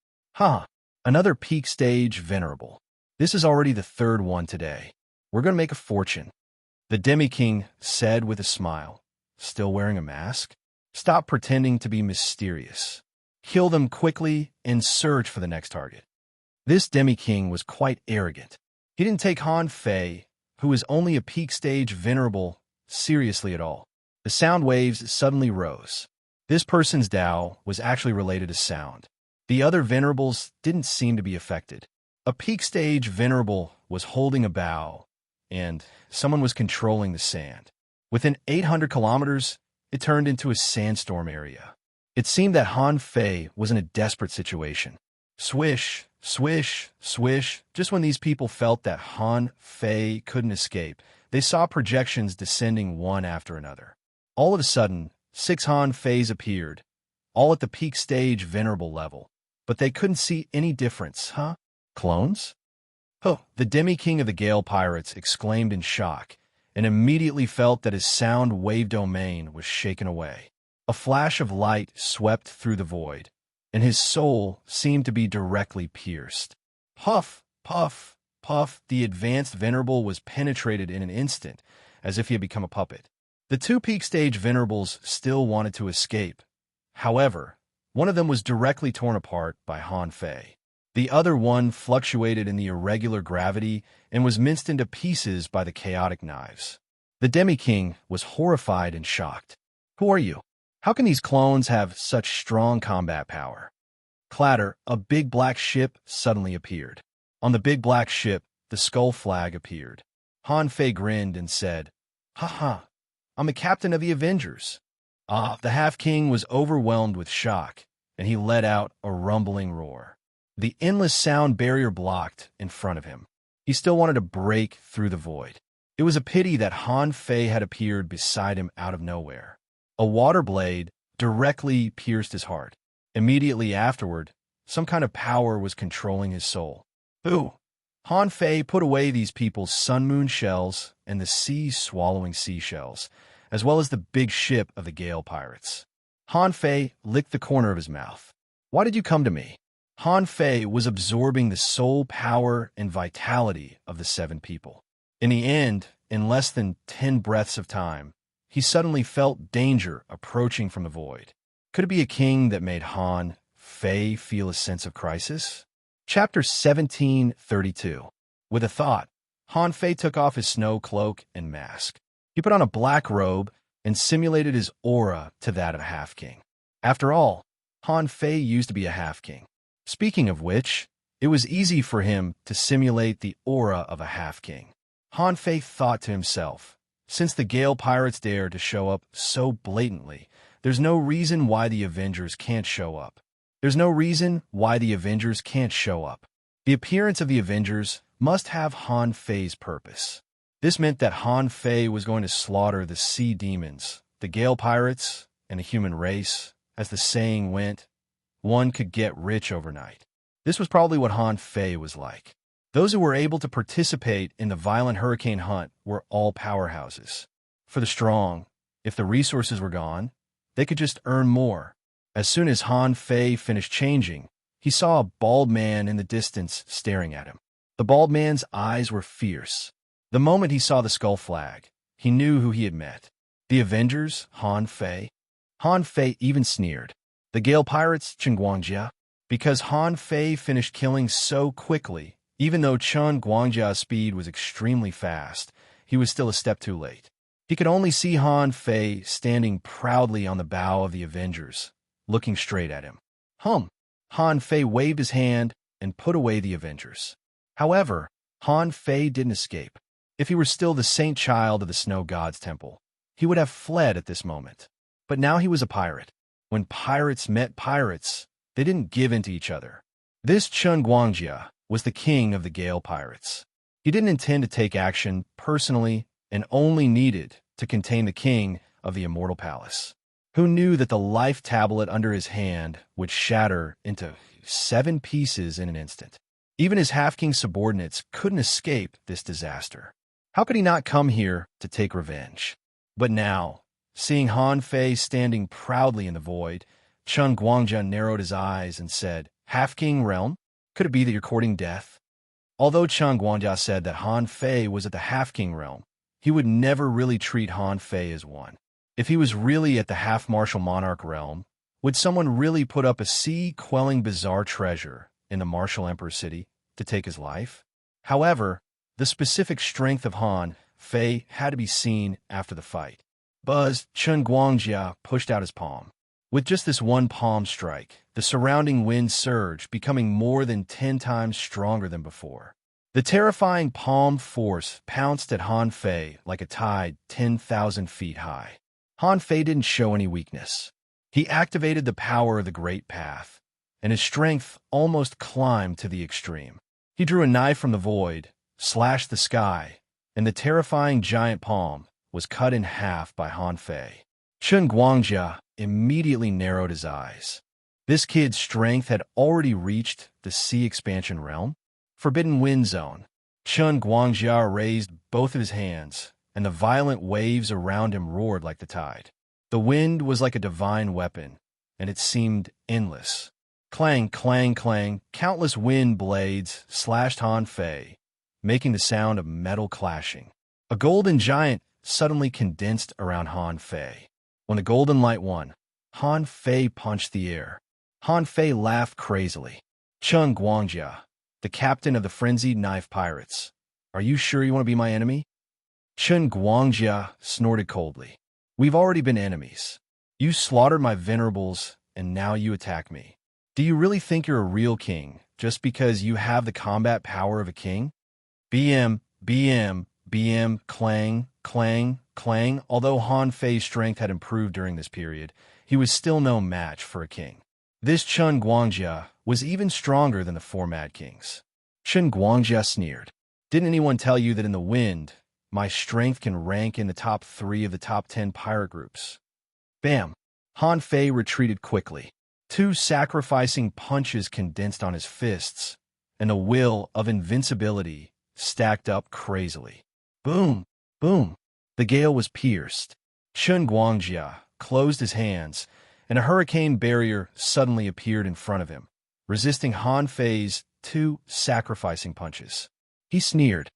Another peak stage venerable. This is already the 3rd one today. We're going to make a fortune. The Demi-King said with a smile, still wearing a mask. Stop pretending to be mysterious. Kill them quickly and search for the next target. This Demi-King was quite arrogant. He didn't take Han Fei, who was only a peak stage venerable, seriously at all. The sound waves suddenly rose. This person's Tao was actually related to sound. The other venerables didn't seem to be affected. A peak stage venerable was holding a bow, and someone was controlling the sand. Within 800 kilometers, it turned into a sandstorm area. It seemed that Han Fei was in a desperate situation. Swish, swish, swish. Just when these people felt that Han Fei couldn't escape, they saw projections descending one after another. All of a sudden, 6 Han Feis appeared, all at the peak stage venerable level. But they couldn't see any difference, Clones? The Demi-King of the Gale Pirates exclaimed in shock, and immediately felt that his sound wave domain was shaken away. A flash of light swept through the void, and his soul seemed to be directly pierced. Puff, puff, puff, the advanced venerable was penetrated in an instant, as if he had become a puppet. The two peak stage venerables still wanted to escape. However, one of them was directly torn apart by Han Fei. The other one fluctuated in the irregular gravity and was minced into pieces by the chaotic knives. The Demi-King was horrified and shocked. "Who are you? How can these clones have such strong combat power?" Clatter, a big black ship suddenly appeared. On the big black ship, the skull flag appeared. Han Fei grinned and said, "Ha ha, I'm the captain of the Avengers." The Half-King was overwhelmed with shock, and he let out a rumbling roar. The endless sound barrier blocked in front of him. He still wanted to break through the void. It was a pity that Han Fei had appeared beside him out of nowhere. A water blade directly pierced his heart. Immediately afterward, some kind of power was controlling his soul. "Boo!" Han Fei put away these people's sun-moon shells and the sea-swallowing seashells, as well as the big ship of the Gale pirates. Han Fei licked the corner of his mouth. "Why did you come to me?" Han Fei was absorbing the soul power and vitality of the seven people. In the end, in less than 10 breaths of time, he suddenly felt danger approaching from the void. Could it be a king that made Han Fei feel a sense of crisis? Chapter 1732. With a thought, Han Fei took off his snow cloak and mask. He put on a black robe and simulated his aura to that of a half-king. After all, Han Fei used to be a half-king. Speaking of which, it was easy for him to simulate the aura of a half-king. Han Fei thought to himself, since the Gale pirates dared to show up so blatantly, there's no reason why the Avengers can't show up. There's no reason why the Avengers can't show up. The appearance of the Avengers must have Han Fei's purpose. This meant that Han Fei was going to slaughter the sea demons, the Gale pirates, and the human race. As the saying went, one could get rich overnight. This was probably what Han Fei was like. Those who were able to participate in the violent hurricane hunt were all powerhouses. For the strong, if the resources were gone, they could just earn more. As soon as Han Fei finished changing, he saw a bald man in the distance staring at him. The bald man's eyes were fierce. The moment he saw the skull flag, he knew who he had met. The Avengers, Han Fei. Han Fei even sneered. The Gale pirates, Chen Guangjia. Because Han Fei finished killing so quickly, even though Chen Guangjia's speed was extremely fast, he was still a step too late. He could only see Han Fei standing proudly on the bow of the Avengers, looking straight at him. Han Fei waved his hand and put away the Avengers. However, Han Fei didn't escape. If he were still the saint child of the Snow God's temple, he would have fled at this moment. But now he was a pirate. When pirates met pirates, they didn't give in to each other. This Chen Guangjia was the king of the Gale pirates. He didn't intend to take action personally and only needed to contain the king of the Immortal Palace. Who knew that the life tablet under his hand would shatter into 7 pieces in an instant? Even his half-king subordinates couldn't escape this disaster. How could he not come here to take revenge? But now, seeing Han Fei standing proudly in the void, Chen Guangjia narrowed his eyes and said, "Half-king realm? Could it be that you're courting death?" Although Chen Guangjia said that Han Fei was at the half-king realm, he would never really treat Han Fei as one. If he was really at the half-martial monarch realm, would someone really put up a sea-quelling bizarre treasure in the martial emperor city to take his life? However, the specific strength of Han Fei had to be seen after the fight. Buzzed, Chen Guangjia pushed out his palm. With just this one palm strike, the surrounding wind surged, becoming more than 10 times stronger than before. The terrifying palm force pounced at Han Fei like a tide 10,000 feet high. Han Fei didn't show any weakness. He activated the power of the Great Path, and his strength almost climbed to the extreme. He drew a knife from the void, slashed the sky, and the terrifying giant palm was cut in half by Han Fei. Chen Guangjia immediately narrowed his eyes. This kid's strength had already reached the sea expansion realm, Forbidden Wind Zone. Chen Guangjia raised both of his hands, and the violent waves around him roared like the tide. The wind was like a divine weapon, and it seemed endless. Clang, clang, clang, countless wind blades slashed Han Fei, making the sound of metal clashing. A golden giant suddenly condensed around Han Fei. When the golden light won, Han Fei punched the air. Han Fei laughed crazily. Chun Guangjia, the captain of the frenzied knife pirates. Are you sure you want to be my enemy? Chun Guangjia snorted coldly. We've already been enemies. You slaughtered my venerables, and now you attack me. Do you really think you're a real king, just because you have the combat power of a king? BM, BM, BM, clang, clang, clang. Although Han Fei's strength had improved during this period, he was still no match for a king. This Chun Guangjia was even stronger than the four Mad Kings. Chun Guangjia sneered. Didn't anyone tell you that in the wind, my strength can rank in the top 3 of the top 10 pirate groups? Bam! Han Fei retreated quickly. 2 sacrificing punches condensed on his fists, and a will of invincibility stacked up crazily. Boom! Boom! The gale was pierced. Chun Guangjia closed his hands, and a hurricane barrier suddenly appeared in front of him, resisting Han Fei's 2 sacrificing punches. He sneered.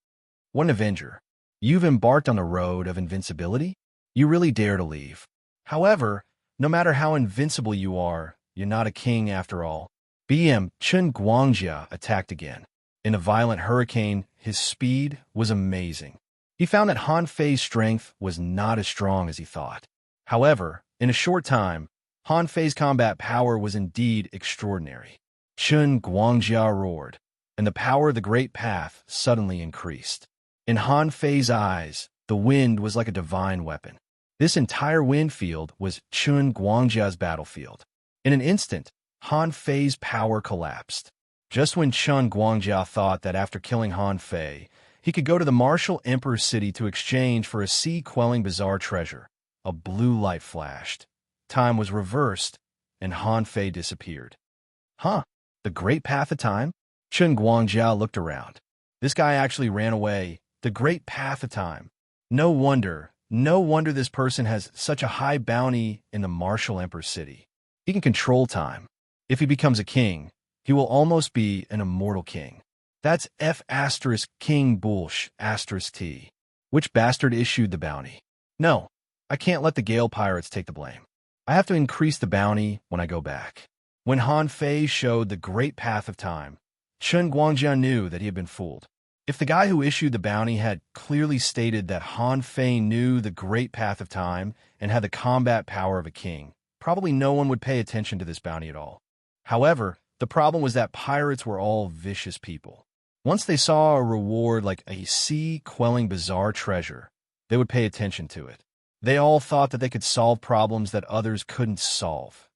What an avenger. You've embarked on the road of invincibility? You really dare to leave. However, no matter how invincible you are, you're not a king after all. BM Chun Guangjia attacked again. In a violent hurricane, his speed was amazing. He found that Han Fei's strength was not as strong as he thought. However, in a short time, Han Fei's combat power was indeed extraordinary. Chun Guangjia roared, and the power of the Great Path suddenly increased. In Han Fei's eyes, the wind was like a divine weapon. This entire wind field was Chun Guangjia's battlefield. In an instant, Han Fei's power collapsed. Just when Chun Guangjia thought that after killing Han Fei, he could go to the martial Emperor's city to exchange for a sea-quelling bizarre treasure, a blue light flashed. Time was reversed, and Han Fei disappeared. Huh? The Great Path of Time? Chun Guangjia looked around. This guy actually ran away. The Great Path of Time. No wonder this person has such a high bounty in the martial Emperor's city. He can control time. If he becomes a king, he will almost be an immortal king. That's F** King Bullsh** T. Which bastard issued the bounty? No, I can't let the Gale Pirates take the blame. I have to increase the bounty when I go back. When Han Fei showed the Great Path of Time, Chun Guangjia knew that he had been fooled. If the guy who issued the bounty had clearly stated that Han Fei knew the Great Path of Time and had the combat power of a king, probably no one would pay attention to this bounty at all. However, the problem was that pirates were all vicious people. Once they saw a reward like a sea-quelling bizarre treasure, they would pay attention to it. They all thought that they could solve problems that others couldn't solve.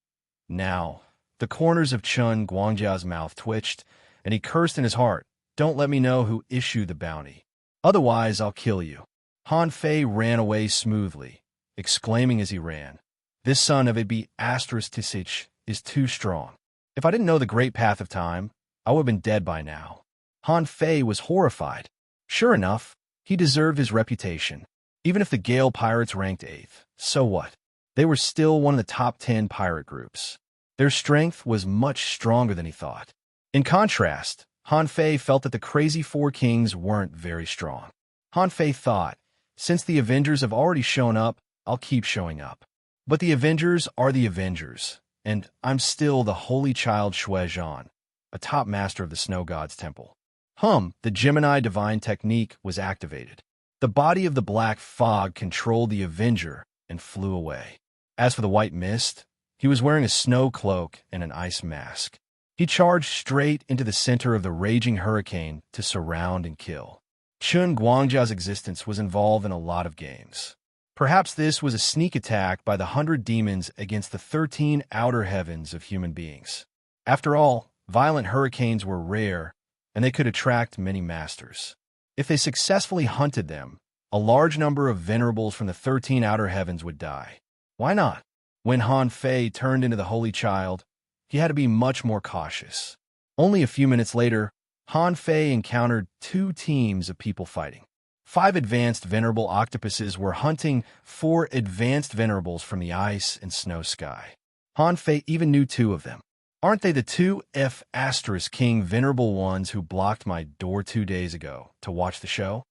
Now, the corners of Chun Guangjia's mouth twitched, and he cursed in his heart, "Don't let me know who issued the bounty. Otherwise, I'll kill you." Han Fei ran away smoothly, exclaiming as he ran, "This son of a B** Tisich is too strong. If I didn't know the Great Path of Time, I would have been dead by now." Han Fei was horrified. Sure enough, he deserved his reputation. Even if the Gale Pirates ranked 8th, so what? They were still one of the top 10 pirate groups. Their strength was much stronger than he thought. In contrast, Han Fei felt that the crazy 4 kings weren't very strong. Han Fei thought, since the Avengers have already shown up, I'll keep showing up. But the Avengers are the Avengers, and I'm still the Holy Child Shuezhan, a top master of the Snow God's temple. The Gemini divine technique was activated. The body of the black fog controlled the Avenger and flew away. As for the white mist, he was wearing a snow cloak and an ice mask. He charged straight into the center of the raging hurricane to surround and kill. Chun Guangjia's existence was involved in a lot of games. Perhaps this was a sneak attack by the 100 demons against the 13 outer heavens of human beings. After all, violent hurricanes were rare, and they could attract many masters. If they successfully hunted them, a large number of venerables from the 13 outer heavens would die. Why not? When Han Fei turned into the Holy Child, he had to be much more cautious. Only a few minutes later, Han Fei encountered 2 teams of people fighting. 5 advanced venerable octopuses were hunting 4 advanced venerables from the ice and snow sky. Han Fei even knew 2 of them. Aren't they the two King venerable ones who blocked my door 2 days ago to watch the show?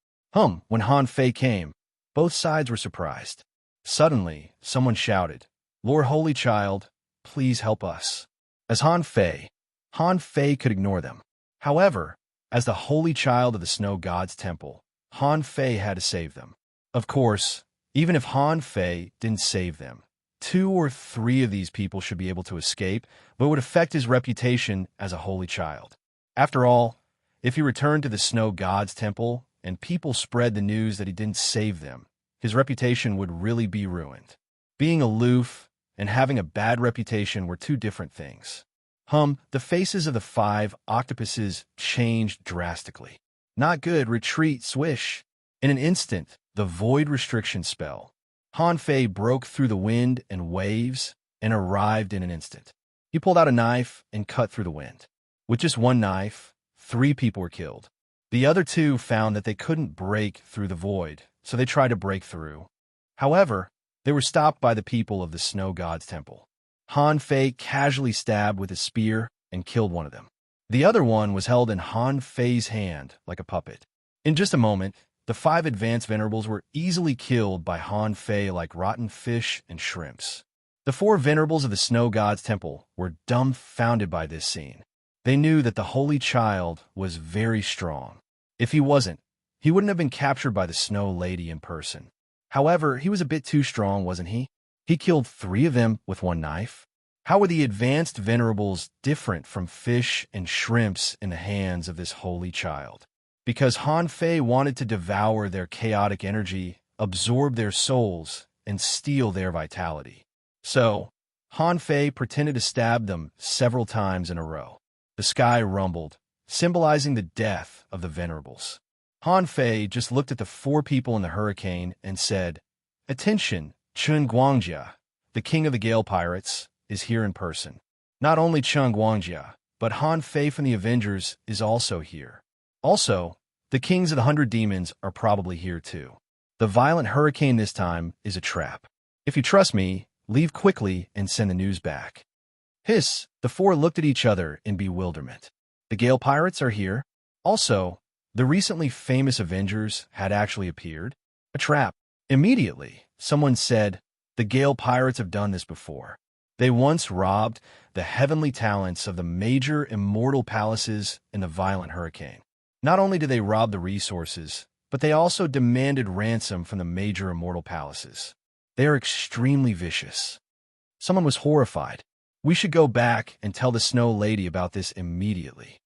When Han Fei came, both sides were surprised. Suddenly, someone shouted, Lord Holy Child, please help us. As Han Fei could ignore them. However, as the Holy Child of the Snow God's Temple, Han Fei had to save them. Of course, even if Han Fei didn't save them, 2 or 3 of these people should be able to escape, but it would affect his reputation as a holy child. After all, if he returned to the Snow God's Temple and people spread the news that he didn't save them, his reputation would really be ruined. Being aloof and having a bad reputation were 2 different things. The faces of the 5 octopuses changed drastically. Not good, retreat, swish. In an instant, the void restriction spell. Han Fei broke through the wind and waves and arrived in an instant. He pulled out a knife and cut through the wind. With just one knife, 3 people were killed. The other 2 found that they couldn't break through the void, so they tried to break through. However, they were stopped by the people of the Snow God's Temple. Han Fei casually stabbed with his spear and killed one of them. The other one was held in Han Fei's hand like a puppet. In just a moment, the 5 advanced venerables were easily killed by Han Fei like rotten fish and shrimps. The 4 venerables of the Snow God's Temple were dumbfounded by this scene. They knew that the Holy Child was very strong. If he wasn't, he wouldn't have been captured by the Snow Lady in person. However, he was a bit too strong, wasn't he? He killed 3 of them with one knife. How were the advanced venerables different from fish and shrimps in the hands of this Holy Child? Because Han Fei wanted to devour their chaotic energy, absorb their souls, and steal their vitality. So, Han Fei pretended to stab them several times in a row. The sky rumbled, symbolizing the death of the venerables. Han Fei just looked at the 4 people in the hurricane and said, Attention, Chen Guangjia, the king of the Gale Pirates, is here in person. Not only Chen Guangjia, but Han Fei from the Avengers is also here. Also, the kings of the 100 demons are probably here too. The violent hurricane this time is a trap. If you trust me, leave quickly and send the news back. Hiss, the 4 looked at each other in bewilderment. The Gale Pirates are here. Also, the recently famous Avengers had actually appeared. A trap. Immediately, someone said, the Gale Pirates have done this before. They once robbed the heavenly talents of the major immortal palaces in the violent hurricane. Not only did they rob the resources, but they also demanded ransom from the major immortal palaces. They are extremely vicious. Someone was horrified. We should go back and tell the Snow Lady about this immediately.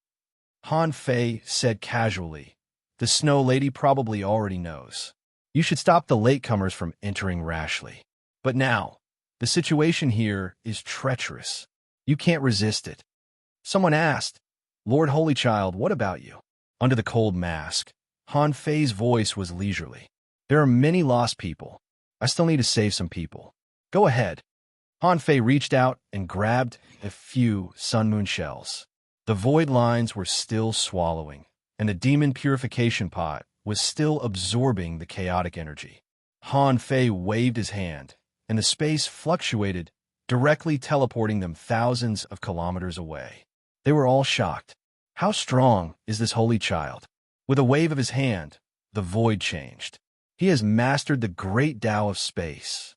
Han Fei said casually, the Snow Lady probably already knows. You should stop the latecomers from entering rashly. But now, the situation here is treacherous. You can't resist it. Someone asked, Lord Holy Child, what about you? Under the cold mask, Han Fei's voice was leisurely. There are many lost people. I still need to save some people. Go ahead. Han Fei reached out and grabbed a few sun moon shells. The void lines were still swallowing, and the demon purification pot was still absorbing the chaotic energy. Han Fei waved his hand, and the space fluctuated, directly teleporting them thousands of kilometers away. They were all shocked. How strong is this Holy Child? With a wave of his hand, the void changed. He has mastered the great Tao of space.